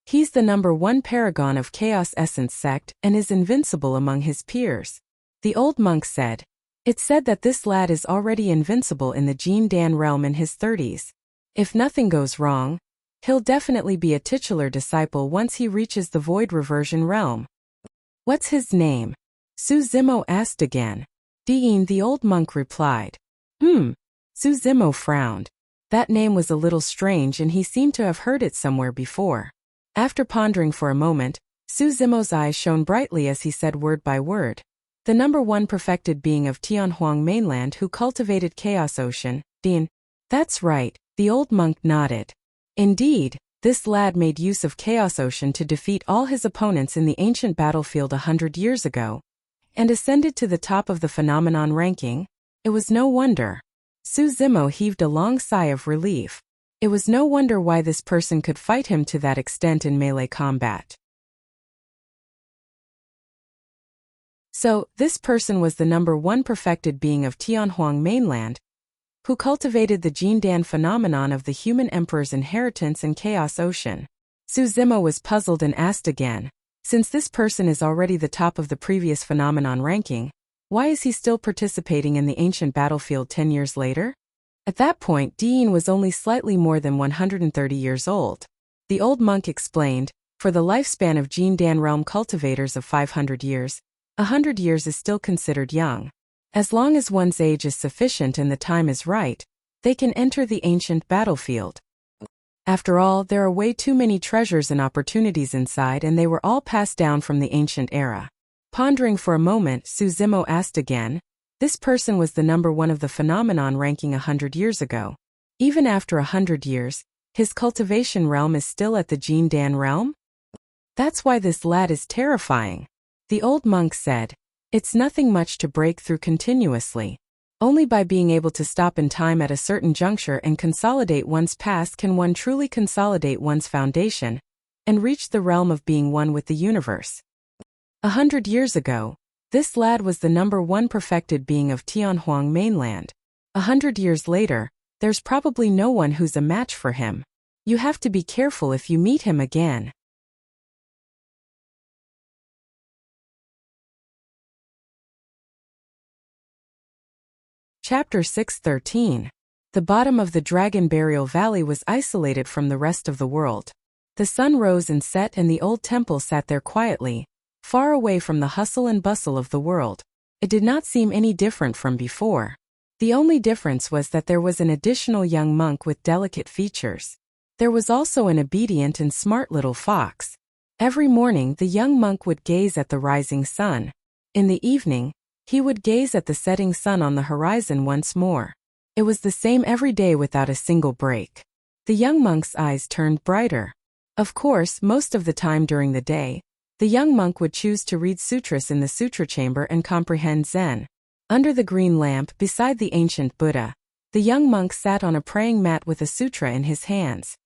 "He's the #1 paragon of Chaos Essence sect and is invincible among his peers." The old monk said, "It's said that this lad is already invincible in the Jin Dan realm in his 30s. If nothing goes wrong, he'll definitely be a titular disciple once he reaches the void reversion realm." "What's his name?" Zimo asked again. "Dean," the old monk replied. Zimo frowned. That name was a little strange and he seemed to have heard it somewhere before. After pondering for a moment, Zimo's eyes shone brightly as he said word by word. "The #1 perfected being of Tianhuang mainland who cultivated Chaos Ocean, Dean." "That's right," the old monk nodded. Indeed, this lad made use of Chaos Ocean to defeat all his opponents in the ancient battlefield 100 years ago, and ascended to the top of the phenomenon ranking. It was no wonder. Zimo heaved a long sigh of relief. It was no wonder why this person could fight him to that extent in melee combat. So, this person was the #1 perfected being of Tianhuang mainland, who cultivated the Jin Dan phenomenon of the human emperor's inheritance in Chaos Ocean. Zimo was puzzled and asked again, "Since this person is already the top of the previous phenomenon ranking, why is he still participating in the ancient battlefield 10 years later?" At that point, Dean was only slightly more than 130 years old. The old monk explained, "For the lifespan of Jin Dan realm cultivators of 500 years, 100 years is still considered young. As long as one's age is sufficient and the time is right, they can enter the ancient battlefield. After all, there are way too many treasures and opportunities inside and they were all passed down from the ancient era." Pondering for a moment, Zimo asked again, "This person was the #1 of the phenomenon ranking 100 years ago. Even after 100 years, his cultivation realm is still at the Jin Dan realm?" "That's why this lad is terrifying," the old monk said. It's nothing much to break through continuously. Only by being able to stop in time at a certain juncture and consolidate one's past can one truly consolidate one's foundation and reach the realm of being one with the universe. 100 years ago, this lad was the #1 perfected being of Tianhuang mainland. 100 years later, there's probably no one who's a match for him. You have to be careful if you meet him again. Chapter 6:13. The bottom of the Dragon Burial Valley was isolated from the rest of the world. The sun rose and set and the old temple sat there quietly, far away from the hustle and bustle of the world. It did not seem any different from before. The only difference was that there was an additional young monk with delicate features. There was also an obedient and smart little fox. Every morning the young monk would gaze at the rising sun. In the evening, he would gaze at the setting sun on the horizon once more. It was the same every day without a single break. The young monk's eyes turned brighter. Of course, most of the time during the day, the young monk would choose to read sutras in the sutra chamber and comprehend Zen. Under the green lamp beside the ancient Buddha, the young monk sat on a praying mat with a sutra in his hands.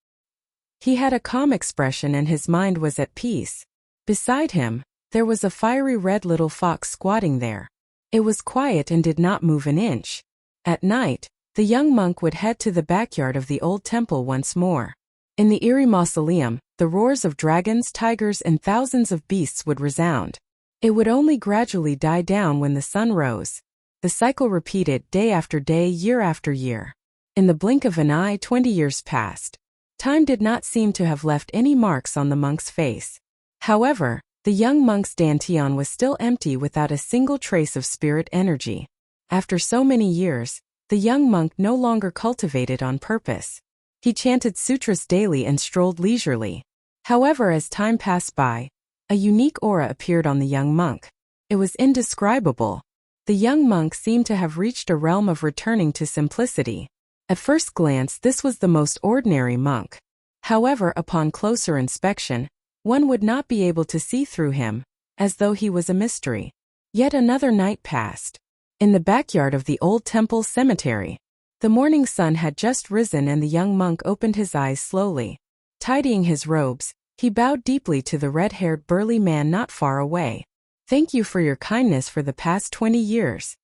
He had a calm expression and his mind was at peace. Beside him, there was a fiery red little fox squatting there. It was quiet and did not move an inch. At night, the young monk would head to the backyard of the old temple once more. In the eerie mausoleum, the roars of dragons, tigers, and thousands of beasts would resound. It would only gradually die down when the sun rose. The cycle repeated day after day, year after year. In the blink of an eye, 20 years passed. Time did not seem to have left any marks on the monk's face. However, the young monk's dantian was still empty without a single trace of spirit energy. After so many years, the young monk no longer cultivated on purpose. He chanted sutras daily and strolled leisurely. However, as time passed by, a unique aura appeared on the young monk. It was indescribable. The young monk seemed to have reached a realm of returning to simplicity. At first glance, this was the most ordinary monk. However, upon closer inspection, one would not be able to see through him, as though he was a mystery. Yet another night passed. In the backyard of the old temple cemetery, the morning sun had just risen and the young monk opened his eyes slowly. Tidying his robes, he bowed deeply to the red-haired burly man not far away. "Thank you for your kindness for the past 20 years.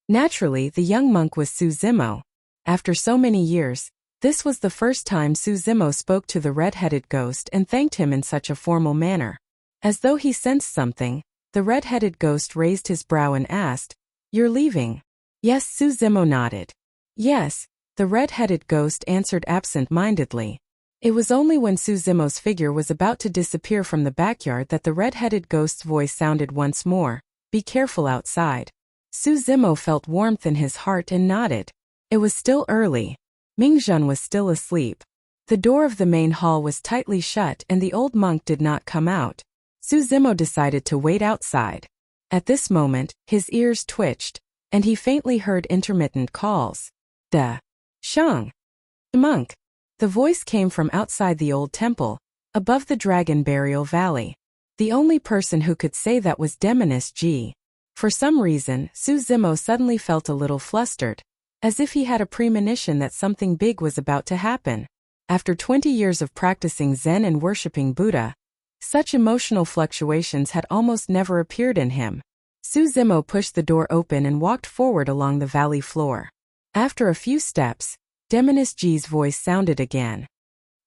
Naturally, the young monk was Suzimo. After so many years, this was the first time Suzimo spoke to the red-headed ghost and thanked him in such a formal manner. As though he sensed something, the red-headed ghost raised his brow and asked, "You're leaving?" Yes, Suzimo nodded. Yes, the red-headed ghost answered absent-mindedly. It was only when Suzimo's figure was about to disappear from the backyard that the red-headed ghost's voice sounded once more, "Be careful outside." Suzimo felt warmth in his heart and nodded. It was still early. Mingjun was still asleep. The door of the main hall was tightly shut and the old monk did not come out. Suzimo decided to wait outside. At this moment, his ears twitched, and he faintly heard intermittent calls. "Da! Shang! Monk!" The voice came from outside the old temple, above the Dragon Burial Valley. The only person who could say that was Demoness Ji. For some reason, Suzimo suddenly felt a little flustered, as if he had a premonition that something big was about to happen. After 20 years of practicing Zen and worshipping Buddha, such emotional fluctuations had almost never appeared in him. Suzimo pushed the door open and walked forward along the valley floor. After a few steps, Demoness Ji's voice sounded again.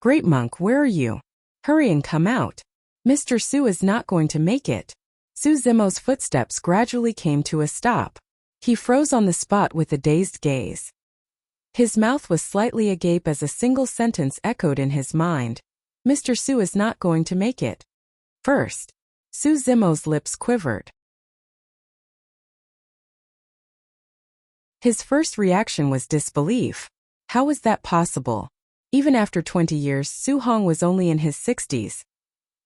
"Great monk, where are you? Hurry and come out. Mr. Su is not going to make it." Suzimo's footsteps gradually came to a stop. He froze on the spot with a dazed gaze. His mouth was slightly agape as a single sentence echoed in his mind. "Mr. Su is not going to make it." First, Suzimo's lips quivered. His first reaction was disbelief. How was that possible? Even after 20 years, Su Hong was only in his 60s.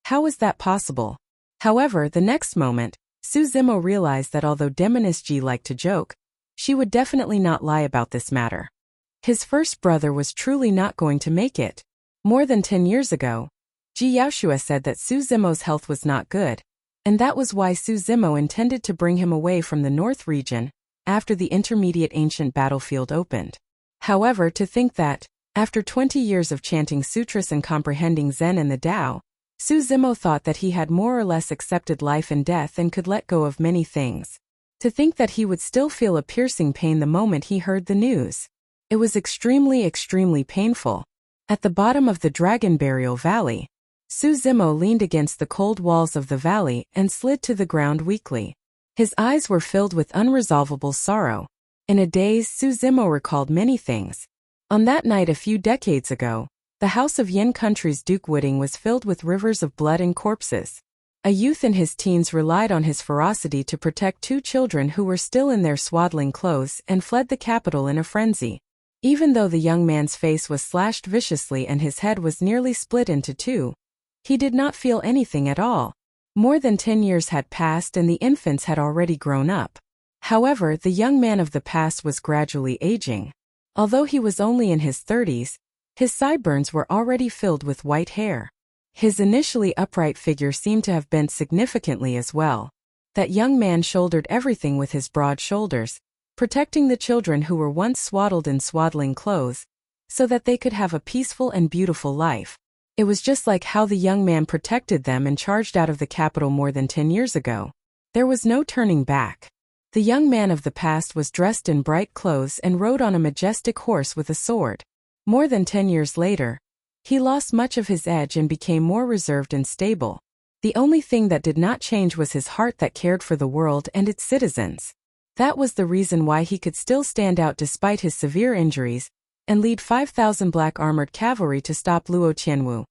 How was that possible? However, the next moment, Suzimo realized that although Demoness Ji liked to joke, she would definitely not lie about this matter. His first brother was truly not going to make it. More than 10 years ago, Ji Yaoshua said that Suzimo's health was not good, and that was why Su Zimo intended to bring him away from the North region after the intermediate ancient battlefield opened. However, to think that, after 20 years of chanting sutras and comprehending Zen and the Tao, Su Zimo thought that he had more or less accepted life and death and could let go of many things. To think that he would still feel a piercing pain the moment he heard the news. It was extremely painful. At the bottom of the Dragon Burial Valley, Su Zimo leaned against the cold walls of the valley and slid to the ground weakly. His eyes were filled with unresolvable sorrow. In a daze, Su Zimo recalled many things. On that night a few decades ago, the house of Yin Country's Duke Wooding was filled with rivers of blood and corpses. A youth in his teens relied on his ferocity to protect two children who were still in their swaddling clothes and fled the capital in a frenzy. Even though the young man's face was slashed viciously and his head was nearly split into two, he did not feel anything at all. More than 10 years had passed and the infants had already grown up. However, the young man of the past was gradually aging. Although he was only in his 30s, his sideburns were already filled with white hair. His initially upright figure seemed to have bent significantly as well. That young man shouldered everything with his broad shoulders, protecting the children who were once swaddled in swaddling clothes, so that they could have a peaceful and beautiful life. It was just like how the young man protected them and charged out of the capital more than 10 years ago. There was no turning back. The young man of the past was dressed in bright clothes and rode on a majestic horse with a sword. More than 10 years later, he lost much of his edge and became more reserved and stable. The only thing that did not change was his heart that cared for the world and its citizens. That was the reason why he could still stand out despite his severe injuries, and lead 5,000 black armored cavalry to stop Luo Qianwu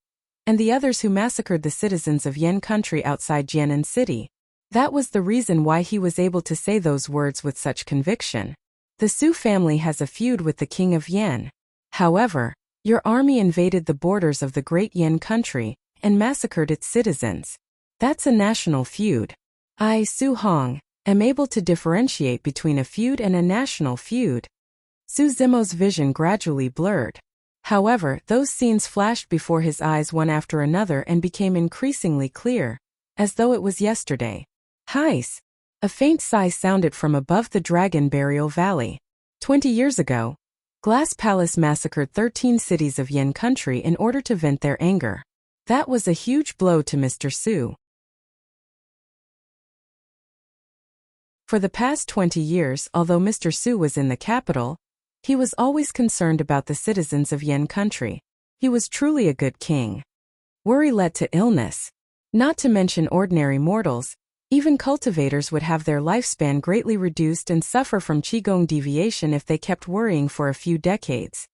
and the others who massacred the citizens of Yin Country outside Jianan City. That was the reason why he was able to say those words with such conviction. The Su family has a feud with the king of Yin. However, your army invaded the borders of the great Yin Country and massacred its citizens. That's a national feud. I, Su Hong, am able to differentiate between a feud and a national feud. Su Zimo's vision gradually blurred. However, those scenes flashed before his eyes one after another and became increasingly clear, as though it was yesterday. Heis! A faint sigh sounded from above the Dragon Burial Valley. 20 years ago, Glass Palace massacred 13 cities of Yin Country in order to vent their anger. That was a huge blow to Mr. Su. For the past 20 years, although Mr. Su was in the capital, he was always concerned about the citizens of Yin Country. He was truly a good king. Worry led to illness. Not to mention ordinary mortals, even cultivators would have their lifespan greatly reduced and suffer from Qigong deviation if they kept worrying for a few decades.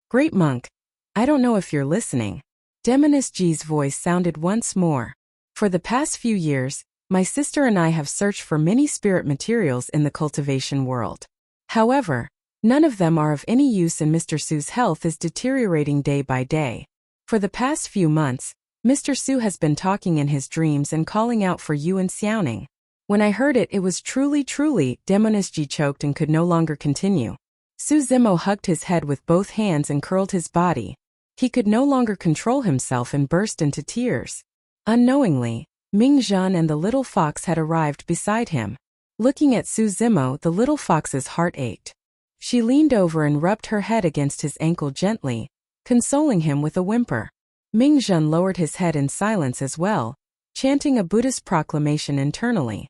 Great monk, I don't know if you're listening. Demoness Ji's voice sounded once more. For the past few years, my sister and I have searched for many spirit materials in the cultivation world. However, none of them are of any use and Mr. Su's health is deteriorating day by day. For the past few months, Mr. Su has been talking in his dreams and calling out for you and Xiaoning. When I heard it, it was truly, Demoness Ji choked and could no longer continue. Su Zimo hugged his head with both hands and curled his body. He could no longer control himself and burst into tears. Unknowingly, Ming Zhan and the little fox had arrived beside him. Looking at Su Zimo, the little fox's heart ached. She leaned over and rubbed her head against his ankle gently, consoling him with a whimper. Ming Zhan lowered his head in silence as well, chanting a Buddhist proclamation internally.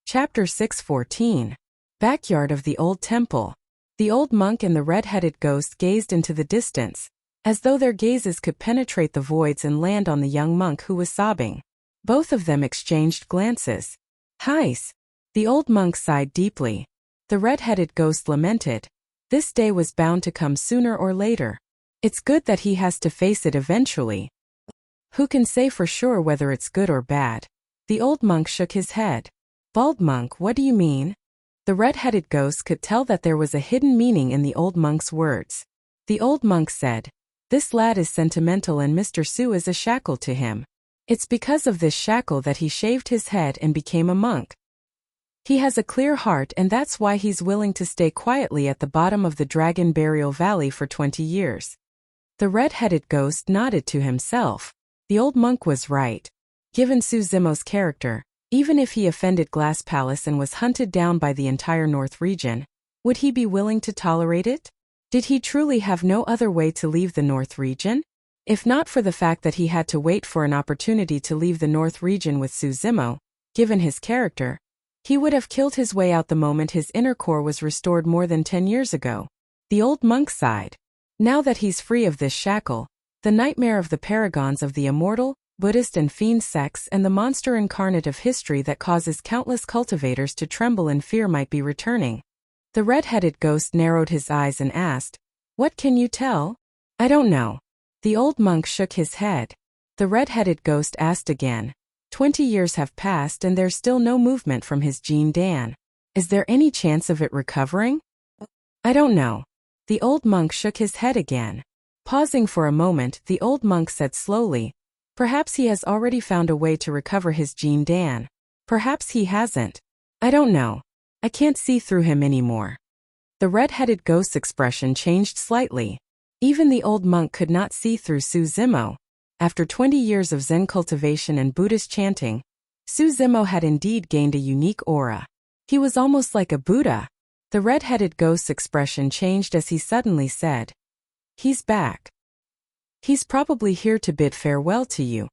Chapter 6:14. Backyard of the Old Temple. The old monk and the red-headed ghost gazed into the distance, as though their gazes could penetrate the voids and land on the young monk who was sobbing. Both of them exchanged glances. Heis! The old monk sighed deeply. The red-headed ghost lamented. This day was bound to come sooner or later. It's good that he has to face it eventually. Who can say for sure whether it's good or bad? The old monk shook his head. Bald monk, what do you mean? The red-headed ghost could tell that there was a hidden meaning in the old monk's words. The old monk said, "This lad is sentimental and Mr. Su is a shackle to him. It's because of this shackle that he shaved his head and became a monk. He has a clear heart, and that's why he's willing to stay quietly at the bottom of the Dragon Burial Valley for 20 years. The red-headed ghost nodded to himself. The old monk was right. Given Suzimo's character, even if he offended Glass Palace and was hunted down by the entire North region, would he be willing to tolerate it? Did he truly have no other way to leave the North region? If not for the fact that he had to wait for an opportunity to leave the North region with Suzimo, given his character, he would have killed his way out the moment his inner core was restored more than 10 years ago. The old monk sighed. Now that he's free of this shackle, the nightmare of the paragons of the immortal, Buddhist and fiend sects and the monster incarnate of history that causes countless cultivators to tremble in fear might be returning. The red-headed ghost narrowed his eyes and asked, "What can you tell?" "I don't know." The old monk shook his head. The red-headed ghost asked again. 20 years have passed and there's still no movement from his Jin Dan. Is there any chance of it recovering? "I don't know." The old monk shook his head again. Pausing for a moment, the old monk said slowly, "Perhaps he has already found a way to recover his Jin Dan. Perhaps he hasn't. I don't know. I can't see through him anymore." The red-headed ghost's expression changed slightly. Even the old monk could not see through Suzimo. After 20 years of Zen cultivation and Buddhist chanting, Suzimo had indeed gained a unique aura. He was almost like a Buddha. The red-headed ghost's expression changed as he suddenly said, "He's back. He's probably here to bid farewell to you.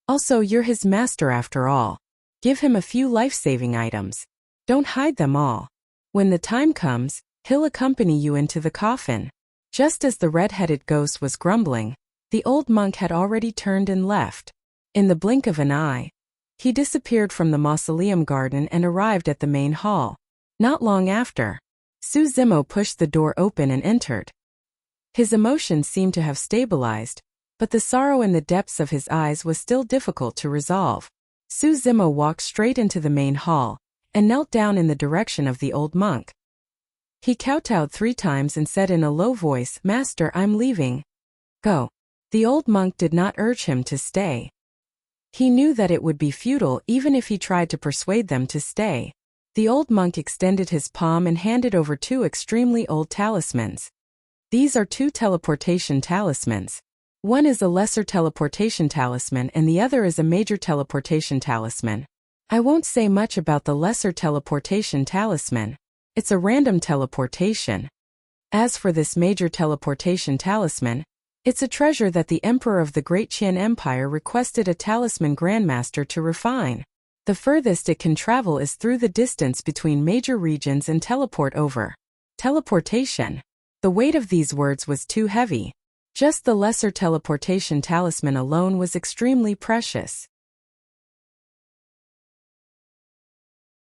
Also, you're his master after all. Give him a few life-saving items. Don't hide them all. When the time comes, he'll accompany you into the coffin." Just as the red-headed ghost was grumbling, the old monk had already turned and left. In the blink of an eye, he disappeared from the mausoleum garden and arrived at the main hall. Not long after, Suzimo pushed the door open and entered. His emotions seemed to have stabilized, but the sorrow in the depths of his eyes was still difficult to resolve. Suzimo walked straight into the main hall and knelt down in the direction of the old monk. He kowtowed 3 times and said in a low voice, "Master, I'm leaving. Go." The old monk did not urge him to stay. He knew that it would be futile even if he tried to persuade them to stay. The old monk extended his palm and handed over 2 extremely old talismans. These are 2 teleportation talismans. One is a lesser teleportation talisman and the other is a major teleportation talisman. I won't say much about the lesser teleportation talisman. It's a random teleportation. As for this major teleportation talisman, it's a treasure that the Emperor of the Great Qian Empire requested a talisman grandmaster to refine. The furthest it can travel is through the distance between major regions and teleport over. Teleportation. The weight of these words was too heavy. Just the lesser teleportation talisman alone was extremely precious.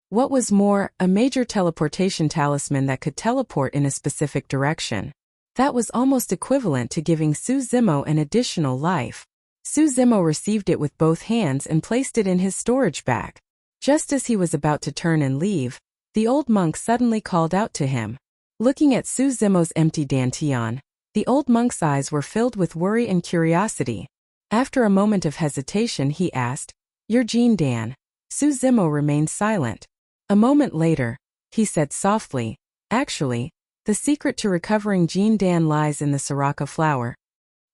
What was more, a major teleportation talisman that could teleport in a specific direction. That was almost equivalent to giving Suzimo an additional life. Suzimo received it with both hands and placed it in his storage bag. Just as he was about to turn and leave, the old monk suddenly called out to him. Looking at Suzimo's empty dantian, the old monk's eyes were filled with worry and curiosity. After a moment of hesitation he asked, "Your Jin Dan?" Suzimo remained silent. A moment later, he said softly, "Actually, the secret to recovering Jin Dan lies in the Siraka flower."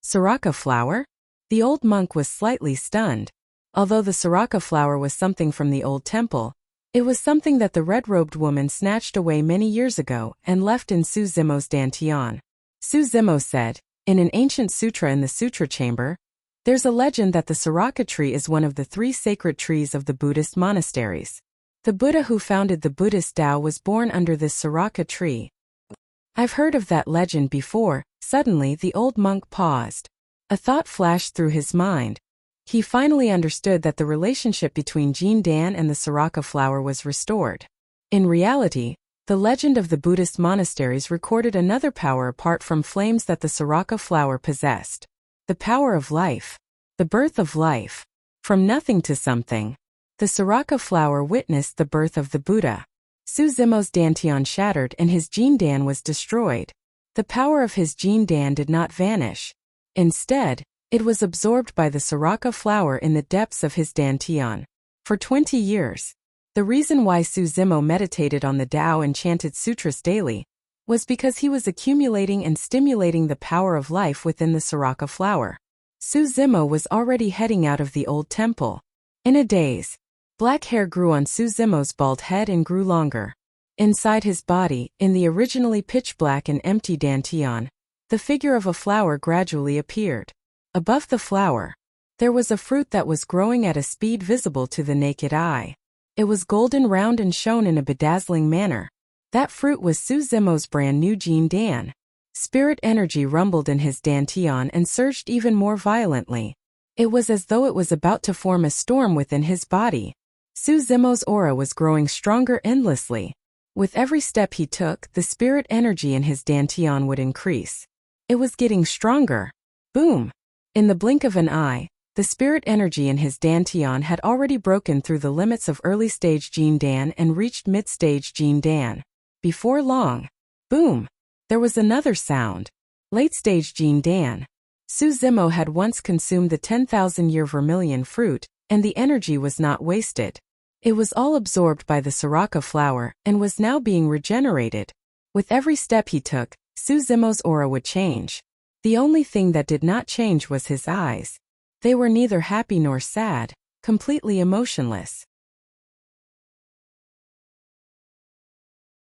Siraka flower? The old monk was slightly stunned. Although the Siraka flower was something from the old temple, it was something that the red-robed woman snatched away many years ago and left in Suzimo's dantian. Suzimo said, in an ancient sutra in the sutra chamber, there's a legend that the Siraka tree is one of the 3 sacred trees of the Buddhist monasteries. The Buddha who founded the Buddhist Tao was born under this Siraka tree. I've heard of that legend before. Suddenly the old monk paused. A thought flashed through his mind. He finally understood that the relationship between Jin Dan and the Siraka flower was restored. In reality, the legend of the Buddhist monasteries recorded another power apart from flames that the Siraka flower possessed. The power of life. The birth of life. From nothing to something. The Siraka flower witnessed the birth of the Buddha. Suzimo's dantian shattered and his Jin Dan was destroyed. The power of his Jin Dan did not vanish. Instead, it was absorbed by the Siraka flower in the depths of his dantian. For 20 years, The reason why Su Zimo meditated on the Tao and chanted sutras daily was because he was accumulating and stimulating the power of life within the Sraka flower. Su Zimo was already heading out of the old temple. In a daze, black hair grew on Su Zimo's bald head and grew longer. Inside his body, in the originally pitch-black and empty dantian, the figure of a flower gradually appeared. Above the flower, there was a fruit that was growing at a speed visible to the naked eye. It was golden round and shone in a bedazzling manner. That fruit was Su Zimo's brand new Jin Dan. Spirit energy rumbled in his dantian and surged even more violently. It was as though it was about to form a storm within his body. Su Zimo's aura was growing stronger endlessly. With every step he took, the spirit energy in his dantian would increase. It was getting stronger. Boom! In the blink of an eye, the spirit energy in his dantian had already broken through the limits of early-stage Jin Dan and reached mid-stage Jin Dan. Before long, boom! There was another sound. Late-stage Jin Dan. Su Zimo had once consumed the 10,000-year vermilion fruit, and the energy was not wasted. It was all absorbed by the Sraka flower and was now being regenerated. With every step he took, Su Zimo's aura would change. The only thing that did not change was his eyes. They were neither happy nor sad, completely emotionless.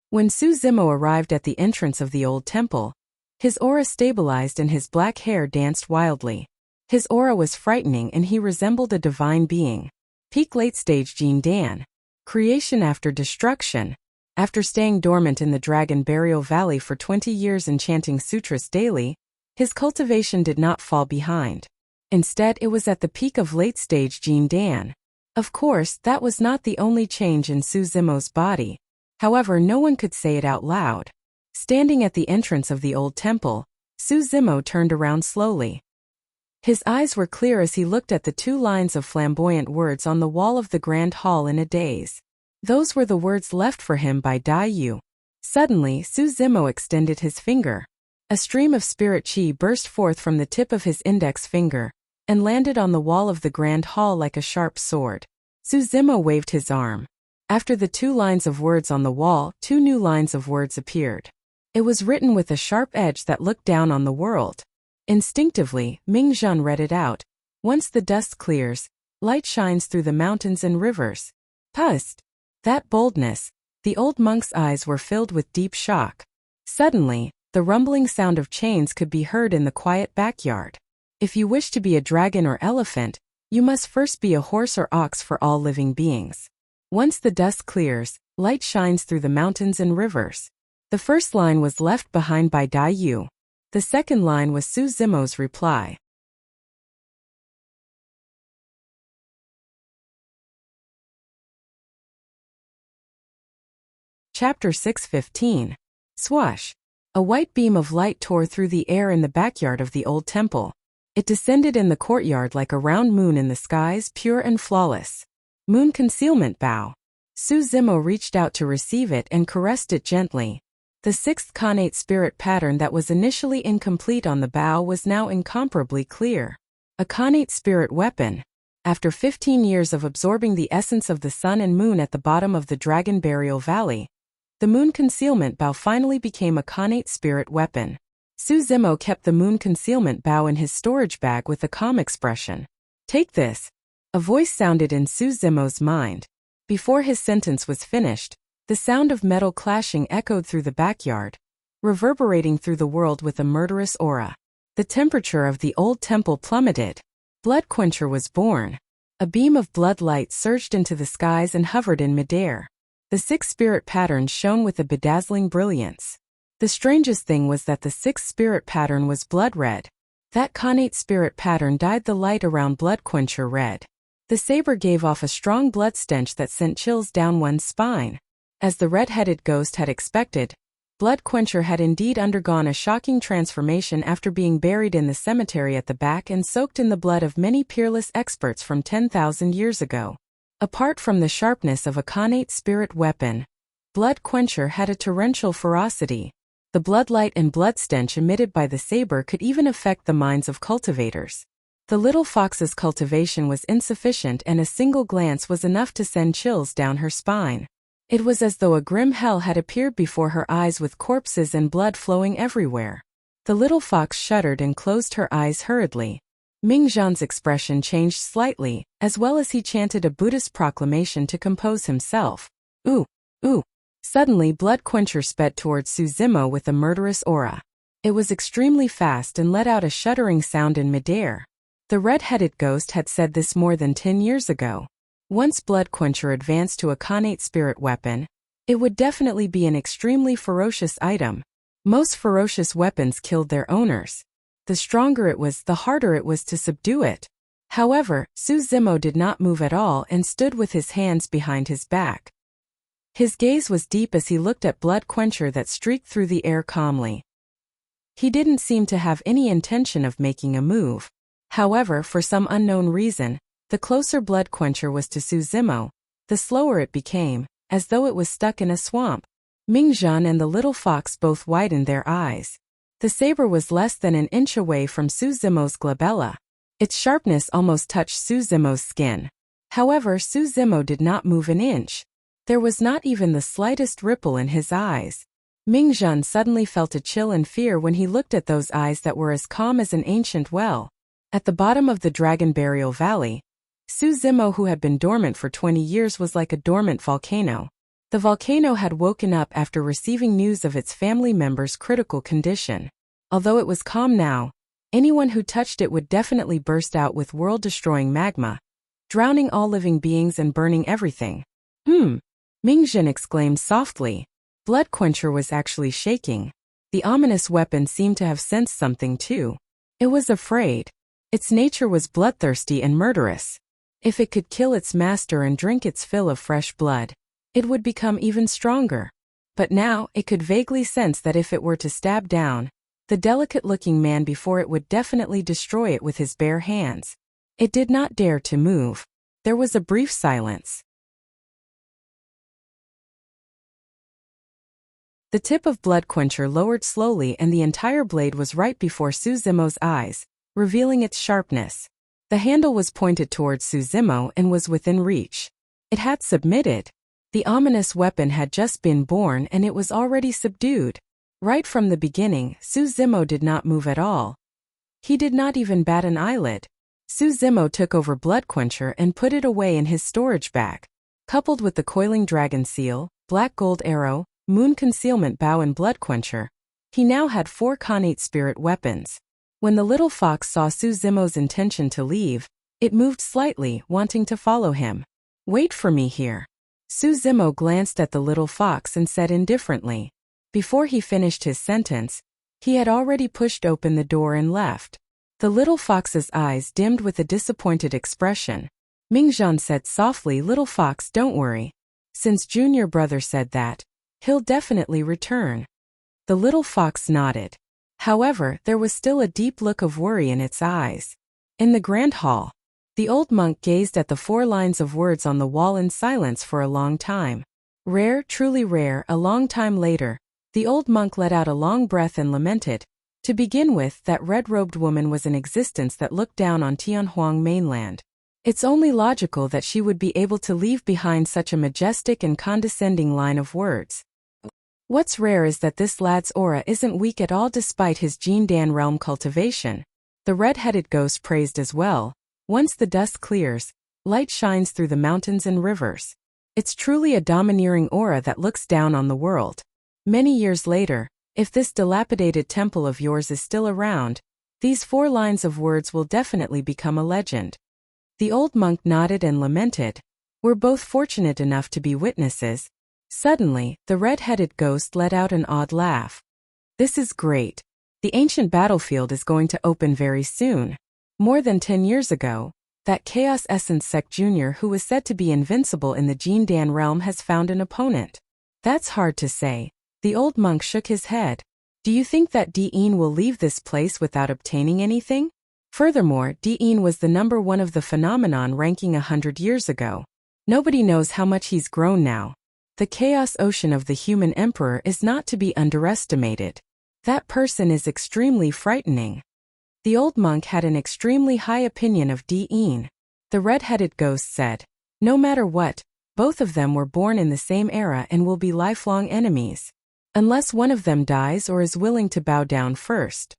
When Su Zimo arrived at the entrance of the old temple, his aura stabilized and his black hair danced wildly. His aura was frightening and he resembled a divine being. Peak late-stage Jin Dan. Creation after destruction. After staying dormant in the Dragon Burial Valley for 20 years and chanting sutras daily, his cultivation did not fall behind. Instead, it was at the peak of late-stage Jin Dan. Of course, that was not the only change in Su Zimo's body. However, no one could say it out loud. Standing at the entrance of the old temple, Su Zimo turned around slowly. His eyes were clear as he looked at the 2 lines of flamboyant words on the wall of the grand hall in a daze. Those were the words left for him by Dai Yu. Suddenly, Su Zimo extended his finger. A stream of spirit qi burst forth from the tip of his index finger and landed on the wall of the grand hall like a sharp sword. Su Zimo waved his arm. After the 2 lines of words on the wall, 2 new lines of words appeared. It was written with a sharp edge that looked down on the world. Instinctively, Ming Zhan read it out. Once the dust clears, light shines through the mountains and rivers. Pust! That boldness! The old monk's eyes were filled with deep shock. Suddenly, the rumbling sound of chains could be heard in the quiet backyard. If you wish to be a dragon or elephant, you must first be a horse or ox for all living beings. Once the dust clears, light shines through the mountains and rivers. The first line was left behind by Dai Yu. The second line was Su Zimo's reply. Chapter 6:15. Swash! A white beam of light tore through the air in the backyard of the old temple. It descended in the courtyard like a round moon in the skies, pure and flawless. Moon concealment bow. Su Zimo reached out to receive it and caressed it gently. The 6th Khanate spirit pattern that was initially incomplete on the bow was now incomparably clear. A Khanate spirit weapon. After 15 years of absorbing the essence of the sun and moon at the bottom of the Dragon Burial Valley, the moon concealment bow finally became a Khanate spirit weapon. Su Zimo kept the moon concealment bow in his storage bag with a calm expression. Take this. A voice sounded in Su Zimo's mind. Before his sentence was finished, the sound of metal clashing echoed through the backyard, reverberating through the world with a murderous aura. The temperature of the old temple plummeted. Blood Quencher was born. A beam of blood light surged into the skies and hovered in midair. The 6 spirit patterns shone with a bedazzling brilliance. The strangest thing was that the 6th spirit pattern was blood red. That Khanate spirit pattern dyed the light around Blood Quencher red. The saber gave off a strong blood stench that sent chills down one's spine. As the red-headed ghost had expected, Blood Quencher had indeed undergone a shocking transformation after being buried in the cemetery at the back and soaked in the blood of many peerless experts from 10,000 years ago. Apart from the sharpness of a Khanate spirit weapon, Blood Quencher had a torrential ferocity. The bloodlight and blood stench emitted by the saber could even affect the minds of cultivators. The little fox's cultivation was insufficient, and a single glance was enough to send chills down her spine. It was as though a grim hell had appeared before her eyes, with corpses and blood flowing everywhere. The little fox shuddered and closed her eyes hurriedly. Mingzhan's expression changed slightly, as well as he chanted a Buddhist proclamation to compose himself. Ooh, ooh. Suddenly Blood Quencher sped towards Su Zimo with a murderous aura. It was extremely fast and let out a shuddering sound in midair. The red-headed ghost had said this more than 10 years ago. Once Blood Quencher advanced to a connate spirit weapon, it would definitely be an extremely ferocious item. Most ferocious weapons killed their owners. The stronger it was, the harder it was to subdue it. However, Su Zimo did not move at all and stood with his hands behind his back. His gaze was deep as he looked at Blood Quencher that streaked through the air calmly. He didn't seem to have any intention of making a move. However, for some unknown reason, the closer Blood Quencher was to Su Zimo, the slower it became, as though it was stuck in a swamp. Mingzhan and the little fox both widened their eyes. The saber was less than an inch away from Su Zimo's glabella. Its sharpness almost touched Su Zimo's skin. However, Su Zimo did not move an inch. There was not even the slightest ripple in his eyes. Mingzhan suddenly felt a chill and fear when he looked at those eyes that were as calm as an ancient well. At the bottom of the Dragon Burial Valley, Su Zimo, who had been dormant for 20 years, was like a dormant volcano. The volcano had woken up after receiving news of its family member's critical condition. Although it was calm now, anyone who touched it would definitely burst out with world-destroying magma, drowning all living beings and burning everything. Mingzhan exclaimed softly. Blood Quencher was actually shaking. The ominous weapon seemed to have sensed something too. It was afraid. Its nature was bloodthirsty and murderous. If it could kill its master and drink its fill of fresh blood, it would become even stronger. But now, it could vaguely sense that if it were to stab down the delicate-looking man before, it would definitely destroy it with his bare hands. It did not dare to move. There was a brief silence. The tip of Blood Quencher lowered slowly, and the entire blade was right before Su Zimo's eyes, revealing its sharpness. The handle was pointed towards Su Zimo and was within reach. It had submitted. The ominous weapon had just been born and it was already subdued. Right from the beginning, Su Zimo did not move at all. He did not even bat an eyelid. Su Zimo took over Blood Quencher and put it away in his storage bag. Coupled with the coiling dragon seal, black gold arrow, moon concealment bow and Blood Quencher, he now had 4 connate spirit weapons. When the little fox saw Su Zimo's intention to leave, it moved slightly, wanting to follow him. Wait for me here. Su Zimo glanced at the little fox and said indifferently. Before he finished his sentence, he had already pushed open the door and left. The little fox's eyes dimmed with a disappointed expression. Mingzhan said softly, "Little fox, don't worry. Since Junior brother said that, he'll definitely return." The little fox nodded. However, there was still a deep look of worry in its eyes. In the grand hall, the old monk gazed at the 4 lines of words on the wall in silence for a long time. Rare, truly rare. A long time later, the old monk let out a long breath and lamented. To begin with, that red-robed woman was an existence that looked down on Tianhuang mainland. It's only logical that she would be able to leave behind such a majestic and condescending line of words. What's rare is that this lad's aura isn't weak at all despite his Jindan realm cultivation. The red-headed ghost praised as well. Once the dust clears, light shines through the mountains and rivers. It's truly a domineering aura that looks down on the world. Many years later, if this dilapidated temple of yours is still around, these 4 lines of words will definitely become a legend. The old monk nodded and lamented. We're both fortunate enough to be witnesses. Suddenly, the red-headed ghost let out an odd laugh. This is great. The ancient battlefield is going to open very soon. More than 10 years ago, that Chaos Essence Sect Jr. who was said to be invincible in the Jindan realm has found an opponent. That's hard to say. The old monk shook his head. Do you think that Di'in will leave this place without obtaining anything? Furthermore, Di'in was the number 1 of the phenomenon ranking 100 years ago. Nobody knows how much he's grown now. The chaos ocean of the human emperor is not to be underestimated. That person is extremely frightening. The old monk had an extremely high opinion of Dean. The red-headed ghost said, "No matter what, both of them were born in the same era and will be lifelong enemies. Unless one of them dies or is willing to bow down first.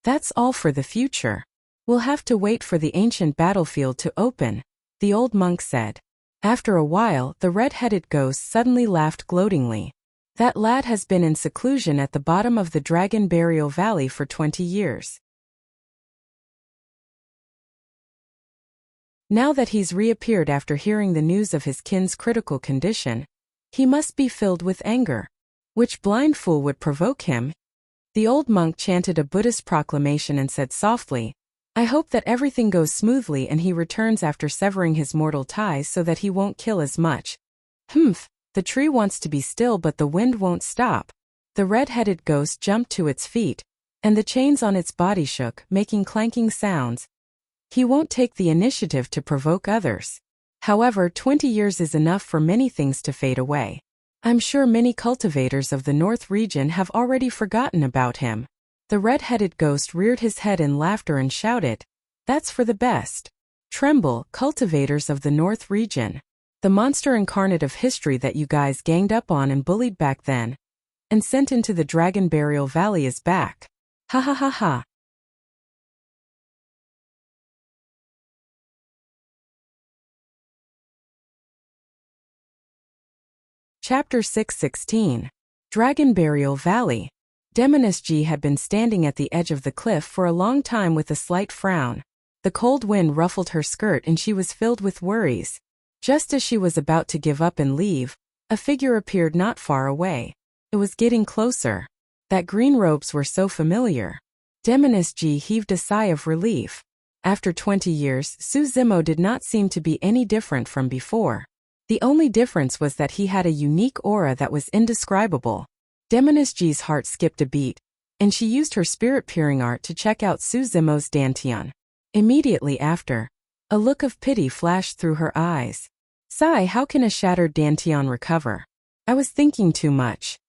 That's all for the future. We'll have to wait for the ancient battlefield to open," the old monk said. After a while, the red-headed ghost suddenly laughed gloatingly. "That lad has been in seclusion at the bottom of the Dragon Burial Valley for 20 years. Now that he's reappeared after hearing the news of his kin's critical condition, he must be filled with anger. Which blind fool would provoke him?" The old monk chanted a Buddhist proclamation and said softly, "I hope that everything goes smoothly and he returns after severing his mortal ties so that he won't kill as much." "Humph, the tree wants to be still but the wind won't stop." The red-headed ghost jumped to its feet, and the chains on its body shook, making clanking sounds. "He won't take the initiative to provoke others. However, 20 years is enough for many things to fade away. I'm sure many cultivators of the North region have already forgotten about him." The red-headed ghost reared his head in laughter and shouted, "That's for the best. Tremble, cultivators of the North region. The monster incarnate of history that you guys ganged up on and bullied back then, and sent into the Dragon Burial Valley is back. Ha ha ha ha." Chapter 6:16. Dragon Burial Valley. Demoness G had been standing at the edge of the cliff for a long time with a slight frown. The cold wind ruffled her skirt and she was filled with worries. Just as she was about to give up and leave, a figure appeared not far away. It was getting closer. That green robes were so familiar. Demoness G heaved a sigh of relief. After 20 years, Suzimo did not seem to be any different from before. The only difference was that he had a unique aura that was indescribable. Demoness G's heart skipped a beat, and she used her spirit-peering art to check out Suzimo's dantian. Immediately after, a look of pity flashed through her eyes. "Sigh, how can a shattered dantian recover? I was thinking too much."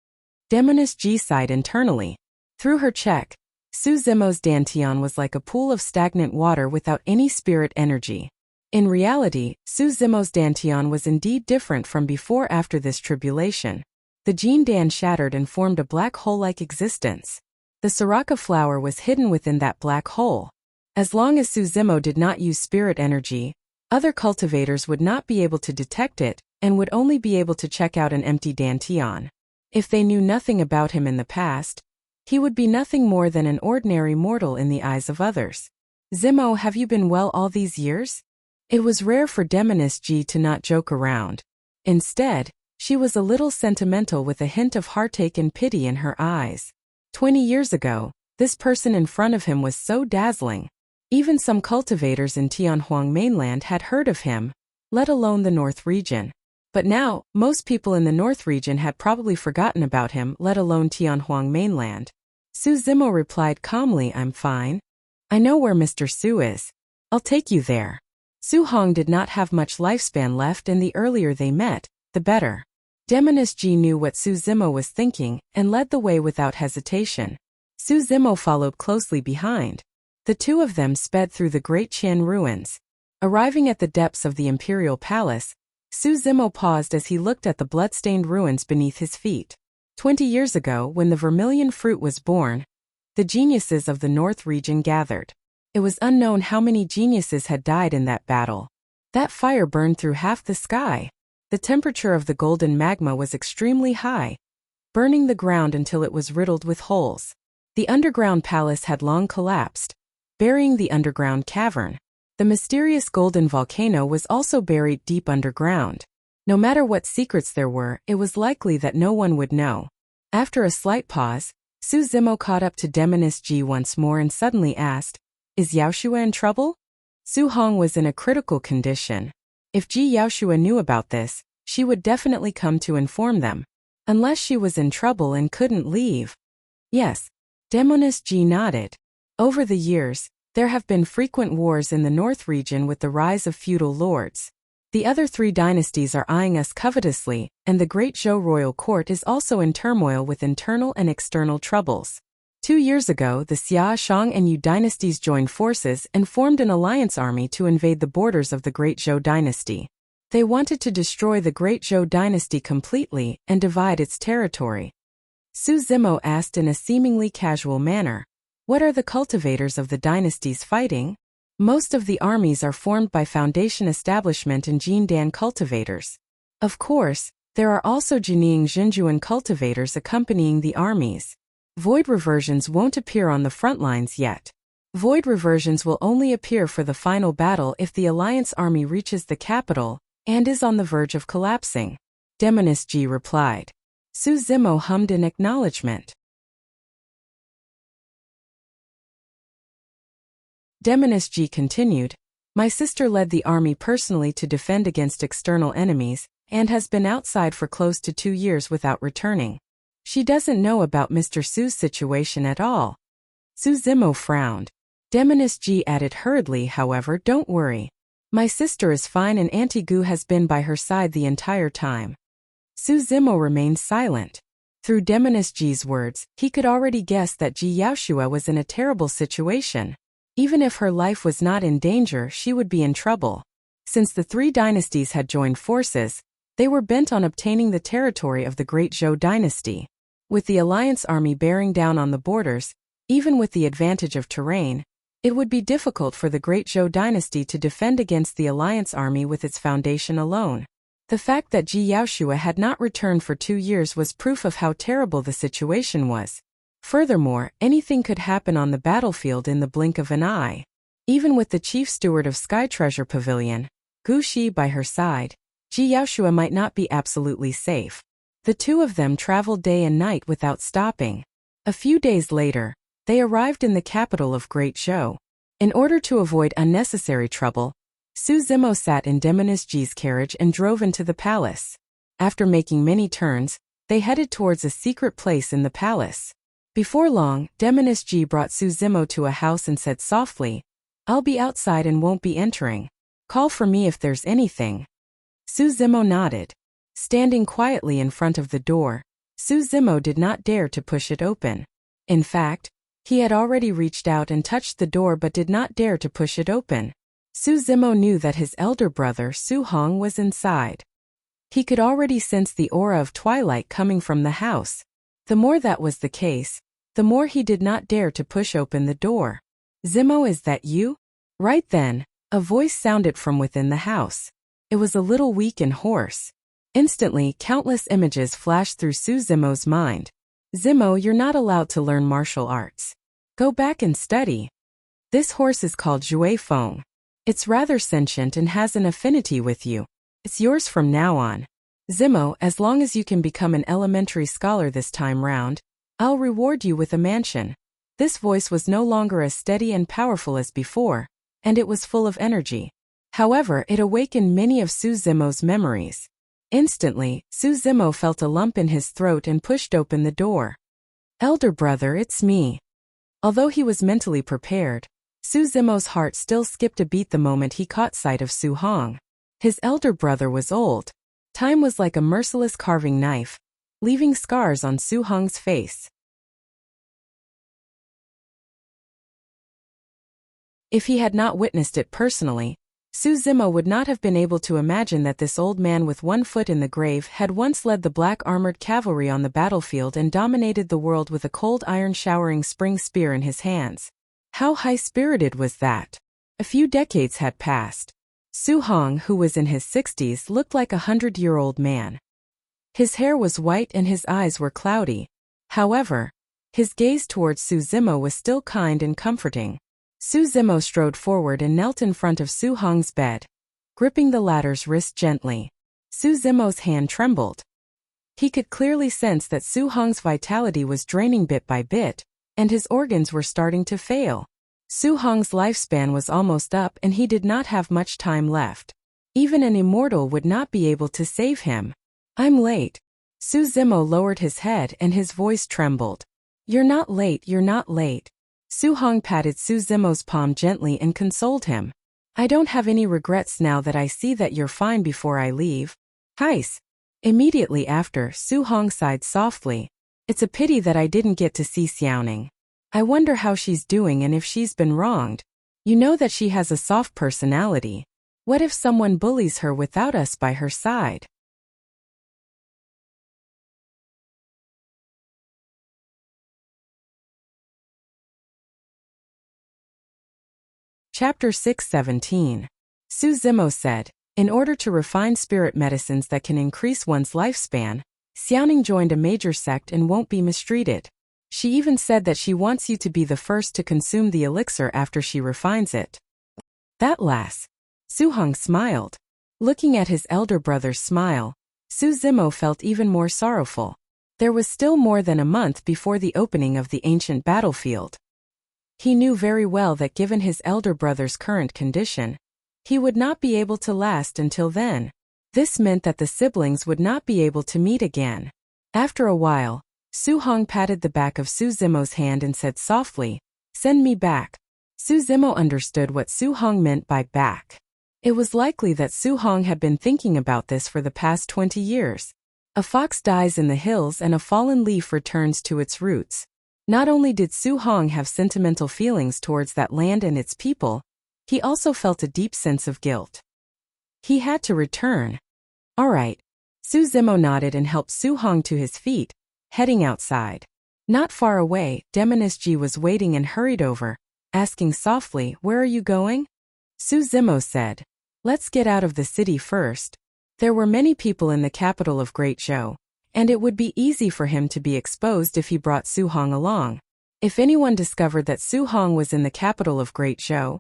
Demoness G sighed internally. Through her check, Suzimo's dantian was like a pool of stagnant water without any spirit energy. In reality, Suzimo's dantian was indeed different from before after this tribulation. The Jin Dan shattered and formed a black hole-like existence. The Soraka flower was hidden within that black hole. As long as Suzimo did not use spirit energy, other cultivators would not be able to detect it and would only be able to check out an empty dantian. If they knew nothing about him in the past, he would be nothing more than an ordinary mortal in the eyes of others. "Zimo, have you been well all these years?" It was rare for Demoness G to not joke around. Instead, she was a little sentimental with a hint of heartache and pity in her eyes. 20 years ago, this person in front of him was so dazzling. Even some cultivators in Tianhuang mainland had heard of him, let alone the North region. But now, most people in the North region had probably forgotten about him, let alone Tianhuang mainland. Suzimo replied calmly, "I'm fine. I know where Mr. Su is. I'll take you there." Su Hong did not have much lifespan left, and the earlier they met, the better. Demoness G knew what Suzimo was thinking and led the way without hesitation. Suzimo followed closely behind. The two of them sped through the Great Qian ruins. Arriving at the depths of the Imperial Palace, Suzimo paused as he looked at the blood-stained ruins beneath his feet. 20 years ago, when the vermilion fruit was born, the geniuses of the North region gathered. It was unknown how many geniuses had died in that battle. That fire burned through half the sky. The temperature of the golden magma was extremely high, burning the ground until it was riddled with holes. The underground palace had long collapsed, burying the underground cavern. The mysterious golden volcano was also buried deep underground. No matter what secrets there were, it was likely that no one would know. After a slight pause, Suzimo caught up to Demoness G once more and suddenly asked, "Is Yaoshua in trouble?" Su Hong was in a critical condition. If Ji Yaoshua knew about this, she would definitely come to inform them. Unless she was in trouble and couldn't leave. Yes. Demoness G nodded. Over the years, there have been frequent wars in the North region with the rise of feudal lords. The other three dynasties are eyeing us covetously, and the Great Zhou royal court is also in turmoil with internal and external troubles. 2 years ago, the Xia, Shang, and Yu dynasties joined forces and formed an alliance army to invade the borders of the Great Zhou dynasty. They wanted to destroy the Great Zhou dynasty completely and divide its territory. Su Zimo asked in a seemingly casual manner, "What are the cultivators of the dynasties fighting?" Most of the armies are formed by foundation establishment and Jindan cultivators. Of course, there are also Jining Xinjuan cultivators accompanying the armies. Void reversions won't appear on the front lines yet. Void reversions will only appear for the final battle if the Alliance army reaches the capital and is on the verge of collapsing. Demoness Ji replied. Su Zimo hummed in acknowledgement. Demoness Ji continued, "My sister led the army personally to defend against external enemies, and has been outside for close to 2 years without returning. She doesn't know about Mr. Su's situation at all." Su Zimo frowned. Demoness Ji added hurriedly, "However, don't worry. My sister is fine and Auntie Gu has been by her side the entire time." Su Zimo remained silent. Through Demoness Ji's words, he could already guess that Ji Yaoshua was in a terrible situation. Even if her life was not in danger, she would be in trouble. Since the 3 dynasties had joined forces, they were bent on obtaining the territory of the Great Zhou dynasty. With the alliance army bearing down on the borders, even with the advantage of terrain, it would be difficult for the Great Zhou dynasty to defend against the alliance army with its foundation alone. The fact that Ji Yaoshua had not returned for 2 years was proof of how terrible the situation was. Furthermore, anything could happen on the battlefield in the blink of an eye. Even with the chief steward of Sky Treasure Pavilion, Gu Shi, by her side, Ji Yaoshua might not be absolutely safe. The two of them traveled day and night without stopping. A few days later, they arrived in the capital of Great Zhou. In order to avoid unnecessary trouble, Su Zimo sat in Demoness Ji's carriage and drove into the palace. After making many turns, they headed towards a secret place in the palace. Before long, Demoness Ji brought Su Zimo to a house and said softly, "I'll be outside and won't be entering. Call for me if there's anything." Su Zimo nodded. Standing quietly in front of the door, Su Zimo did not dare to push it open. In fact, he had already reached out and touched the door but did not dare to push it open. Su Zimo knew that his elder brother Su Hong was inside. He could already sense the aura of twilight coming from the house. The more that was the case, the more he did not dare to push open the door. "Zimo, is that you?" Right then, a voice sounded from within the house. It was a little weak and hoarse. Instantly, countless images flashed through Su Zimo's mind. "Zimo, you're not allowed to learn martial arts. Go back and study. This horse is called Jue Feng. It's rather sentient and has an affinity with you. It's yours from now on. Zimo, as long as you can become an elementary scholar this time round, I'll reward you with a mansion." This voice was no longer as steady and powerful as before, and it was full of energy. However, it awakened many of Su Zimo's memories. Instantly, Su Zimo felt a lump in his throat and pushed open the door. "Elder brother, it's me." Although he was mentally prepared, Su Zimo's heart still skipped a beat the moment he caught sight of Su Hong. His elder brother was old. Time was like a merciless carving knife, leaving scars on Su Hong's face. If he had not witnessed it personally, Su Zimo would not have been able to imagine that this old man with one foot in the grave had once led the black armored cavalry on the battlefield and dominated the world with a cold iron showering spring spear in his hands. How high-spirited was that? A few decades had passed. Su Hong, who was in his 60s, looked like a 100-year-old man. His hair was white and his eyes were cloudy. However, his gaze towards Su Zimo was still kind and comforting. Su Zimo strode forward and knelt in front of Su Hong's bed, gripping the latter's wrist gently. Su Zimo's hand trembled. He could clearly sense that Su Hong's vitality was draining bit by bit, and his organs were starting to fail. Su Hong's lifespan was almost up and he did not have much time left. Even an immortal would not be able to save him. "I'm late." Su Zimo lowered his head and his voice trembled. "You're not late, you're not late." Su Hong patted Su Zimo's palm gently and consoled him. "I don't have any regrets now that I see that you're fine before I leave." "Heis." Immediately after, Su Hong sighed softly. "It's a pity that I didn't get to see Xiaoning. I wonder how she's doing and if she's been wronged. You know that she has a soft personality. What if someone bullies her without us by her side? Chapter 6:17. Su Zimo said, in order to refine spirit medicines that can increase one's lifespan, Xiaoning joined a major sect and won't be mistreated. She even said that she wants you to be the first to consume the elixir after she refines it. That lass. Su Hong smiled. Looking at his elder brother's smile, Su Zimo felt even more sorrowful. There was still more than a month before the opening of the ancient battlefield. He knew very well that given his elder brother's current condition, he would not be able to last until then. This meant that the siblings would not be able to meet again. After a while, Su Hong patted the back of Su Zimo's hand and said softly, "Send me back." Su Zimo understood what Su Hong meant by back. It was likely that Su Hong had been thinking about this for the past 20 years. A fox dies in the hills and a fallen leaf returns to its roots. Not only did Su Hong have sentimental feelings towards that land and its people, he also felt a deep sense of guilt. He had to return. All right. Su Zimo nodded and helped Su Hong to his feet, heading outside. Not far away, Demoness Ji was waiting and hurried over, asking softly, "Where are you going?" Su Zimo said, "Let's get out of the city first." There were many people in the capital of Great Zhou, and it would be easy for him to be exposed if he brought Su Hong along. If anyone discovered that Su Hong was in the capital of Great Zhou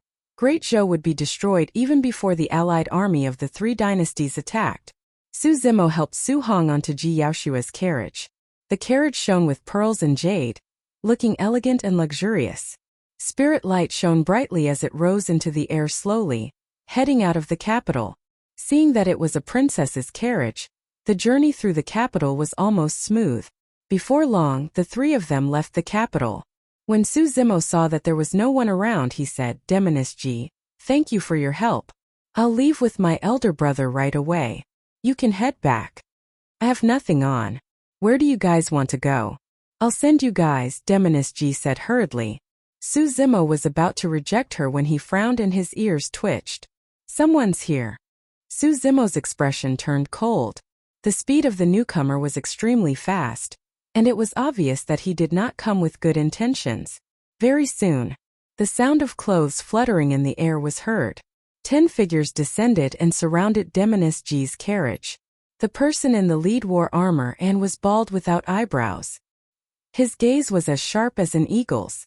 would be destroyed even before the allied army of the three dynasties attacked. Su Zimo helped Su Hong onto Ji Yaoshua's carriage. The carriage shone with pearls and jade, looking elegant and luxurious. Spirit light shone brightly as it rose into the air slowly, heading out of the capital. Seeing that it was a princess's carriage, the journey through the capital was almost smooth. Before long, the three of them left the capital. When Su Zimo saw that there was no one around, he said, "Demoness Ji, thank you for your help. I'll leave with my elder brother right away. You can head back. I have nothing on. Where do you guys want to go?" "I'll send you guys," Demoness Ji said hurriedly. Su Zimo was about to reject her when he frowned and his ears twitched. "Someone's here." Su Zimo's expression turned cold. The speed of the newcomer was extremely fast, and it was obvious that he did not come with good intentions. Very soon, the sound of clothes fluttering in the air was heard. 10 figures descended and surrounded Demoness Ji's carriage. The person in the lead wore armor and was bald without eyebrows. His gaze was as sharp as an eagle's.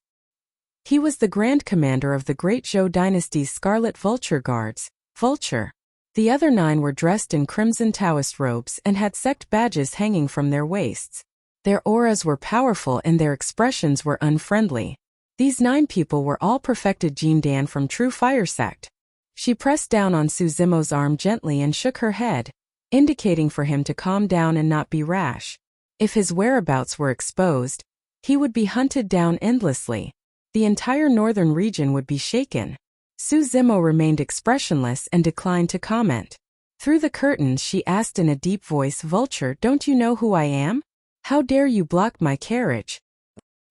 He was the Grand Commander of the Great Zhou Dynasty's Scarlet Vulture Guards, Vulture. The other 9 were dressed in crimson Taoist robes and had sect badges hanging from their waists. Their auras were powerful and their expressions were unfriendly. These 9 people were all perfected Jindan from True Fire Sect. She pressed down on Su Zimo's arm gently and shook her head, indicating for him to calm down and not be rash. If his whereabouts were exposed, he would be hunted down endlessly. The entire northern region would be shaken. Su Zimo remained expressionless and declined to comment. Through the curtains she asked in a deep voice, "Vulture, don't you know who I am? How dare you block my carriage?"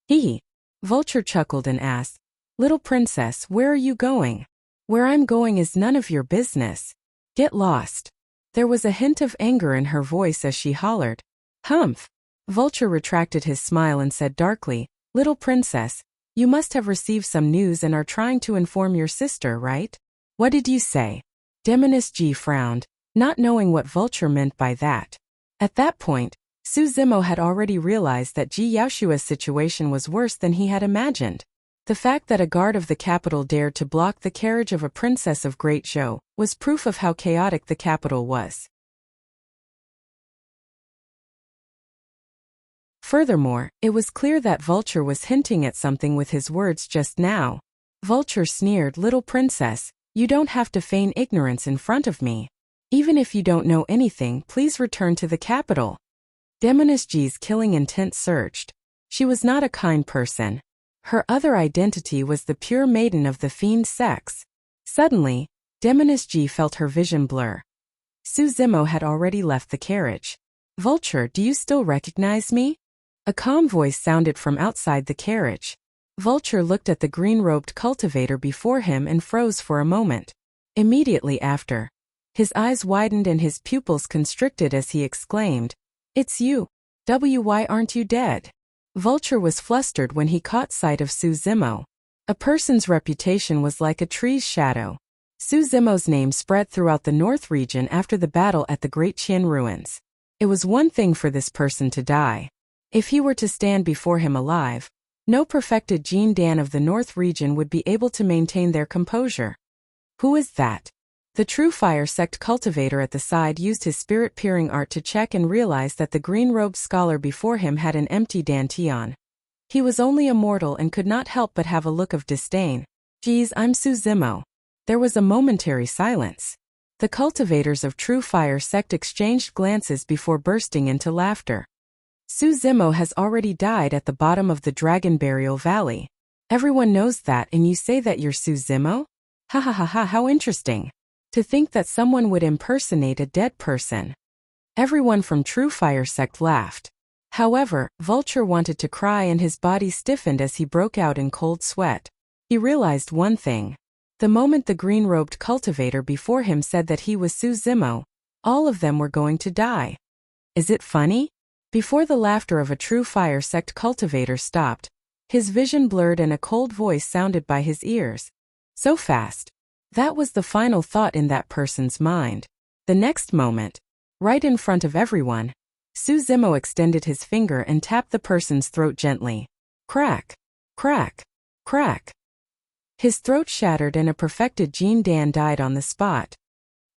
He. Vulture chuckled and asked, "Little princess, where are you going?" "Where I'm going is none of your business. Get lost." There was a hint of anger in her voice as she hollered. "Humph." Vulture retracted his smile and said darkly, "Little princess, you must have received some news and are trying to inform your sister, right?" "What did you say?" Demoness Ji frowned, not knowing what Vulture meant by that. At that point, Su Zimo had already realized that Ji Yaoshua's situation was worse than he had imagined. The fact that a guard of the capital dared to block the carriage of a princess of Great Zhou was proof of how chaotic the capital was. Furthermore, it was clear that Vulture was hinting at something with his words just now. Vulture sneered, "Little princess, you don't have to feign ignorance in front of me. Even if you don't know anything, please return to the capital." Demoness Ji's killing intent surged. She was not a kind person. Her other identity was the pure maiden of the fiend sex. Suddenly, Demoness Ji felt her vision blur. Su Zimo had already left the carriage. "Vulture, do you still recognize me?" A calm voice sounded from outside the carriage. Vulture looked at the green-robed cultivator before him and froze for a moment. Immediately after, his eyes widened and his pupils constricted as he exclaimed, "It's you! Why aren't you dead?" Vulture was flustered when he caught sight of Su Zimo. A person's reputation was like a tree's shadow. Su Zimo's name spread throughout the North region after the battle at the Great Qian ruins. It was one thing for this person to die. If he were to stand before him alive, no perfected Jin Dan of the North region would be able to maintain their composure. Who is that? The True Fire sect cultivator at the side used his spirit-peering art to check and realized that the green-robed scholar before him had an empty dantian. He was only a mortal and could not help but have a look of disdain. "Geez, I'm Su Zimo." There was a momentary silence. The cultivators of True Fire sect exchanged glances before bursting into laughter. Su Zimo has already died at the bottom of the Dragon Burial Valley. Everyone knows that, and you say that you're Su Zimo? Ha ha ha ha, how interesting. To think that someone would impersonate a dead person. Everyone from True Fire sect laughed. However, Vulture wanted to cry and his body stiffened as he broke out in cold sweat. He realized one thing. The moment the green-robed cultivator before him said that he was Su Zimo, all of them were going to die. Is it funny? Before the laughter of a True Fire sect cultivator stopped, his vision blurred and a cold voice sounded by his ears. So fast. That was the final thought in that person's mind. The next moment, right in front of everyone, Su Zimo extended his finger and tapped the person's throat gently. Crack, crack, crack. His throat shattered and a perfected Jin Dan died on the spot.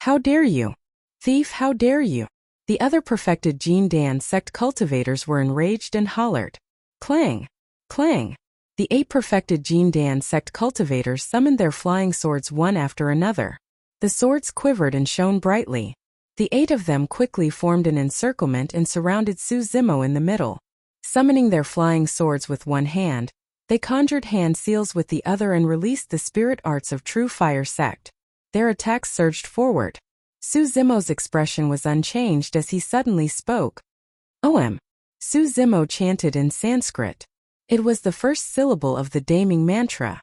How dare you? Thief, how dare you? The other perfected Jin Dan sect cultivators were enraged and hollered. Clang, clang. The 8 perfected Jin Dan sect cultivators summoned their flying swords one after another. The swords quivered and shone brightly. The 8 of them quickly formed an encirclement and surrounded Su Zimo in the middle. Summoning their flying swords with one hand, they conjured hand seals with the other and released the spirit arts of True Fire sect. Their attacks surged forward. Su Zimo's expression was unchanged as he suddenly spoke. Om. Su Zimo chanted in Sanskrit. It was the first syllable of the Daming mantra.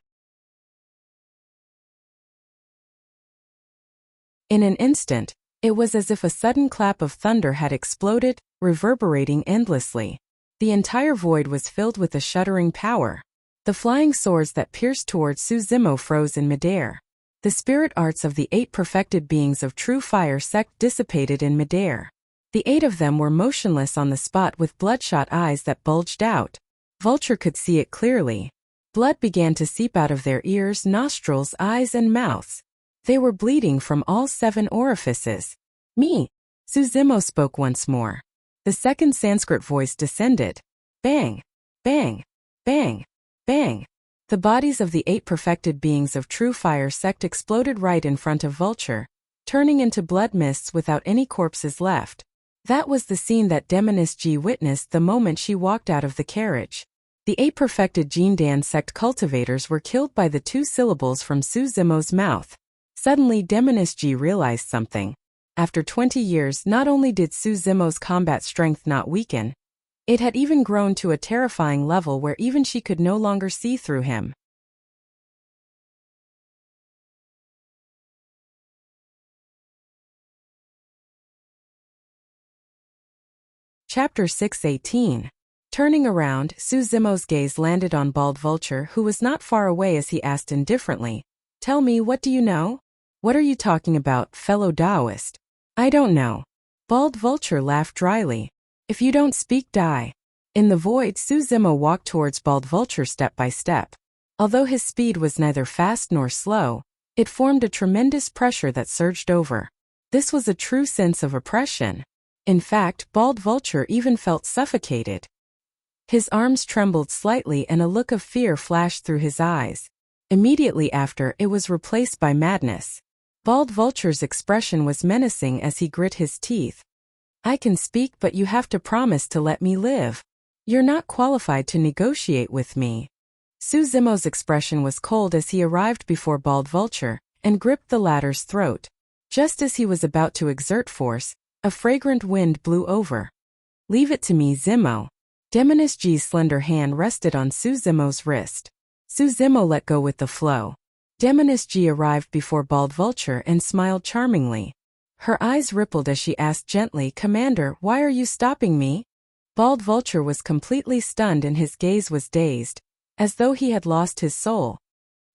In an instant, it was as if a sudden clap of thunder had exploded, reverberating endlessly. The entire void was filled with a shuddering power. The flying swords that pierced towards Su Zimo froze in midair. The spirit arts of the 8 perfected beings of True Fire sect dissipated in midair. The 8 of them were motionless on the spot with bloodshot eyes that bulged out. Vulture could see it clearly. Blood began to seep out of their ears, nostrils, eyes, and mouths. They were bleeding from all 7 orifices. Me. Su Zimo spoke once more. The second Sanskrit voice descended. Bang, bang, bang, bang. The bodies of the 8 perfected beings of True Fire sect exploded right in front of Vulture, turning into blood mists without any corpses left. That was the scene that Demoness Ji witnessed the moment she walked out of the carriage. The 8 perfected Jin Dan sect cultivators were killed by the 2 syllables from Su Zimo's mouth. Suddenly Demoness Ji realized something. After 20 years, not only did Su Zimo's combat strength not weaken, it had even grown to a terrifying level where even she could no longer see through him. Chapter 618. Turning around, Su Zimo's gaze landed on Bald Vulture, who was not far away, as he asked indifferently, "Tell me, what do you know?" "What are you talking about, fellow Taoist?" "I don't know." Bald Vulture laughed dryly. "If you don't speak, die." In the void, Su Zimo walked towards Bald Vulture step by step. Although his speed was neither fast nor slow, it formed a tremendous pressure that surged over. This was a true sense of oppression. In fact, Bald Vulture even felt suffocated. His arms trembled slightly and a look of fear flashed through his eyes. Immediately after, it was replaced by madness. Bald Vulture's expression was menacing as he grit his teeth. "I can speak, but you have to promise to let me live. You're not qualified to negotiate with me." Su Zimo's expression was cold as he arrived before Bald Vulture and gripped the latter's throat. Just as he was about to exert force, a fragrant wind blew over. "Leave it to me, Zimo." Demoness Ji's slender hand rested on Su Zimo's wrist. Su Zimo let go with the flow. Demoness Ji arrived before Bald Vulture and smiled charmingly. Her eyes rippled as she asked gently, "Commander, why are you stopping me?" Bald Vulture was completely stunned and his gaze was dazed, as though he had lost his soul.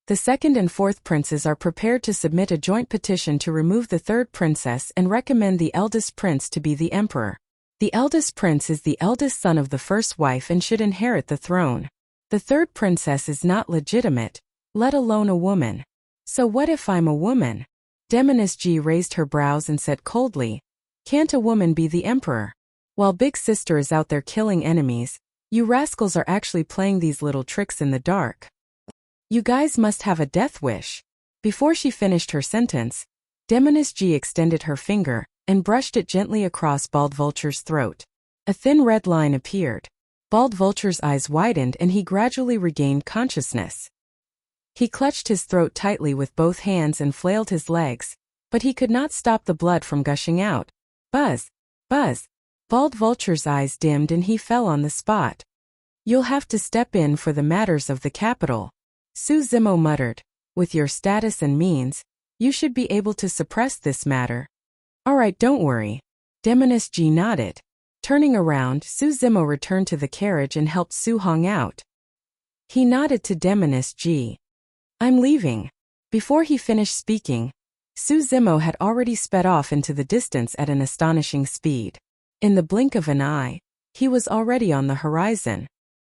The second and fourth princes are prepared to submit a joint petition to remove the third princess and recommend the eldest prince to be the emperor. The eldest prince is the eldest son of the first wife and should inherit the throne. The third princess is not legitimate, let alone a woman. So what if I'm a woman? Demoness Ji raised her brows and said coldly, "Can't a woman be the emperor? While Big Sister is out there killing enemies, you rascals are actually playing these little tricks in the dark. You guys must have a death wish." Before she finished her sentence, Demoness Ji extended her finger and brushed it gently across Bald Vulture's throat. A thin red line appeared. Bald Vulture's eyes widened and he gradually regained consciousness. He clutched his throat tightly with both hands and flailed his legs, but he could not stop the blood from gushing out. Buzz! Buzz! Bald Vulture's eyes dimmed and he fell on the spot. "You'll have to step in for the matters of the capital," Su Zimo muttered. "With your status and means, you should be able to suppress this matter." "All right, don't worry." Demoness Ji nodded. Turning around, Su Zimo returned to the carriage and helped Su Hong out. He nodded to Demoness Ji. "I'm leaving." Before he finished speaking, Su Zimo had already sped off into the distance at an astonishing speed. In the blink of an eye, he was already on the horizon.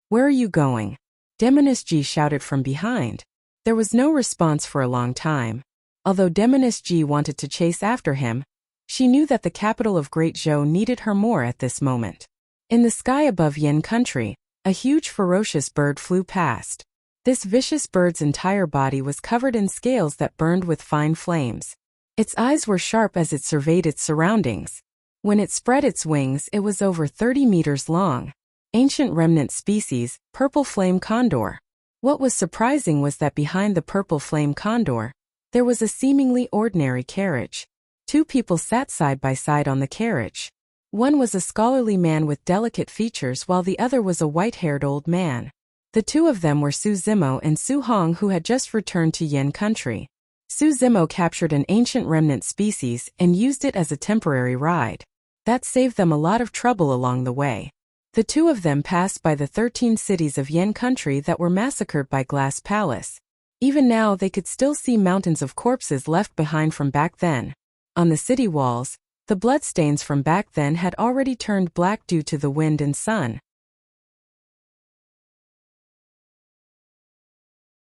"Where are you going?" Demoness Ji shouted from behind. There was no response for a long time. Although Demoness Ji wanted to chase after him, she knew that the capital of Great Zhou needed her more at this moment. In the sky above Yin country, a huge ferocious bird flew past. This vicious bird's entire body was covered in scales that burned with fine flames. Its eyes were sharp as it surveyed its surroundings. When it spread its wings, it was over 30 meters long. Ancient remnant species, purple flame condor. What was surprising was that behind the purple flame condor, there was a seemingly ordinary carriage. Two people sat side by side on the carriage. One was a scholarly man with delicate features while the other was a white-haired old man. The two of them were Su Zimo and Su Hong, who had just returned to Yin country. Su Zimo captured an ancient remnant species and used it as a temporary ride. That saved them a lot of trouble along the way. The two of them passed by the 13 cities of Yin country that were massacred by Glass Palace. Even now they could still see mountains of corpses left behind from back then. On the city walls, the bloodstains from back then had already turned black due to the wind and sun.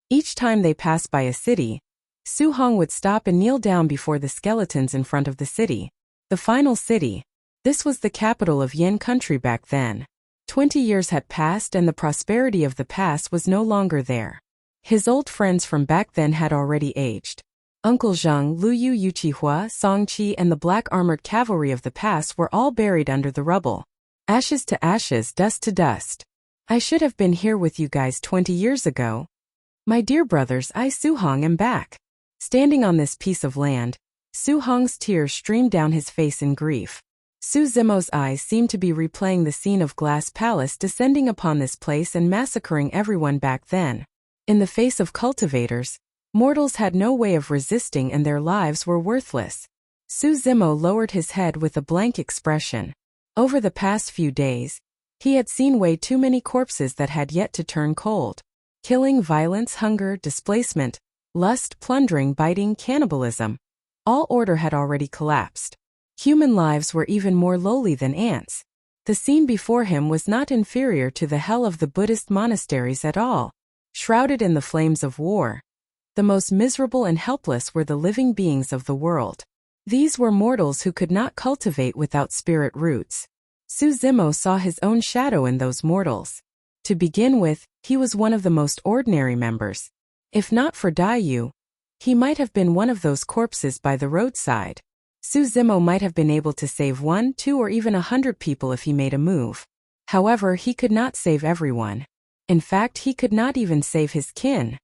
Each time they passed by a city, Su Hong would stop and kneel down before the skeletons in front of the city. The final city. This was the capital of Yin country back then. 20 years had passed and the prosperity of the past was no longer there. His old friends from back then had already aged. Uncle Zheng, Lu Yu, Yuqihua, Song Qi and the black armored cavalry of the past were all buried under the rubble. Ashes to ashes, dust to dust. I should have been here with you guys 20 years ago. My dear brothers, I Su Hong am back. Standing on this piece of land, Su Hong's tears streamed down his face in grief. Su Zimo's eyes seemed to be replaying the scene of Glass Palace descending upon this place and massacring everyone back then. In the face of cultivators, mortals had no way of resisting and their lives were worthless. Su Zimo lowered his head with a blank expression. Over the past few days, he had seen way too many corpses that had yet to turn cold. Killing, violence, hunger, displacement, lust, plundering, biting, cannibalism. All order had already collapsed. Human lives were even more lowly than ants. The scene before him was not inferior to the hell of the Buddhist monasteries at all. Shrouded in the flames of war, the most miserable and helpless were the living beings of the world. These were mortals who could not cultivate without spirit roots. Su Zimo saw his own shadow in those mortals. To begin with, he was one of the most ordinary members. If not for Daiyu, he might have been one of those corpses by the roadside. Su Zimo might have been able to save 1, 2 or even 100 people if he made a move. However, he could not save everyone. In fact, he could not even save his kin.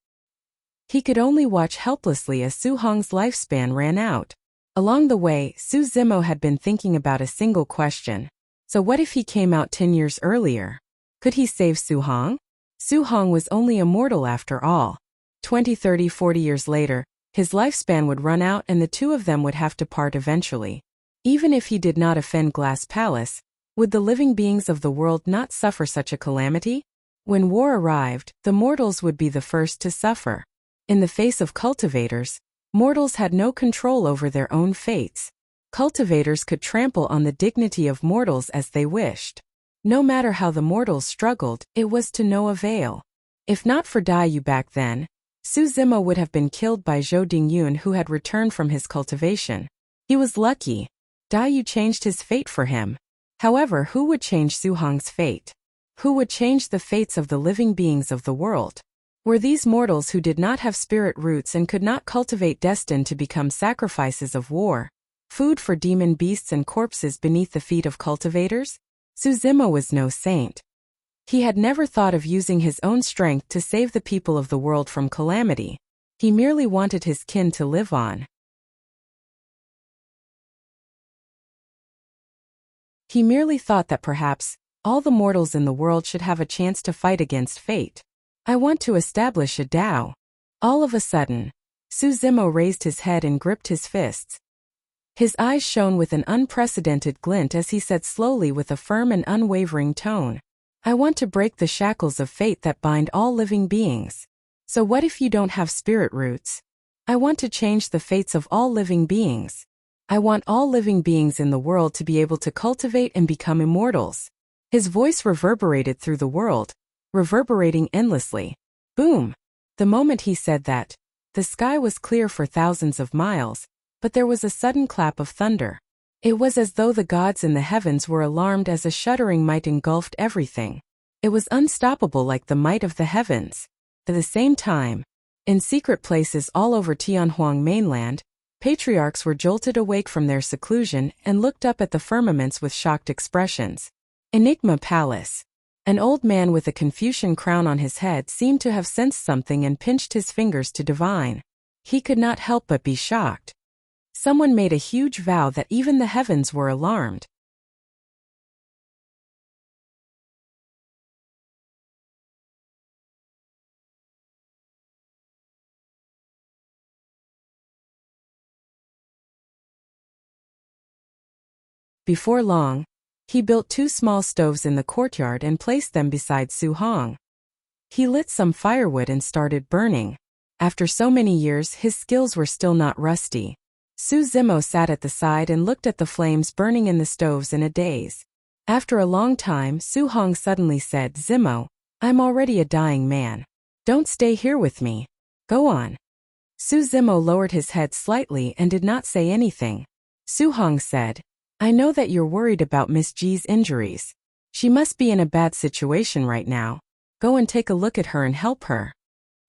He could only watch helplessly as Su Hong's lifespan ran out. Along the way, Su Zimo had been thinking about a single question. So what if he came out 10 years earlier? Could he save Su Hong? Su Hong was only a mortal after all. 20, 30, 40 years later, his lifespan would run out and the two of them would have to part eventually. Even if he did not offend Glass Palace, would the living beings of the world not suffer such a calamity? When war arrived, the mortals would be the first to suffer. In the face of cultivators, mortals had no control over their own fates. Cultivators could trample on the dignity of mortals as they wished. No matter how the mortals struggled, it was to no avail. If not for Dai Yu back then, Su Zimo would have been killed by Zhou Dingyun, who had returned from his cultivation. He was lucky. Dai Yu changed his fate for him. However, who would change Su Hong's fate? Who would change the fates of the living beings of the world? Were these mortals who did not have spirit roots and could not cultivate destined to become sacrifices of war? Food for demon beasts and corpses beneath the feet of cultivators? Su Zimo was no saint. He had never thought of using his own strength to save the people of the world from calamity. He merely wanted his kin to live on. He merely thought that perhaps all the mortals in the world should have a chance to fight against fate. I want to establish a Dao. All of a sudden, Su Zimo raised his head and gripped his fists. His eyes shone with an unprecedented glint as he said slowly with a firm and unwavering tone, I want to break the shackles of fate that bind all living beings. So what if you don't have spirit roots? I want to change the fates of all living beings. I want all living beings in the world to be able to cultivate and become immortals. His voice reverberated through the world, reverberating endlessly. Boom! The moment he said that, the sky was clear for thousands of miles, but there was a sudden clap of thunder. It was as though the gods in the heavens were alarmed as a shuddering might engulfed everything. It was unstoppable like the might of the heavens. At the same time, in secret places all over Tianhuang mainland, patriarchs were jolted awake from their seclusion and looked up at the firmaments with shocked expressions. Enigma Palace. An old man with a Confucian crown on his head seemed to have sensed something and pinched his fingers to divine. He could not help but be shocked. Someone made a huge vow that even the heavens were alarmed. Before long, he built 2 small stoves in the courtyard and placed them beside Su Hong. He lit some firewood and started burning. After so many years, his skills were still not rusty. Su Zimo sat at the side and looked at the flames burning in the stoves in a daze. After a long time, Su Hong suddenly said, Zimo, I'm already a dying man. Don't stay here with me. Go on. Su Zimo lowered his head slightly and did not say anything. Su Hong said, I know that you're worried about Miss Ji's injuries. She must be in a bad situation right now. Go and take a look at her and help her.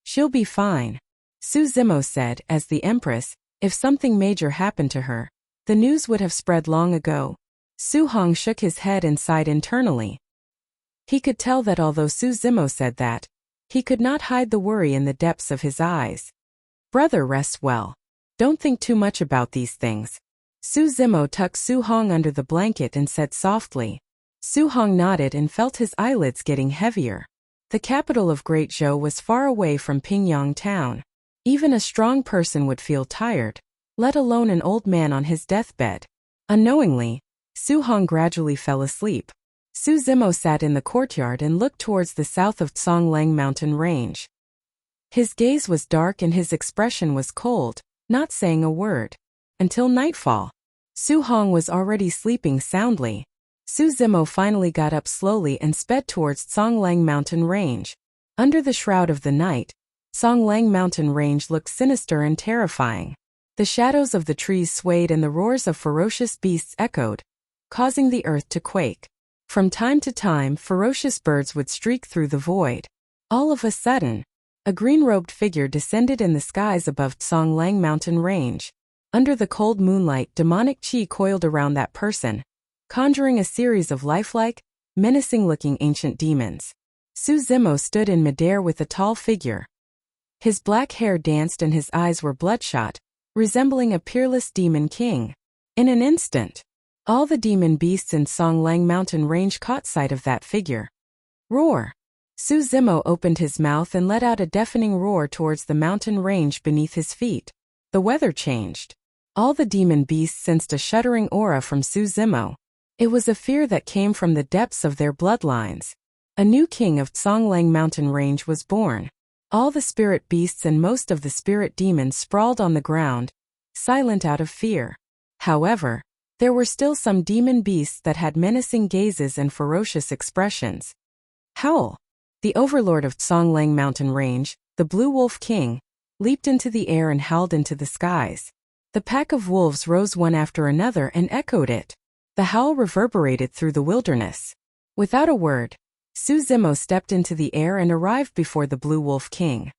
She'll be fine. Su Zimo said, as the Empress, if something major happened to her, the news would have spread long ago. Su Hong shook his head and sighed internally. He could tell that although Su Zimo said that, he could not hide the worry in the depths of his eyes. Brother rests well. Don't think too much about these things. Su Zimo tucked Su Hong under the blanket and said softly. Su Hong nodded and felt his eyelids getting heavier. The capital of Great Zhou was far away from Pingyang town. Even a strong person would feel tired, let alone an old man on his deathbed. Unknowingly, Su Hong gradually fell asleep. Su Zimo sat in the courtyard and looked towards the south of Tsonglang mountain range. His gaze was dark and his expression was cold, not saying a word. Until nightfall. Su Hong was already sleeping soundly. Su Zimo finally got up slowly and sped towards Tsonglang mountain range. Under the shroud of the night, Tsonglang mountain range looked sinister and terrifying. The shadows of the trees swayed and the roars of ferocious beasts echoed, causing the earth to quake. From time to time, ferocious birds would streak through the void. All of a sudden, a green-robed figure descended in the skies above Tsonglang mountain range. Under the cold moonlight, demonic chi coiled around that person, conjuring a series of lifelike, menacing-looking ancient demons. Su Zimo stood in midair with the tall figure. His black hair danced and his eyes were bloodshot, resembling a peerless demon king. In an instant, all the demon beasts in Tsonglang mountain range caught sight of that figure. Roar! Su Zimo opened his mouth and let out a deafening roar towards the mountain range beneath his feet. The weather changed. All the demon beasts sensed a shuddering aura from Su Zimo. It was a fear that came from the depths of their bloodlines. A new king of Tsonglang mountain range was born. All the spirit beasts and most of the spirit demons sprawled on the ground, silent out of fear. However, there were still some demon beasts that had menacing gazes and ferocious expressions. Howl! The overlord of Tsonglang mountain range, the Blue Wolf King, leaped into the air and howled into the skies. The pack of wolves rose one after another and echoed it. The howl reverberated through the wilderness. Without a word, Su Zimo stepped into the air and arrived before the Blue Wolf King.